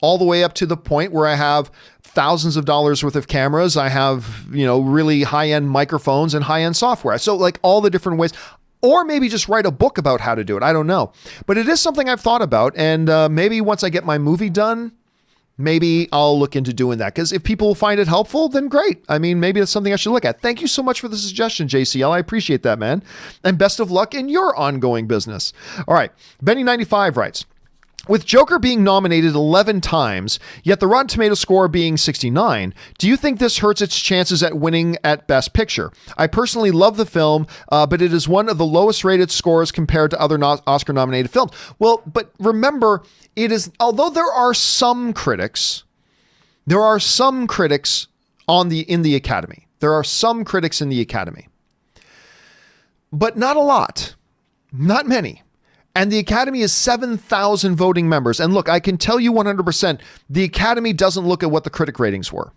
all the way up to the point where I have thousands of dollars worth of cameras. I have, really high-end microphones and high-end software. So like all the different ways. Or maybe just write a book about how to do it. I don't know. But it is something I've thought about. And maybe once I get my movie done, maybe I'll look into doing that. Because if people find it helpful, then great. I mean, maybe that's something I should look at. Thank you so much for the suggestion, JCL. I appreciate that, man. And best of luck in your ongoing business. All right. Benny95 writes, with Joker being nominated 11 times, yet the Rotten Tomatoes score being 69, do you think this hurts its chances at winning at Best Picture? I personally love the film, but it is one of the lowest rated scores compared to other Oscar-nominated films. Well, but remember, although there are some critics in the Academy. There are some critics in the Academy, but not a lot, not many. And the Academy is 7,000 voting members. And look, I can tell you 100%, the Academy doesn't look at what the critic ratings were.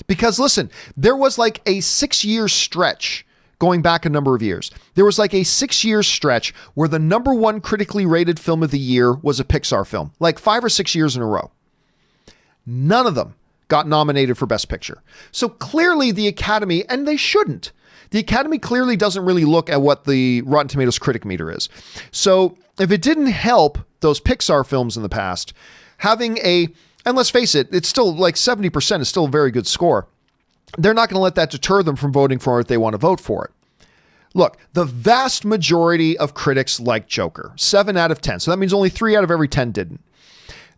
Because listen, there was like a 6-year stretch going back a number of years. There was like a 6-year stretch where the number one critically rated film of the year was a Pixar film, like 5 or 6 years in a row. None of them got nominated for Best Picture. So clearly the Academy, and they shouldn't, the Academy clearly doesn't really look at what the Rotten Tomatoes critic meter is. So if it didn't help those Pixar films in the past, having and let's face it, it's still like 70% is still a very good score. They're not going to let that deter them from voting for it if they want to vote for it. Look, the vast majority of critics like Joker, 7 out of 10. So that means only 3 out of every 10 didn't.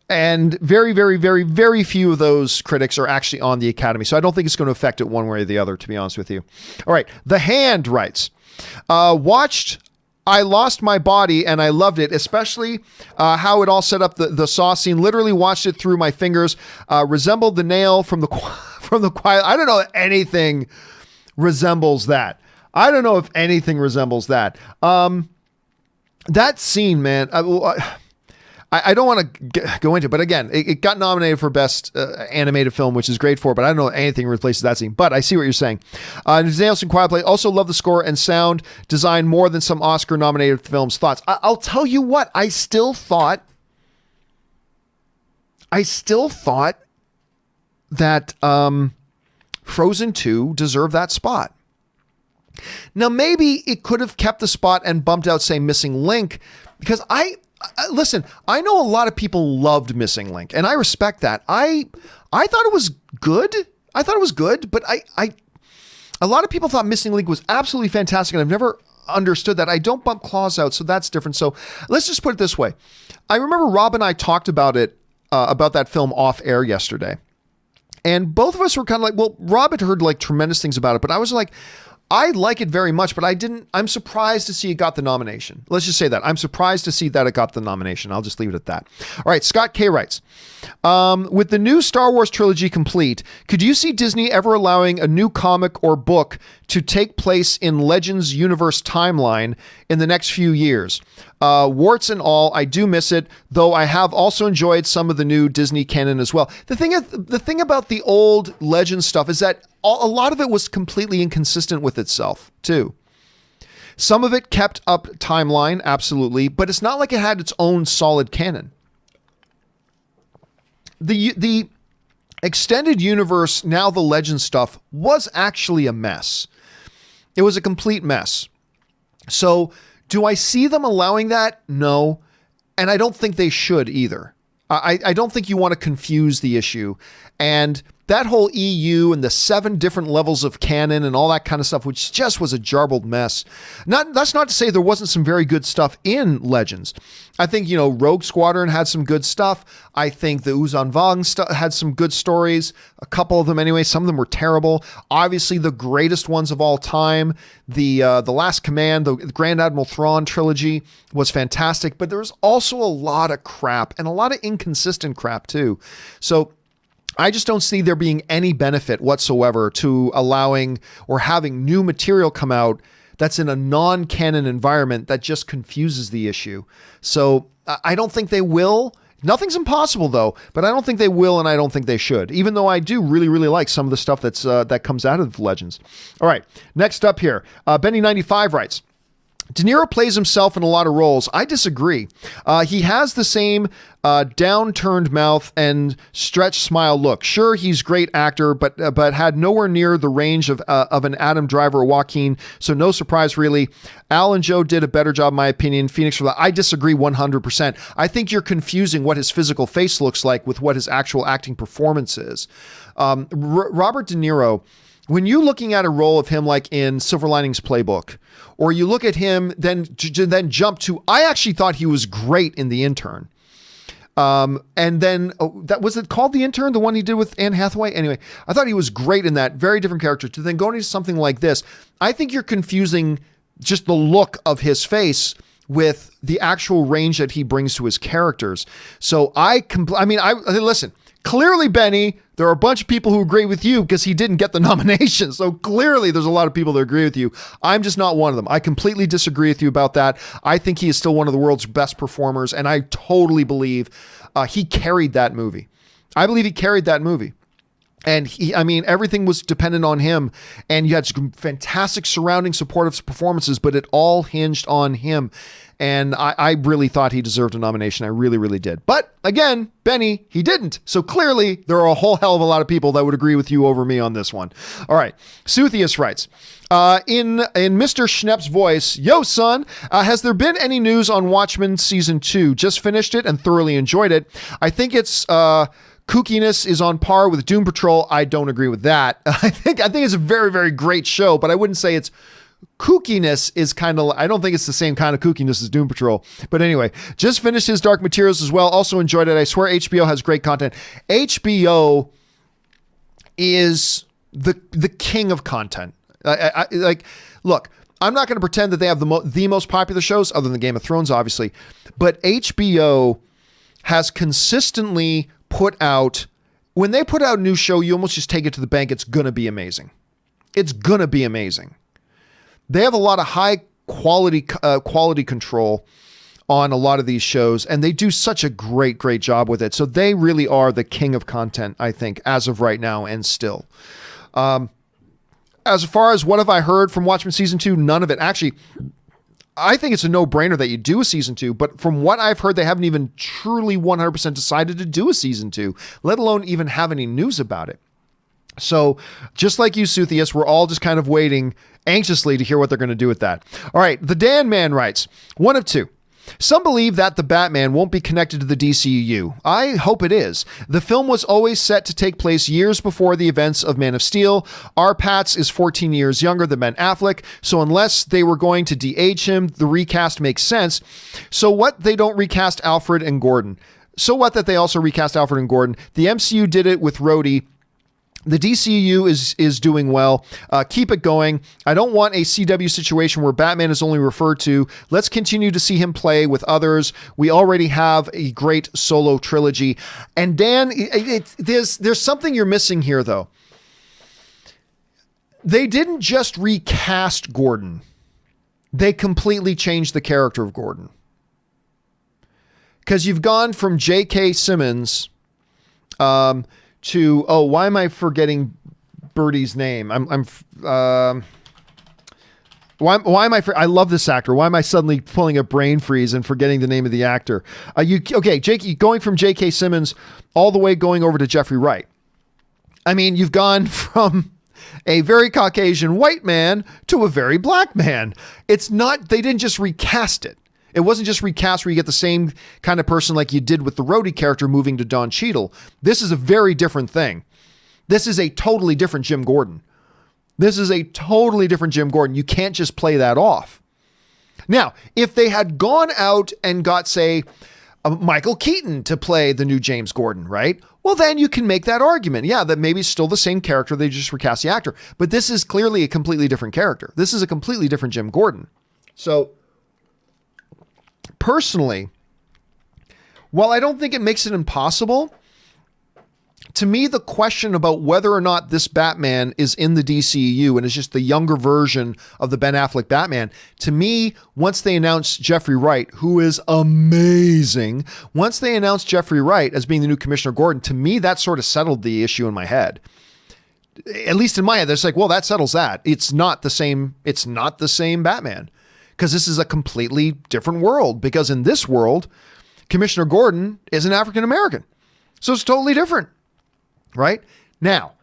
And very, very, very, very few of those critics are actually on the Academy. So I don't think it's going to affect it one way or the other, to be honest with you. All right. The Hand writes, watched I Lost My Body and I loved it, especially how it all set up the Saw scene. Literally watched it through my fingers. Resembled the nail from the Quiet. I don't know if anything resembles that. I don't know if anything resembles that. That scene, man, I don't want to go into it, but again, it got nominated for Best Animated Film, which is great for it, but I don't know anything replaces that scene. But I see what you're saying. Nails and Quiet Place, also love the score and sound design more than some Oscar-nominated films. Thoughts? I'll tell you what, I still thought that Frozen 2 deserved that spot. Now, maybe it could have kept the spot and bumped out, say, Missing Link, because listen, I know a lot of people loved Missing Link, and I respect that. I thought it was good. But a lot of people thought Missing Link was absolutely fantastic, and I've never understood that. I don't bump Claws out, so that's different. So let's just put it this way. I remember Rob and I talked about it, about that film off air yesterday, and both of us were kind of like, well, Rob had heard like tremendous things about it, but I was like, I like it very much, but I'm surprised to see it got the nomination. Let's just say that. I'm surprised to see that it got the nomination. I'll just leave it at that. All right, Scott K writes, with the new Star Wars trilogy complete, could you see Disney ever allowing a new comic or book to take place in Legends universe timeline in the next few years? Warts and all, I do miss it, though I have also enjoyed some of the new Disney canon as well. The thing about the old Legends stuff is that a lot of it was completely inconsistent with itself, too. Some of it kept up timeline, absolutely, but it's not like it had its own solid canon. The extended universe, now the Legends stuff, was actually a mess. It was a complete mess. So, do I see them allowing that? No. And I don't think they should either. I don't think you want to confuse the issue. And that whole EU and the 7 different levels of canon and all that kind of stuff, which just was a jarbled mess. That's not to say there wasn't some very good stuff in Legends. I think, Rogue Squadron had some good stuff. I think the Uzan Vong had some good stories. A couple of them anyway. Some of them were terrible. Obviously, the greatest ones of all time, the Last Command, the Grand Admiral Thrawn trilogy was fantastic. But there was also a lot of crap and a lot of inconsistent crap too. So I just don't see there being any benefit whatsoever to allowing or having new material come out that's in a non-canon environment that just confuses the issue. So I don't think they will. Nothing's impossible though, but I don't think they will, and I don't think they should, even though I do really, really like some of the stuff that comes out of Legends. All right, next up here, Benny95 writes, De Niro plays himself in a lot of roles. I disagree. He has the same downturned mouth and stretched smile look. Sure, he's a great actor, but had nowhere near the range of an Adam Driver or Joaquin, so no surprise really. Al and Joe did a better job, in my opinion. Phoenix for that. I disagree 100%. I think you're confusing what his physical face looks like with what his actual acting performance is. Robert De Niro, when you're looking at a role of him like in Silver Linings Playbook, or you look at him, then jump to, I actually thought he was great in The Intern. And then, that was it called The Intern, the one he did with Anne Hathaway? Anyway, I thought he was great in that, very different character. To then going into something like this, I think you're confusing just the look of his face with the actual range that he brings to his characters. So listen, clearly, Benny, there are a bunch of people who agree with you because he didn't get the nomination. So clearly there's a lot of people that agree with you. I'm just not one of them. I completely disagree with you about that. I think he is still one of the world's best performers, and I totally believe he carried that movie. I believe he carried that movie. And I mean, everything was dependent on him, and you had some fantastic surrounding supportive performances, but it all hinged on him. And I really thought he deserved a nomination. I really, really did. But again, Benny, he didn't. So clearly there are a whole hell of a lot of people that would agree with you over me on this one. All right. Suthius writes, in Mr. Schnepp's voice, yo, son, has there been any news on Watchmen season 2? Just finished it and thoroughly enjoyed it. I think it's, kookiness is on par with Doom Patrol. I don't agree with that. I think it's a very, very great show, but I wouldn't say it's kookiness is kind of, I don't think it's the same kind of kookiness as Doom Patrol. But anyway, just finished his Dark Materials as well. Also enjoyed it. I swear HBO has great content. HBO is the king of content. Look, I'm not going to pretend that they have the most popular shows other than Game of Thrones, obviously, but HBO has consistently put out, when they put out a new show, you almost just take it to the bank. It's going to be amazing. It's going to be amazing. They have a lot of high quality control on a lot of these shows, and they do such a great job with it. So they really are the king of content, I think, as of right now and still. As far as what have I heard from Watchmen season 2, none of it. Actually, I think it's a no-brainer that you do a season 2, but from what I've heard, they haven't even truly 100% decided to do a season 2, let alone even have any news about it. So just like you, Suthius, we're all just kind of waiting anxiously to hear what they're going to do with that. All right. The Dan Man writes, one of two. Some believe that the Batman won't be connected to the DCEU. I hope it is. The film was always set to take place years before the events of Man of Steel. R. Pats is 14 years younger than Ben Affleck, so unless they were going to de-age him, the recast makes sense. So what they don't recast Alfred and Gordon? So what that they also recast Alfred and Gordon? The MCU did it with Rhodey. The DCU is doing well. Keep it going. I don't want a CW situation where Batman is only referred to. Let's continue to see him play with others. We already have a great solo trilogy. And Dan, there's something you're missing here, though. They didn't just recast Gordon. They completely changed the character of Gordon. Because you've gone from J.K. Simmons to, why am I forgetting Birdie's name? Why am I love this actor. Why am I suddenly pulling a brain freeze and forgetting the name of the actor? Jake, going from J.K. Simmons all the way going over to Jeffrey Wright. I mean, you've gone from a very Caucasian white man to a very black man. They didn't just recast it. It wasn't just recast where you get the same kind of person like you did with the Rhodey character moving to Don Cheadle. This is a very different thing. This is a totally different Jim Gordon. You can't just play that off. Now, if they had gone out and got, say, Michael Keaton to play the new James Gordon, right? Well, then you can make that argument. Yeah, that maybe it's still the same character. They just recast the actor. But this is clearly a completely different character. This is a completely different Jim Gordon. So, personally, while I don't think it makes it impossible, to me, the question about whether or not this Batman is in the DCEU and is just the younger version of the Ben Affleck Batman, to me, once they announced Jeffrey Wright, who is amazing, once they announced Jeffrey Wright as being the new Commissioner Gordon, to me, that sort of settled the issue in my head. At least in my head, it's like, well, that settles that. It's not the same Batman. Because this is a completely different world. Because in this world, Commissioner Gordon is an African-American. So it's totally different. Right? Now,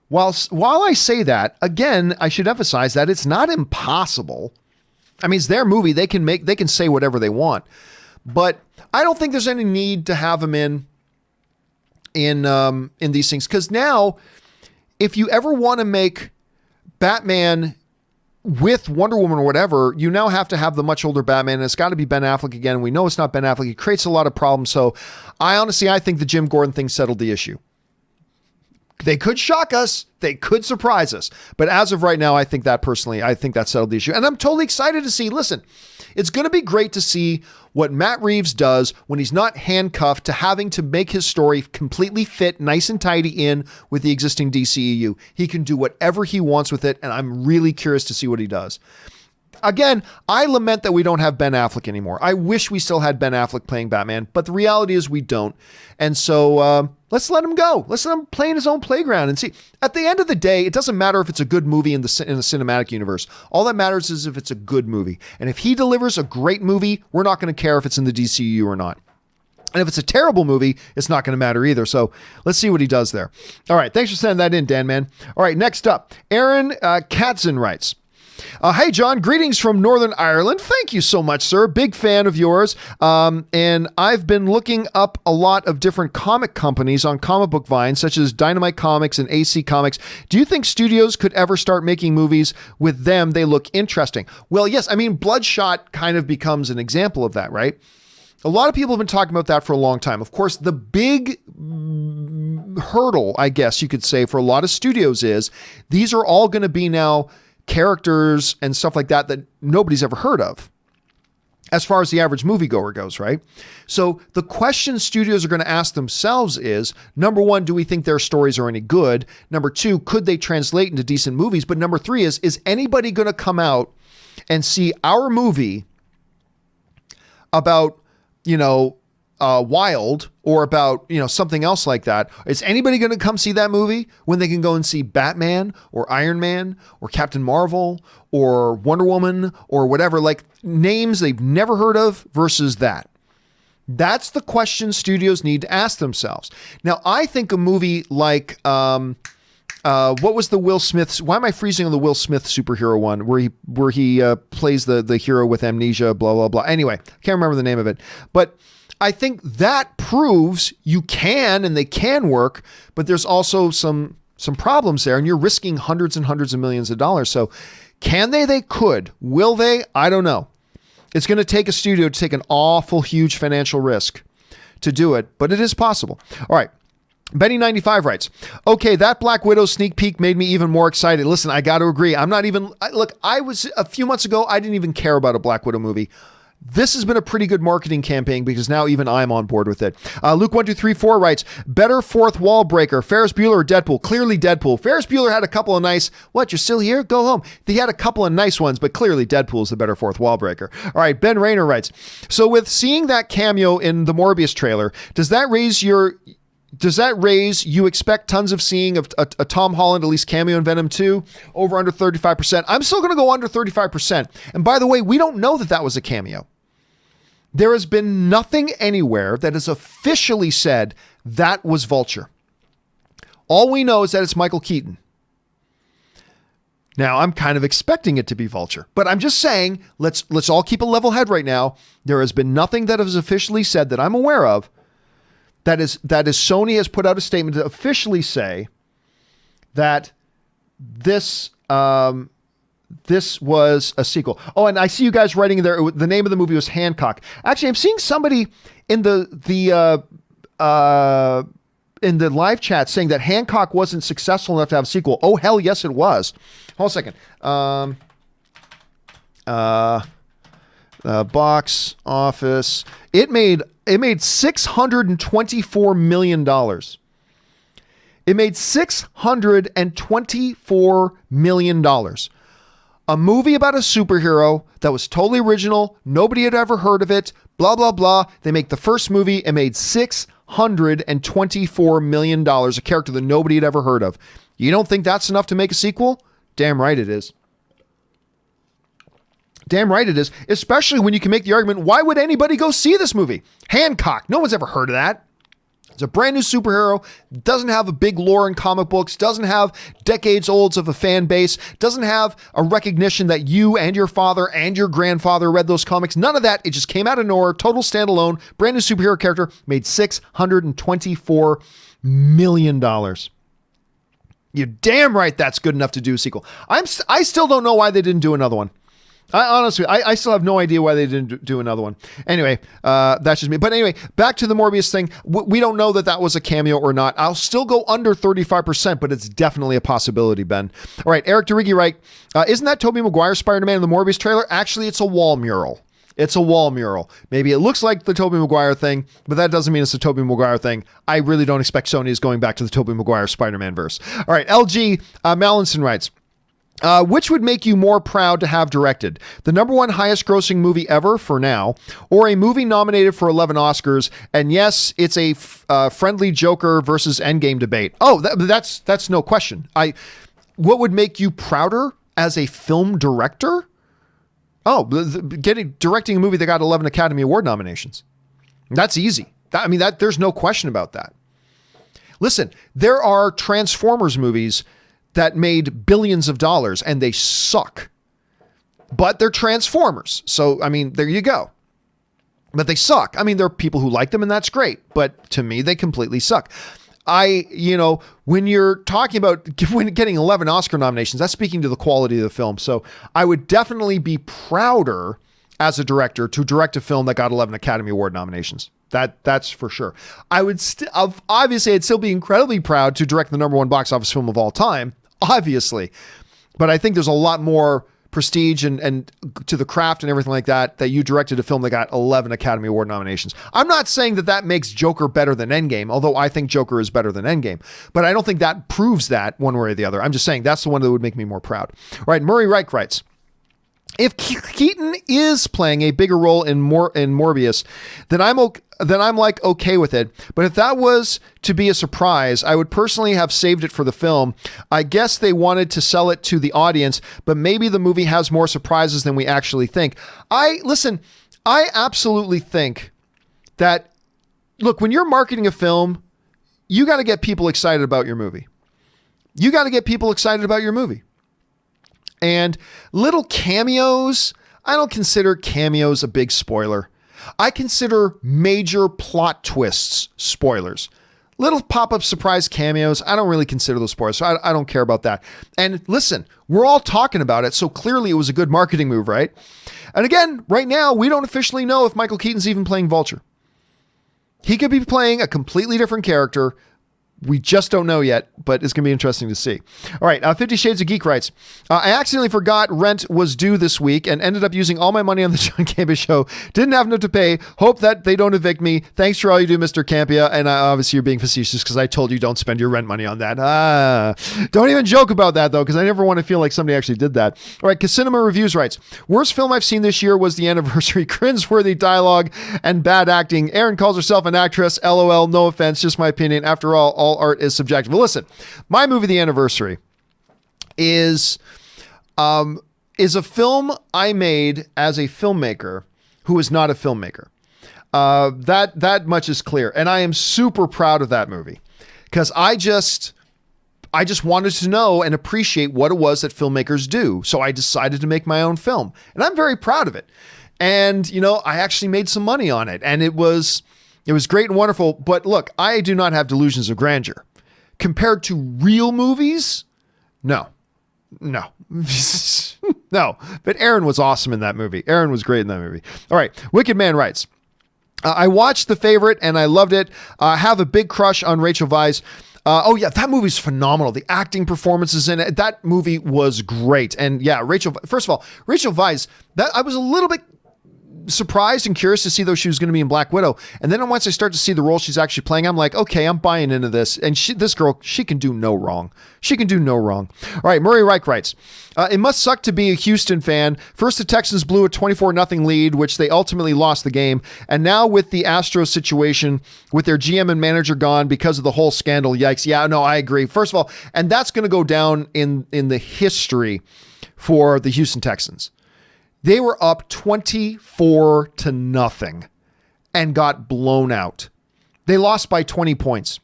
while I say that, again, I should emphasize that it's not impossible. I mean, it's their movie. They can say whatever they want. But I don't think there's any need to have him in these things. Because now, if you ever want to make Batman with Wonder Woman or whatever, you now have to have the much older Batman, and it's got to be Ben Affleck again. We know it's not Ben Affleck. It creates a lot of problems. So I think the Jim Gordon thing settled the issue. They could shock us. They could surprise us. But as of right now, I think that settled the issue. And I'm totally excited to see, listen, it's going to be great to see what Matt Reeves does when he's not handcuffed to having to make his story completely fit nice and tidy in with the existing DCEU. He can do whatever he wants with it, and I'm really curious to see what he does. Again, I lament that we don't have Ben Affleck anymore. I wish we still had Ben Affleck playing Batman, but the reality is we don't. And so let's let him go. Let's let him play in his own playground and see. At the end of the day, it doesn't matter if it's a good movie in the cinematic universe. All that matters is if it's a good movie. And if he delivers a great movie, we're not going to care if it's in the DCU or not. And if it's a terrible movie, it's not going to matter either. So let's see what he does there. All right. Thanks for sending that in, Dan, man. All right. Next up, Aaron Katzen writes, hey, John, greetings from Northern Ireland. Thank you so much, sir. Big fan of yours. And I've been looking up a lot of different comic companies on Comic Book Vine, such as Dynamite Comics and AC Comics. Do you think studios could ever start making movies with them? They look interesting. Well, yes. I mean, Bloodshot kind of becomes an example of that, right? A lot of people have been talking about that for a long time. Of course, the big hurdle, I guess you could say, for a lot of studios is these are all going to be now characters and stuff like that that nobody's ever heard of as far as the average moviegoer goes, right? So the question studios are going to ask themselves is, number one, do we think their stories are any good? Number two, could they translate into decent movies? But number three is anybody going to come out and see our movie about, Wild or about, something else like that? Is anybody going to come see that movie when they can go and see Batman or Iron Man or Captain Marvel or Wonder Woman or whatever, like names they've never heard of versus that? That's the question studios need to ask themselves. Now, I think a movie like, what was the Will Smith? Why am I freezing on the Will Smith superhero one where he plays the hero with amnesia, blah, blah, blah. Anyway, can't remember the name of it, but I think that proves you can, and they can work, but there's also some problems there, and you're risking hundreds and hundreds of millions of dollars. So can they? They could. Will they? I don't know. It's going to take a studio to take an awful huge financial risk to do it, but it is possible. All right. Benny95 writes, okay, that Black Widow sneak peek made me even more excited. Listen, I got to agree. I'm not even, look, I was a few months ago, I didn't even care about a Black Widow movie. This has been a pretty good marketing campaign because now even I'm on board with it. Luke1234 writes, better fourth wall breaker, Ferris Bueller or Deadpool? Clearly Deadpool. Ferris Bueller had a couple of nice, what, you're still here? Go home. He had a couple of nice ones, but clearly Deadpool's the better fourth wall breaker. All right, Ben Rayner writes, so with seeing that cameo in the Morbius trailer, does that raise you expect tons of seeing of a Tom Holland, at least cameo in Venom 2, over under 35%? I'm still going to go under 35%. And by the way, we don't know that was a cameo. There has been nothing anywhere that has officially said that was Vulture. All we know is that it's Michael Keaton. Now, I'm kind of expecting it to be Vulture, but I'm just saying, let's all keep a level head right now. There has been nothing that has officially said that I'm aware of that is Sony has put out a statement to officially say that this was a sequel. Oh, and I see you guys writing there. The name of the movie was Hancock. Actually, I'm seeing somebody in the live chat saying that Hancock wasn't successful enough to have a sequel. Oh, hell yes, it was. Hold on a second. Box office. It made $624 million. It made $624 million. A movie about a superhero that was totally original. Nobody had ever heard of it. Blah, blah, blah. They make the first movie. It made $624 million. A character that nobody had ever heard of. You don't think that's enough to make a sequel? Damn right it is. Damn right it is. Especially when you can make the argument, why would anybody go see this movie? Hancock. No one's ever heard of that. It's a brand new superhero, doesn't have a big lore in comic books, doesn't have decades olds of a fan base, doesn't have a recognition that you and your father and your grandfather read those comics. None of that. It just came out of nowhere, total standalone, brand new superhero character, made $624 million. You're damn right that's good enough to do a sequel. I still don't know why they didn't do another one. I still have no idea why they didn't do another one. Anyway, that's just me. But anyway, back to the Morbius thing. We don't know that was a cameo or not. I'll still go under 35%, but it's definitely a possibility, Ben. All right, Eric DeRiggi, right? Isn't that Tobey Maguire Spider-Man in the Morbius trailer? Actually, it's a wall mural. It's a wall mural. Maybe it looks like the Tobey Maguire thing, but that doesn't mean it's the Tobey Maguire thing. I really don't expect Sony is going back to the Tobey Maguire Spider-Man verse. All right, LG Mallinson writes, Which would make you more proud to have directed? The number one highest grossing movie ever for now, or a movie nominated for 11 Oscars? And yes, it's a friendly Joker versus Endgame debate. Oh, that's no question. What would make you prouder as a film director? Oh, directing a movie that got 11 Academy Award nominations. That's easy. There's no question about that. Listen, there are Transformers movies that made billions of dollars and they suck, but they're Transformers. So, there you go. But they suck. There are people who like them and that's great, but to me, they completely suck. When you're talking about getting 11 Oscar nominations, that's speaking to the quality of the film. So I would definitely be prouder as a director to direct a film that got 11 Academy Award nominations. That's for sure. Obviously, I'd still be incredibly proud to direct the number one box office film of all time, obviously. But I think there's a lot more prestige and to the craft and everything like that you directed a film that got 11 Academy Award nominations. I'm not saying that makes Joker better than Endgame, although I think Joker is better than Endgame. But I don't think that proves that one way or the other. I'm just saying that's the one that would make me more proud. All right, Murray Reich writes, if Keaton is playing a bigger role in Morbius, then I'm okay with it. But if that was to be a surprise, I would personally have saved it for the film. I guess they wanted to sell it to the audience, but maybe the movie has more surprises than we actually think. I absolutely think that, look, when you're marketing a film, you got to get people excited about your movie. And little cameos, I don't consider cameos a big spoiler. I consider major plot twists spoilers. Little pop-up surprise cameos, I don't really consider those spoilers, so I don't care about that. And listen, we're all talking about it, so clearly it was a good marketing move, right? And again, right now, we don't officially know if Michael Keaton's even playing Vulture. He could be playing a completely different character. We just don't know yet, but it's going to be interesting to see. All right, 50 Shades of Geek writes, I accidentally forgot rent was due this week and ended up using all my money on the John Campea Show. Didn't have enough to pay. Hope that they don't evict me. Thanks for all you do, Mr. Campea. And obviously you're being facetious because I told you don't spend your rent money on that. Don't even joke about that, though, because I never want to feel like somebody actually did that. All right, Casinema Reviews writes, worst film I've seen this year was The Anniversary. Cringeworthy dialogue and bad acting. Erin calls herself an actress. LOL, no offense, just my opinion. After all art is subjective. Well, listen, my movie, The Anniversary, is a film I made as a filmmaker who is not a filmmaker. That much is clear. And I am super proud of that movie because I just wanted to know and appreciate what it was that filmmakers do. So I decided to make my own film and I'm very proud of it. And, I actually made some money on it and it was great and wonderful. But look, I do not have delusions of grandeur. Compared to real movies, no. No. But Erin was awesome in that movie. Erin was great in that movie. All right. Wicked Man writes, I watched The Favorite and I loved it. I have a big crush on Rachel Weisz. That movie's phenomenal. The acting performances in it, that movie was great. And yeah, first of all, Rachel Weisz, I was a little bit surprised and curious to see though she was going to be in Black Widow. And then once I start to see the role she's actually playing, I'm like, okay, I'm buying into this. And this girl, she can do no wrong. All right. Murray Reich writes, it must suck to be a Houston fan. First, the Texans blew a 24-0 lead, which they ultimately lost the game. And now with the Astros situation, with their GM and manager gone because of the whole scandal, yikes. Yeah, no, I agree. First of all, and that's going to go down in the history for the Houston Texans. They were up 24-0 and got blown out. They lost by 20 points.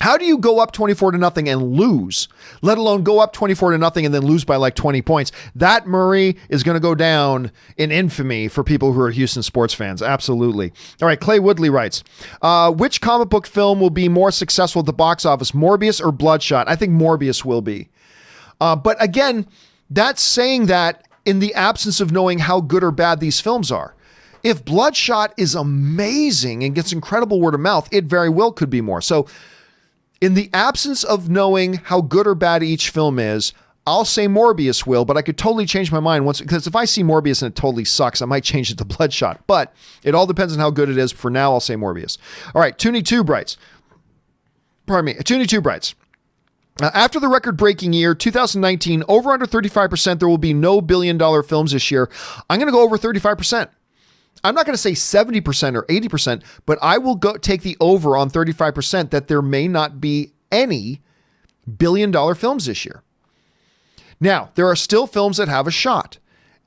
How do you go up 24-0 and lose, let alone go up 24-0 and then lose by like 20 points? That, Murray, is going to go down in infamy for people who are Houston sports fans. Absolutely. All right. Clay Woodley writes, which comic book film will be more successful at the box office, Morbius or Bloodshot? I think Morbius will be. But again, that's saying that in the absence of knowing how good or bad these films are. If Bloodshot is amazing and gets incredible word of mouth, it very well could be more. So in the absence of knowing how good or bad each film is, I'll say Morbius will, but I could totally change my mind once, because if I see Morbius and it totally sucks, I might change it to Bloodshot, but it all depends on how good it is. For now, I'll say Morbius. All right. Toonie Two writes, After the record-breaking year, 2019, over under 35%, there will be no billion-dollar films this year. I'm going to go over 35%. I'm not going to say 70% or 80%, but I will go take the over on 35% that there may not be any billion-dollar films this year. Now, there are still films that have a shot.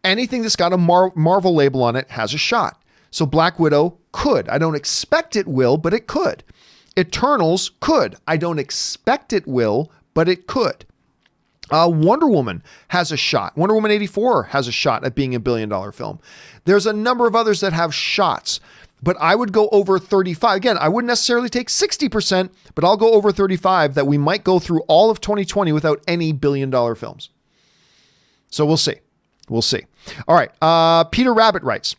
Anything that's got a Marvel label on it has a shot. So Black Widow could. I don't expect it will, but it could. Eternals could. I don't expect it will, but it could. Wonder Woman has a shot. Wonder Woman 84 has a shot at being a billion-dollar film. There's a number of others that have shots, but I would go over 35. Again, I wouldn't necessarily take 60%, but I'll go over 35 that we might go through all of 2020 without any billion-dollar films. So we'll see. We'll see. All right. Peter Rabbit writes,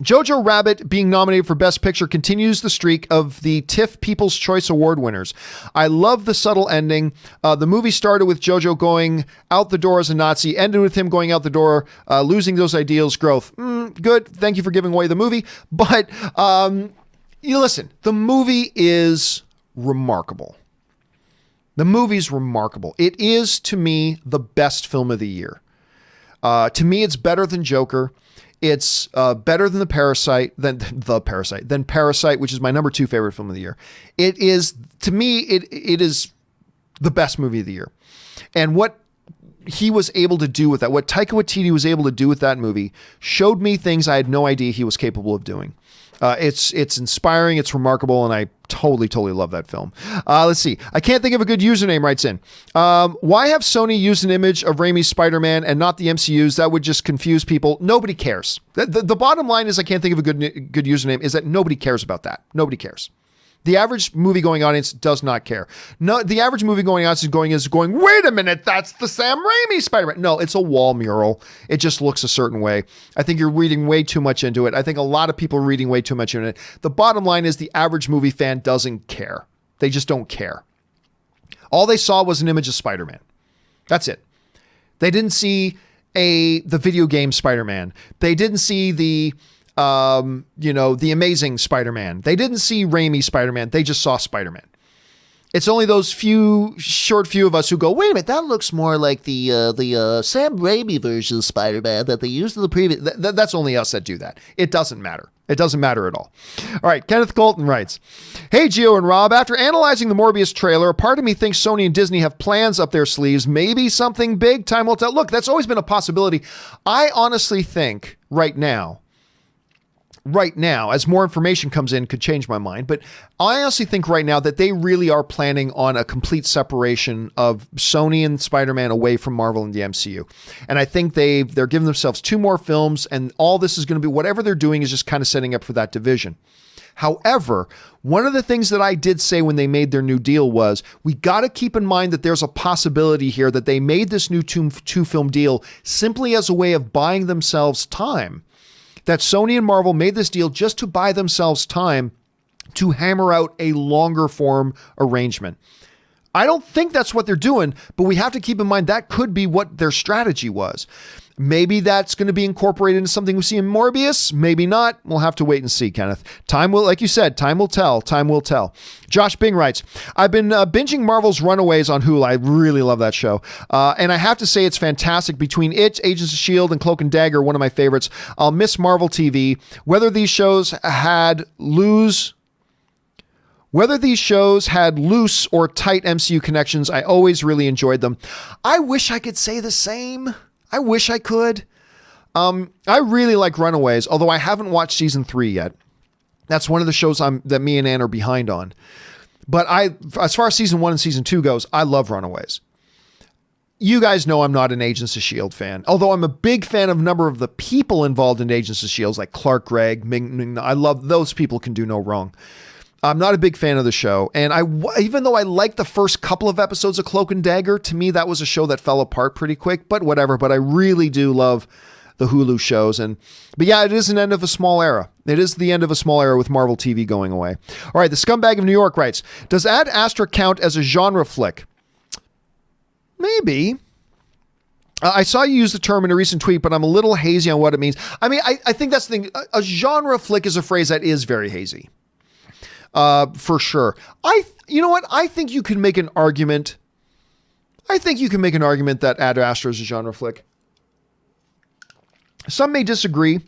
Jojo Rabbit being nominated for Best Picture continues the streak of the TIFF People's Choice Award winners. I love the subtle ending. The movie started with Jojo going out the door as a Nazi, ended with him going out the door, losing those ideals, growth. Good. Thank you for giving away the movie. But you listen, the movie is remarkable. The movie's remarkable. It is, to me, the best film of the year. To me, it's better than Joker. It's better than Parasite, which is my number 2 favorite film of the year. It is, to me, it is the best movie of the year. And what he was able to do with that, what Taika Waititi was able to do with that movie, showed me things I had no idea he was capable of doing. It's inspiring, it's remarkable, and I totally love that film. Let's see. I can't think of a good username writes in. Why have Sony used an image of Raimi's Spider-Man and not the MCU's? That would just confuse people. Nobody cares. The bottom line is I can't think of a good username is that nobody cares about that. Nobody cares. The average movie-going audience does not care. No, the average movie-going audience is going, wait a minute, that's the Sam Raimi Spider-Man. No, it's a wall mural. It just looks a certain way. I think you're reading way too much into it. I think a lot of people are reading way too much into it. The bottom line is the average movie fan doesn't care. They just don't care. All they saw was an image of Spider-Man. That's it. They didn't see the video game Spider-Man. They didn't see the the Amazing Spider-Man. They didn't see Raimi Spider-Man. They just saw Spider-Man. It's only those few of us who go, wait a minute, that looks more like the Sam Raimi version of Spider-Man that they used in the previous. That's only us that do that. It doesn't matter. It doesn't matter at all. All right, Kenneth Colton writes, hey, Gio and Rob, after analyzing the Morbius trailer, a part of me thinks Sony and Disney have plans up their sleeves. Maybe something big. Time will tell. Look, that's always been a possibility. I honestly think right now, as more information comes in, could change my mind. But I honestly think right now that they really are planning on a complete separation of Sony and Spider-Man away from Marvel and the MCU. And I think they're giving themselves 2 more films, and all this is going to be, whatever they're doing is just kind of setting up for that division. However, one of the things that I did say when they made their new deal was, we got to keep in mind that there's a possibility here that they made this new 2-film deal simply as a way of buying themselves time. That Sony and Marvel made this deal just to buy themselves time to hammer out a longer form arrangement. I don't think that's what they're doing, but we have to keep in mind that could be what their strategy was. Maybe that's going to be incorporated into something we see in Morbius. Maybe not. We'll have to wait and see, Kenneth. Time will, like you said, time will tell. Time will tell. Josh Bing writes, I've been binging Marvel's Runaways on Hulu. I really love that show. And I have to say it's fantastic. Between it, Agents of S.H.I.E.L.D., and Cloak and Dagger, one of my favorites. I'll miss Marvel TV. Whether these shows had loose or tight MCU connections, I always really enjoyed them. I wish I could say the same. I wish I could. I really like Runaways, although I haven't watched season 3 yet. That's one of the shows that me and Ann are behind on. But as far as season 1 and season 2 goes, I love Runaways. You guys know I'm not an Agents of S.H.I.E.L.D. fan, although I'm a big fan of a number of the people involved in Agents of S.H.I.E.L.D., like Clark Gregg, Ming. I love those people, can do no wrong. I'm not a big fan of the show. And even though I liked the first couple of episodes of Cloak and Dagger, to me, that was a show that fell apart pretty quick, but whatever. But I really do love the Hulu shows. But yeah, it is an end of a small era. It is the end of a small era with Marvel TV going away. All right. The Scumbag of New York writes, does Ad Astra count as a genre flick? Maybe. I saw you use the term in a recent tweet, but I'm a little hazy on what it means. I mean, I think that's the thing. A genre flick is a phrase that is very hazy. For sure. You know what? I think you can make an argument I think you can make an argument that Ad Astra is a genre flick. Some may disagree.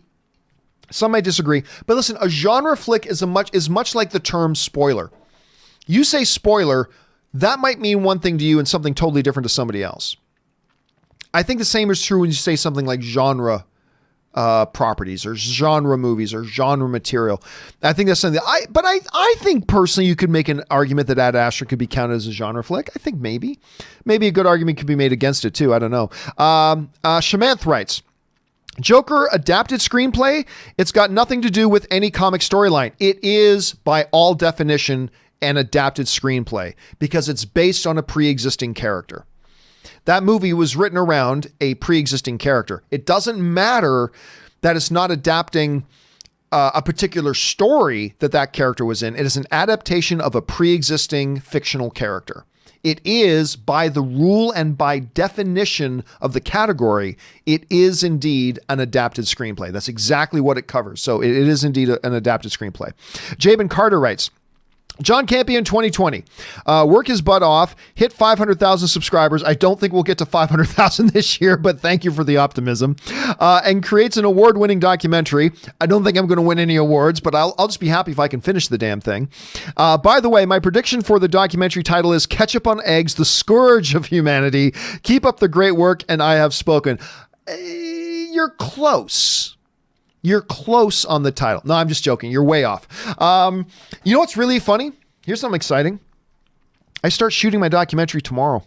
But listen, a genre flick is much like the term spoiler. You say spoiler, that might mean one thing to you and something totally different to somebody else. I think the same is true when you say something like genre properties or genre movies or genre material. I think that's something I think personally you could make an argument that Ad Astra could be counted as a genre flick. I think maybe a good argument could be made against it too. I don't know. Shamanth writes, Joker adapted screenplay. It's got nothing to do with any comic storyline. It is by all definition an adapted screenplay because it's based on a pre-existing character. That movie was written around a pre-existing character. It doesn't matter that it's not adapting a particular story that character was in. It is an adaptation of a pre-existing fictional character. It is, by the rule and by definition of the category, it is indeed an adapted screenplay. That's exactly what it covers. So it is indeed an adapted screenplay. Jabin Carter writes, John Campea in 2020, work his butt off, hit 500,000 subscribers. I don't think we'll get to 500,000 this year, but thank you for the optimism. And creates an award-winning documentary. I don't think I'm going to win any awards, but I'll just be happy if I can finish the damn thing. By the way, my prediction for the documentary title is Ketchup on Eggs, the Scourge of Humanity. Keep up the great work, and I have spoken. You're close. You're close on the title. No, I'm just joking. You're way off. You know what's really funny? Here's something exciting. I start shooting my documentary tomorrow.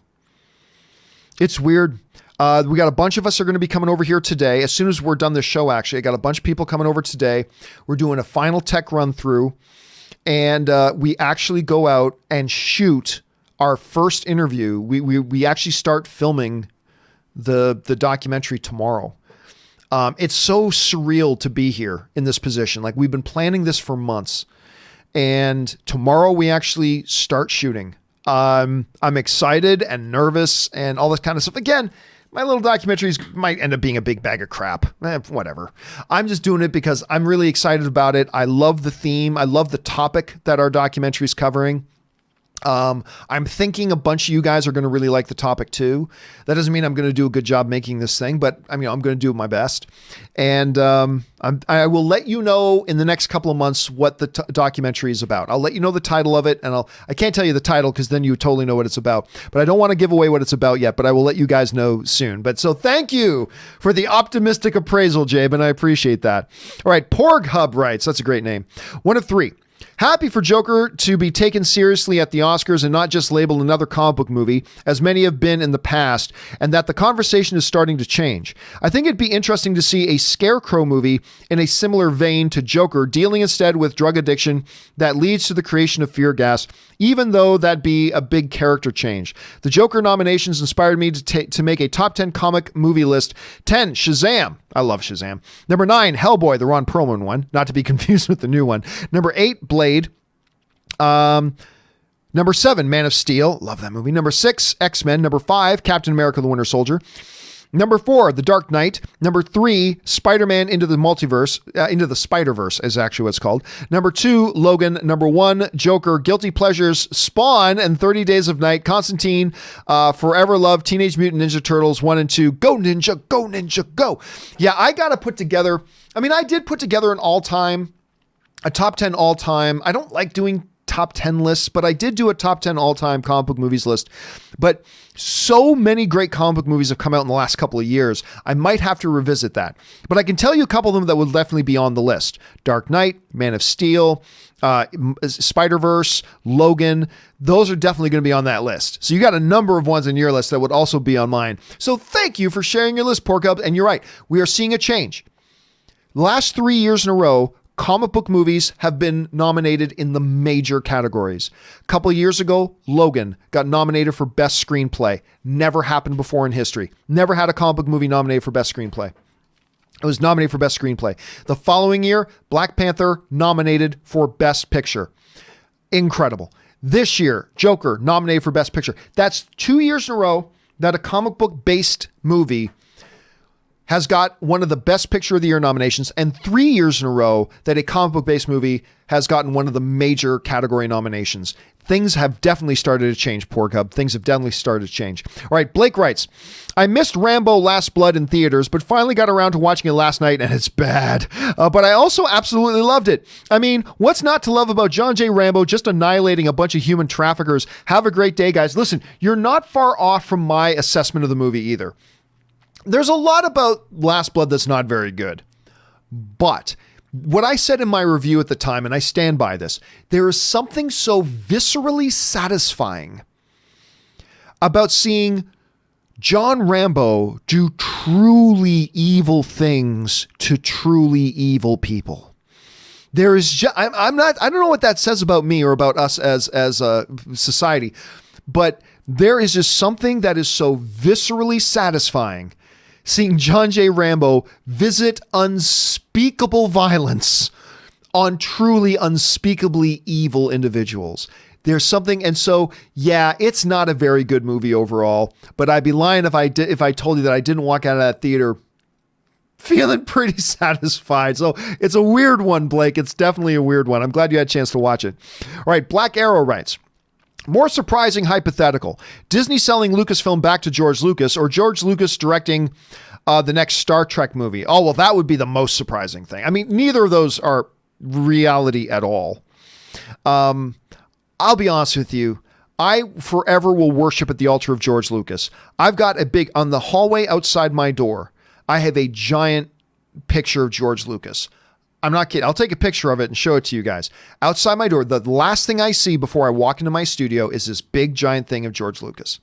It's weird. We got a bunch of us are going to be coming over here today. As soon as we're done this show, actually, I got a bunch of people coming over today. We're doing a final tech run through, and we actually go out and shoot our first interview. We actually start filming the documentary tomorrow. It's so surreal to be here in this position. Like, we've been planning this for months, and tomorrow we actually start shooting. I'm excited and nervous and all this kind of stuff. Again, my little documentaries might end up being a big bag of crap. Whatever. I'm just doing it because I'm really excited about it. I love the theme. I love the topic that our documentary is covering. I'm thinking a bunch of you guys are going to really like the topic too. That doesn't mean I'm going to do a good job making this thing, but I'm going to do my best. And I will let you know in the next couple of months what the documentary is about. I'll let you know the title of it, and I can't tell you the title because then you totally know what it's about. But I don't want to give away what it's about yet, but I will let you guys know soon. But so thank you for the optimistic appraisal, Jabe, and I appreciate that. All right, Porg Hub writes, that's a great name. 1 of 3. Happy for Joker to be taken seriously at the Oscars and not just labeled another comic book movie, as many have been in the past, and that the conversation is starting to change. I think it'd be interesting to see a Scarecrow movie in a similar vein to Joker, dealing instead with drug addiction that leads to the creation of fear gas, even though that'd be a big character change. The Joker nominations inspired me to make a top 10 comic movie list. 10, Shazam. I love Shazam. Number 9, Hellboy, the Ron Perlman one, not to be confused with the new one. Number 8, Blade. Number 7, Man of Steel. Love that movie. Number 6, X-Men. Number 5, Captain America, the Winter Soldier. Number 4, The Dark Knight. Number 3, Spider-Man Into the Multiverse. Into the Spider-Verse is actually what it's called. Number 2, Logan. Number 1, Joker. Guilty Pleasures, Spawn and 30 Days of Night. Constantine, Forever Love, Teenage Mutant Ninja Turtles 1 and 2. Go Ninja, go Ninja, go. Yeah, I got to put together, I did put together a top 10 all-time. I don't like doing top 10 lists, but I did do a top 10 all-time comic book movies list. But so many great comic book movies have come out in the last couple of years. I might have to revisit that. But I can tell you a couple of them that will definitely be on the list. Dark Knight, Man of Steel, Spider-Verse, Logan. Those are definitely going to be on that list. So you got a number of ones in your list that would also be on mine. So thank you for sharing your list, Pork Up. And you're right. We are seeing a change. The last 3 years in a row, comic book movies have been nominated in the major categories. A couple of years ago, Logan got nominated for Best Screenplay. Never happened before in history. Never had a comic book movie nominated for Best Screenplay. It was nominated for Best Screenplay. The following year, Black Panther nominated for Best Picture. Incredible. This year, Joker nominated for Best Picture. That's 2 years in a row that a comic book based movie has got one of the Best Picture of the Year nominations, and 3 years in a row that a comic book based movie has gotten one of the major category nominations. Things have definitely started to change, Poor Cub. Things have definitely started to change. All right, Blake writes, I missed Rambo Last Blood in theaters, but finally got around to watching it last night, and it's bad. But I also absolutely loved it. I mean, what's not to love about John J. Rambo just annihilating a bunch of human traffickers? Have a great day, guys. Listen, you're not far off from my assessment of the movie either. There's a lot about Last Blood that's not very good, but what I said in my review at the time, and I stand by this, there is something so viscerally satisfying about seeing John Rambo do truly evil things to truly evil people. There is just, I don't know what that says about me or about us as a society, but there is just something that is so viscerally satisfying seeing John J. Rambo visit unspeakable violence on truly unspeakably evil individuals. There's something, and so, yeah, it's not a very good movie overall, but I'd be lying if I told you that I didn't walk out of that theater feeling pretty satisfied. So it's a weird one, Blake. It's definitely a weird one. I'm glad you had a chance to watch it. All right, Black Arrow writes, more surprising hypothetical. Disney selling Lucasfilm back to George Lucas, or George Lucas directing the next Star Trek movie. Oh, well, that would be the most surprising thing. I mean, neither of those are reality at all. I'll be honest with you. I forever will worship at the altar of George Lucas. I've got on the hallway outside my door, I have a giant picture of George Lucas. I'm not kidding. I'll take a picture of it and show it to you guys. Outside my door, the last thing I see before I walk into my studio is this big giant thing of George Lucas.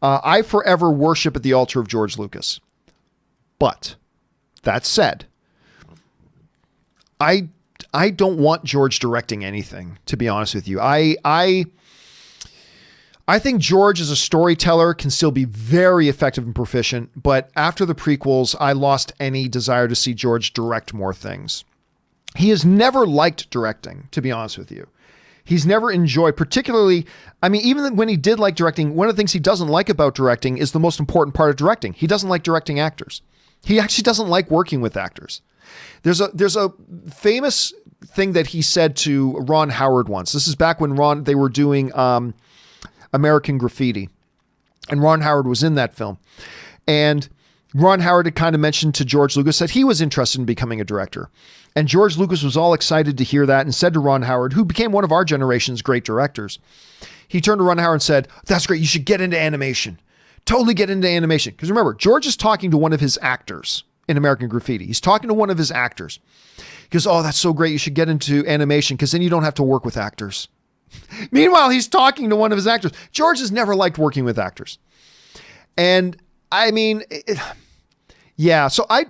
I forever worship at the altar of George Lucas. But that said, I don't want George directing anything, to be honest with you. I think George as a storyteller can still be very effective and proficient, but after the prequels, I lost any desire to see George direct more things. He has never liked directing, to be honest with you. He's never enjoyed, particularly, I mean, even when he did like directing, one of the things he doesn't like about directing is the most important part of directing. He doesn't like directing actors. He actually doesn't like working with actors. There's a famous thing that he said to Ron Howard once. This is back when they were doing American Graffiti, and Ron Howard was in that film. And Ron Howard had kind of mentioned to George Lucas that he was interested in becoming a director. And George Lucas was all excited to hear that and said to Ron Howard, who became one of our generation's great directors, he turned to Ron Howard and said, that's great. You should get into animation. Totally get into animation. Because remember, George is talking to one of his actors in American Graffiti. He's talking to one of his actors. He goes, oh, that's so great. You should get into animation because then you don't have to work with actors. Meanwhile, he's talking to one of his actors. George has never liked working with actors. And I mean, yeah, so I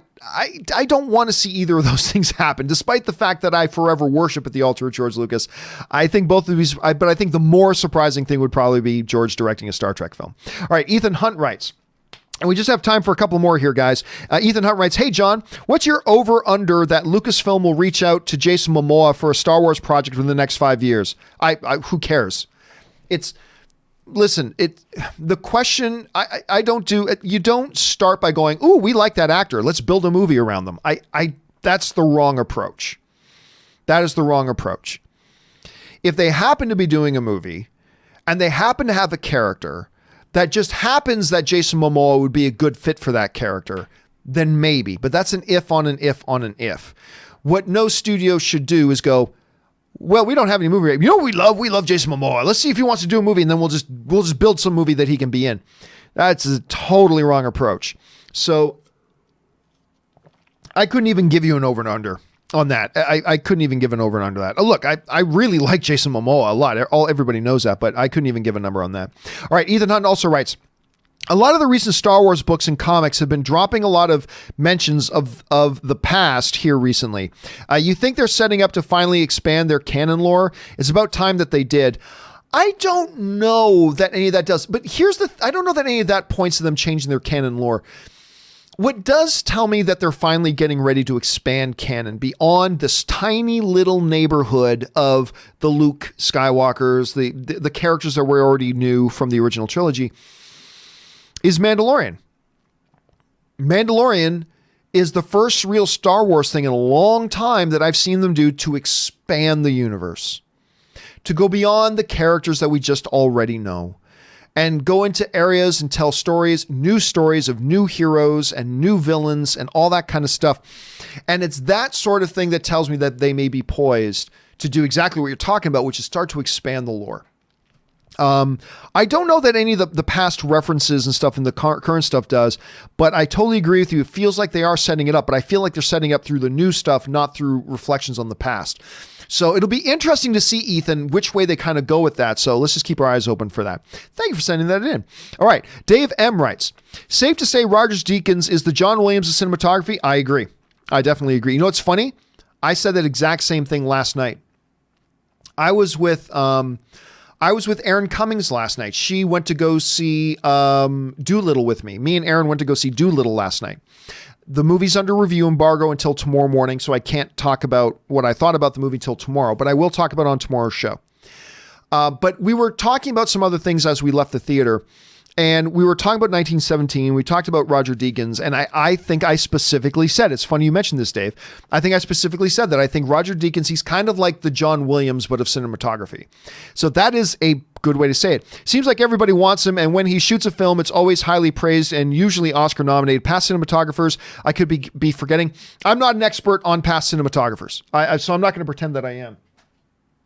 don't want to see either of those things happen, despite the fact that I forever worship at the altar of George Lucas. I think both of these, but I think the more surprising thing would probably be George directing a Star Trek film. All right, Ethan Hunt writes, and we just have time for a couple more here, guys. Ethan Hunt writes, hey, John, what's your over-under that Lucasfilm will reach out to Jason Momoa for a Star Wars project within the next 5 years? Who cares? The question, you don't start by going, ooh, we like that actor. Let's build a movie around them. That's the wrong approach. That is the wrong approach. If they happen to be doing a movie and they happen to have a character that just happens that Jason Momoa would be a good fit for that character, then maybe. But that's an if on an if on an if. What no studio should do is go, well, we don't have any movie. You know what we love? We love Jason Momoa. Let's see if he wants to do a movie, and then we'll just build some movie that he can be in. That's a totally wrong approach. So I couldn't even give you an over and under on that. I couldn't even give an over and under that. Oh, look, I really like Jason Momoa a lot. Everybody knows that, but I couldn't even give a number on that. All right, Ethan Hunt also writes, a lot of the recent Star Wars books and comics have been dropping a lot of mentions of the past here recently. You think they're setting up to finally expand their canon lore? It's about time that they did. I don't know that any of that does, but I don't know that any of that points to them changing their canon lore. What does tell me that they're finally getting ready to expand canon beyond this tiny little neighborhood of the Luke Skywalkers, the characters that we already knew from the original trilogy, is Mandalorian. Mandalorian is the first real Star Wars thing in a long time that I've seen them do to expand the universe, to go beyond the characters that we just already know and go into areas and tell stories of new heroes and new villains and all that kind of stuff. And it's that sort of thing that tells me that they may be poised to do exactly what you're talking about, which is start to expand the lore. I don't know that any of the past references and stuff in the current stuff does, but I totally agree with you. It feels like they are setting it up, but I feel like they're setting up through the new stuff, not through reflections on the past. So it'll be interesting to see, Ethan, which way they kind of go with that. So let's just keep our eyes open for that. Thank you for sending that in. All right. Dave M writes, safe to say Roger Deakins is the John Williams of cinematography. I agree. I definitely agree. You know what's funny? I said that exact same thing last night. I was with Erin Cummings last night. She went to go see Doolittle with me. Me and Erin went to go see Doolittle last night. The movie's under review embargo until tomorrow morning, so I can't talk about what I thought about the movie till tomorrow, but I will talk about it on tomorrow's show. But we were talking about some other things as we left the theater, and we were talking about 1917. We talked about Roger Deakins, and I think I specifically said, it's funny you mentioned this, Dave. I think I specifically said that I think Roger Deakins, he's kind of like the John Williams, but of cinematography. So that is a good way to say it. Seems like everybody wants him, and when he shoots a film, it's always highly praised and usually Oscar nominated. Past cinematographers, I could be forgetting. I'm not an expert on past cinematographers, so I'm not going to pretend that I am.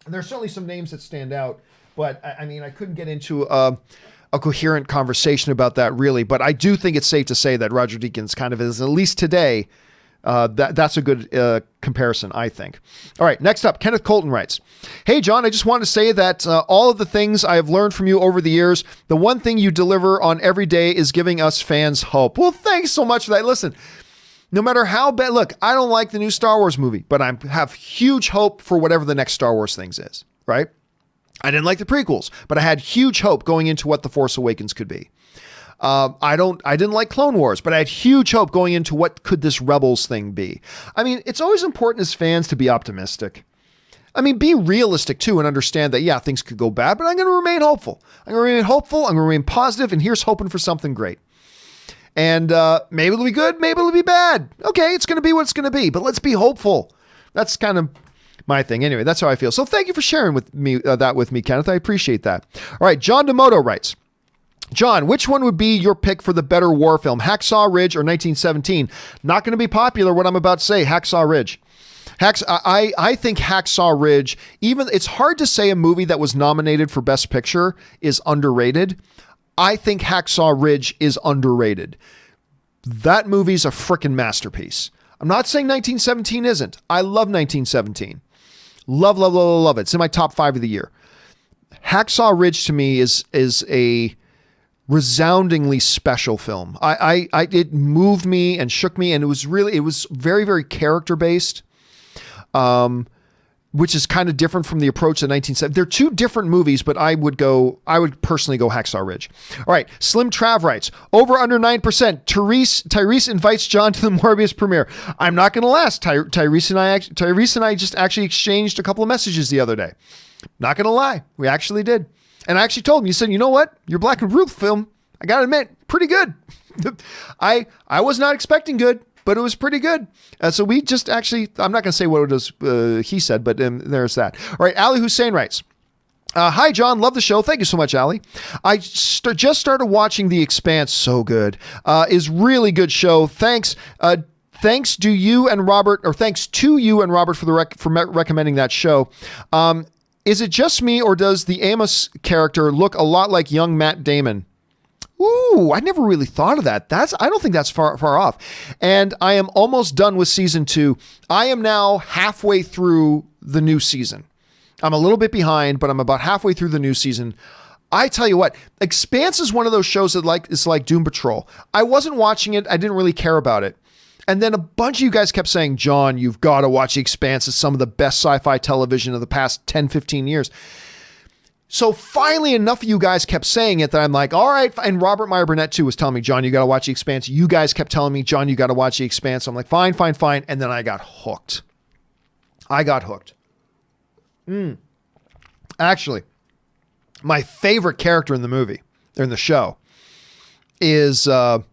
And there's certainly some names that stand out, but I mean, I couldn't get into a coherent conversation about that really, but I do think it's safe to say that Roger Deakins kind of is, at least today, that's a good comparison, I think. All right, next up, Kenneth Colton writes, hey, John, I just wanted to say that all of the things I have learned from you over the years, the one thing you deliver on every day is giving us fans hope. Well, thanks so much for that. Listen, no matter how bad, look, I don't like the new Star Wars movie, but I have huge hope for whatever the next Star Wars things is, right? I didn't like the prequels, but I had huge hope going into what The Force Awakens could be. I didn't like Clone Wars, but I had huge hope going into what could this Rebels thing be. I mean, it's always important as fans to be optimistic. I mean, be realistic too and understand that, yeah, things could go bad, but I'm going to remain hopeful. I'm going to remain hopeful. I'm going to remain positive, and here's hoping for something great. And maybe it'll be good, maybe it'll be bad. Okay, it's going to be what it's going to be, but let's be hopeful. That's kind of my thing. Anyway, that's how I feel. So thank you for sharing with me that with me, Kenneth. I appreciate that. All right, John Demoto writes, John, which one would be your pick for the better war film, Hacksaw Ridge or 1917? Not going to be popular, what I'm about to say, Hacksaw Ridge. I think Hacksaw Ridge, even it's hard to say a movie that was nominated for Best Picture is underrated. I think Hacksaw Ridge is underrated. That movie's a freaking masterpiece. I'm not saying 1917 isn't. I love 1917. Love, love, love, love it. It's in my top 5 of the year. Hacksaw Ridge to me is a resoundingly special film. It moved me and shook me, and it was very, very character based, which is kind of different from the approach of 1970. They're two different movies, but I would personally go Hacksaw Ridge. All right. Slim Trav writes, over under 9%. Tyrese invites John to the Morbius premiere. I'm not going to last. Tyrese and I just actually exchanged a couple of messages the other day. Not going to lie. We actually did. And I actually told him, you said, you know what? Your Black and Ruth film, I got to admit, pretty good. I was not expecting good, but it was pretty good. So we just actually, I'm not going to say what it was he said, but there's that. All right, Ali Hussein writes, hi, John. Love the show. Thank you so much, Ali. I just started watching The Expanse. So good. Is really good show. Thanks. Thanks to you and Robert for recommending that show. Is it just me, or does the Amos character look a lot like young Matt Damon? Ooh, I never really thought of that. I don't think that's far off. And I am almost done with season 2. I am now halfway through the new season. I'm a little bit behind, but I'm about halfway through the new season. I tell you what, Expanse is one of those shows that is like Doom Patrol. I wasn't watching it. I didn't really care about it. And then a bunch of you guys kept saying, John, you've got to watch The Expanse. It's some of the best sci-fi television of the past 10, 15 years. So finally, enough of you guys kept saying it that I'm like, all right. And Robert Meyer Burnett too was telling me, John, you got to watch The Expanse. You guys kept telling me, John, you got to watch The Expanse. So I'm like, fine. And then I got hooked. Actually, my favorite character in the movie, or in the show, is the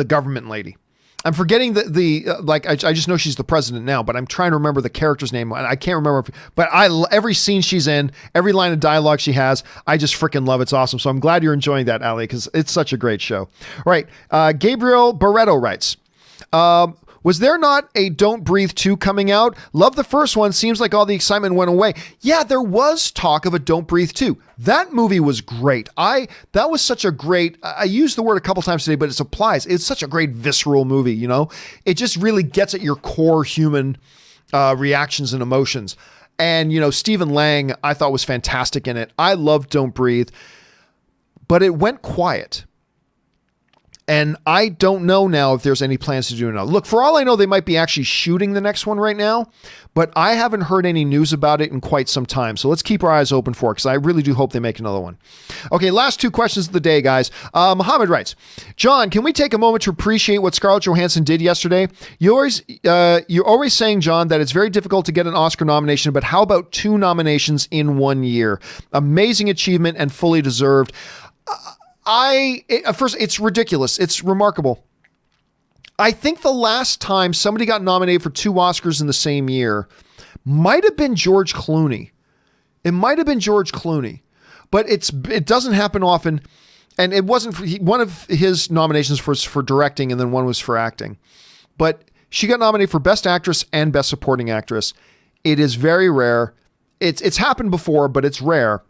government lady. I'm forgetting I just know she's the president now, but I'm trying to remember the character's name. And I can't remember, but every scene she's in, every line of dialogue she has, I just freaking love. It's awesome. So I'm glad you're enjoying that, Ali, because it's such a great show. All right. Gabriel Barreto writes, was there not a Don't Breathe 2 coming out? Love the first one. Seems like all the excitement went away. Yeah, there was talk of a Don't Breathe 2. That movie was great. That was such a great, I used the word a couple times today, but it applies. It's such a great visceral movie, you know? It just really gets at your core human reactions and emotions. And, you know, Stephen Lang, I thought was fantastic in it. I loved Don't Breathe, but it went quiet. And I don't know now if there's any plans to do it now. Look, for all I know, they might be actually shooting the next one right now, but I haven't heard any news about it in quite some time. So let's keep our eyes open for it, because I really do hope they make another one. Okay, last two questions of the day, guys. Muhammad writes, John, can we take a moment to appreciate what Scarlett Johansson did yesterday? You're always saying, John, that it's very difficult to get an Oscar nomination, but how about 2 nominations in 1 year? Amazing achievement and fully deserved. First, it's ridiculous. It's remarkable. I think the last time somebody got nominated for 2 Oscars in the same year might have been George Clooney. It might have been George Clooney, but it doesn't happen often. And it wasn't one of his nominations was for directing, and then one was for acting. But she got nominated for Best Actress and Best Supporting Actress. It is very rare. It's happened before, but it's rare.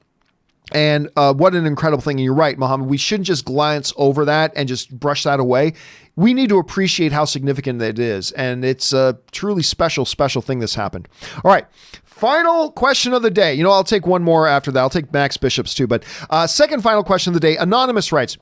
And what an incredible thing. And you're right, Mohammed. We shouldn't just glance over that and just brush that away. We need to appreciate how significant it is. And it's a truly special, special thing that's happened. All right. Final question of the day. You know, I'll take one more after that. I'll take Max Bishop's too. But second final question of the day. Anonymous writes,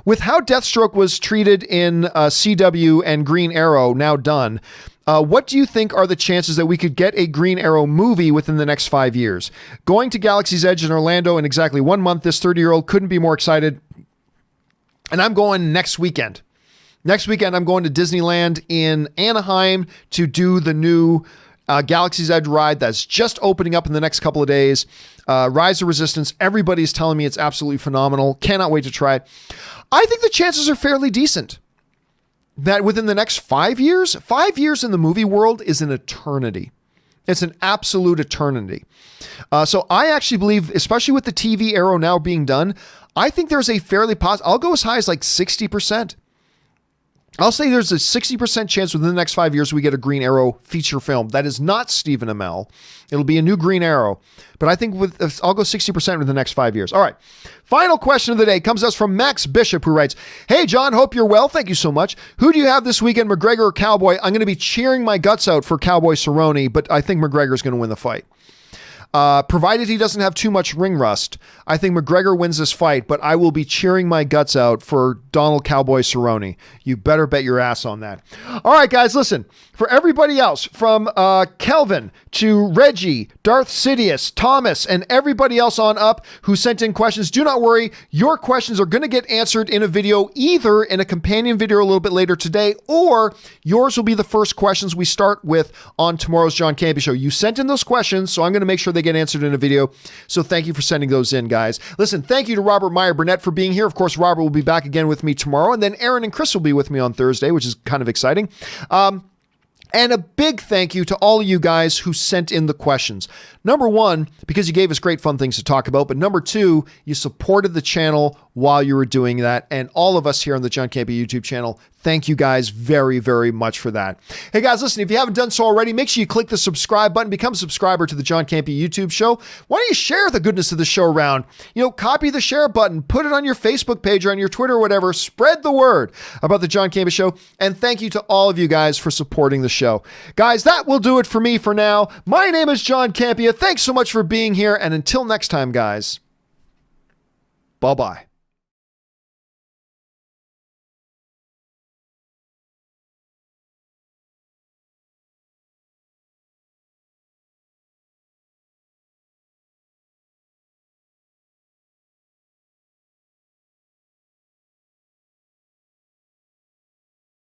with how Deathstroke was treated in CW and Green Arrow now done, what do you think are the chances that we could get a Green Arrow movie within the next 5 years? Going to Galaxy's Edge in Orlando in exactly 1 month, this 30-year-old couldn't be more excited. And I'm going next weekend. Next weekend, I'm going to Disneyland in Anaheim to do the new Galaxy's Edge ride that's just opening up in the next couple of days. Rise of Resistance. Everybody's telling me it's absolutely phenomenal. Cannot wait to try it. I think the chances are fairly decent that within the next 5 years in the movie world is an eternity. It's an absolute eternity. So I actually believe, especially with the TV Arrow now being done, I think there's a fairly I'll go as high as like 60%. I'll say there's a 60% chance within the next 5 years we get a Green Arrow feature film. That is not Stephen Amell. It'll be a new Green Arrow. But I think I'll go 60% within the next 5 years. All right. Final question of the day comes to us from Max Bishop, who writes, hey, John, hope you're well. Thank you so much. Who do you have this weekend, McGregor or Cowboy? I'm going to be cheering my guts out for Cowboy Cerrone, but I think McGregor's going to win the fight. Provided he doesn't have too much ring rust, I think McGregor wins this fight, but I will be cheering my guts out for Donald Cowboy Cerrone. You better bet your ass on that. All right, guys, listen. For everybody else, from Kelvin to Reggie, Darth Sidious, Thomas, and everybody else on up who sent in questions, do not worry. Your questions are going to get answered in a video, either in a companion video a little bit later today, or yours will be the first questions we start with on tomorrow's John Campea Show. You sent in those questions, so I'm going to make sure they get answered in a video. So thank you for sending those in, guys. Listen, thank you to Robert Meyer Burnett for being here. Of course, Robert will be back again with me tomorrow, and then Aaron and Chris will be with me on Thursday, which is kind of exciting. And a big thank you to all of you guys who sent in the questions. Number one, because you gave us great fun things to talk about. But number two, you supported the channel while you were doing that. And all of us here on the John Campea YouTube channel, thank you guys very, very much for that. Hey guys, listen, if you haven't done so already, make sure you click the subscribe button, become a subscriber to the John Campea YouTube show. Why don't you share the goodness of the show around? You know, copy the share button, put it on your Facebook page or on your Twitter or whatever. Spread the word about the John Campea Show. And thank you to all of you guys for supporting the show. Guys, that will do it for me for now. My name is John Campea. Thanks so much for being here. And until next time, guys, bye-bye.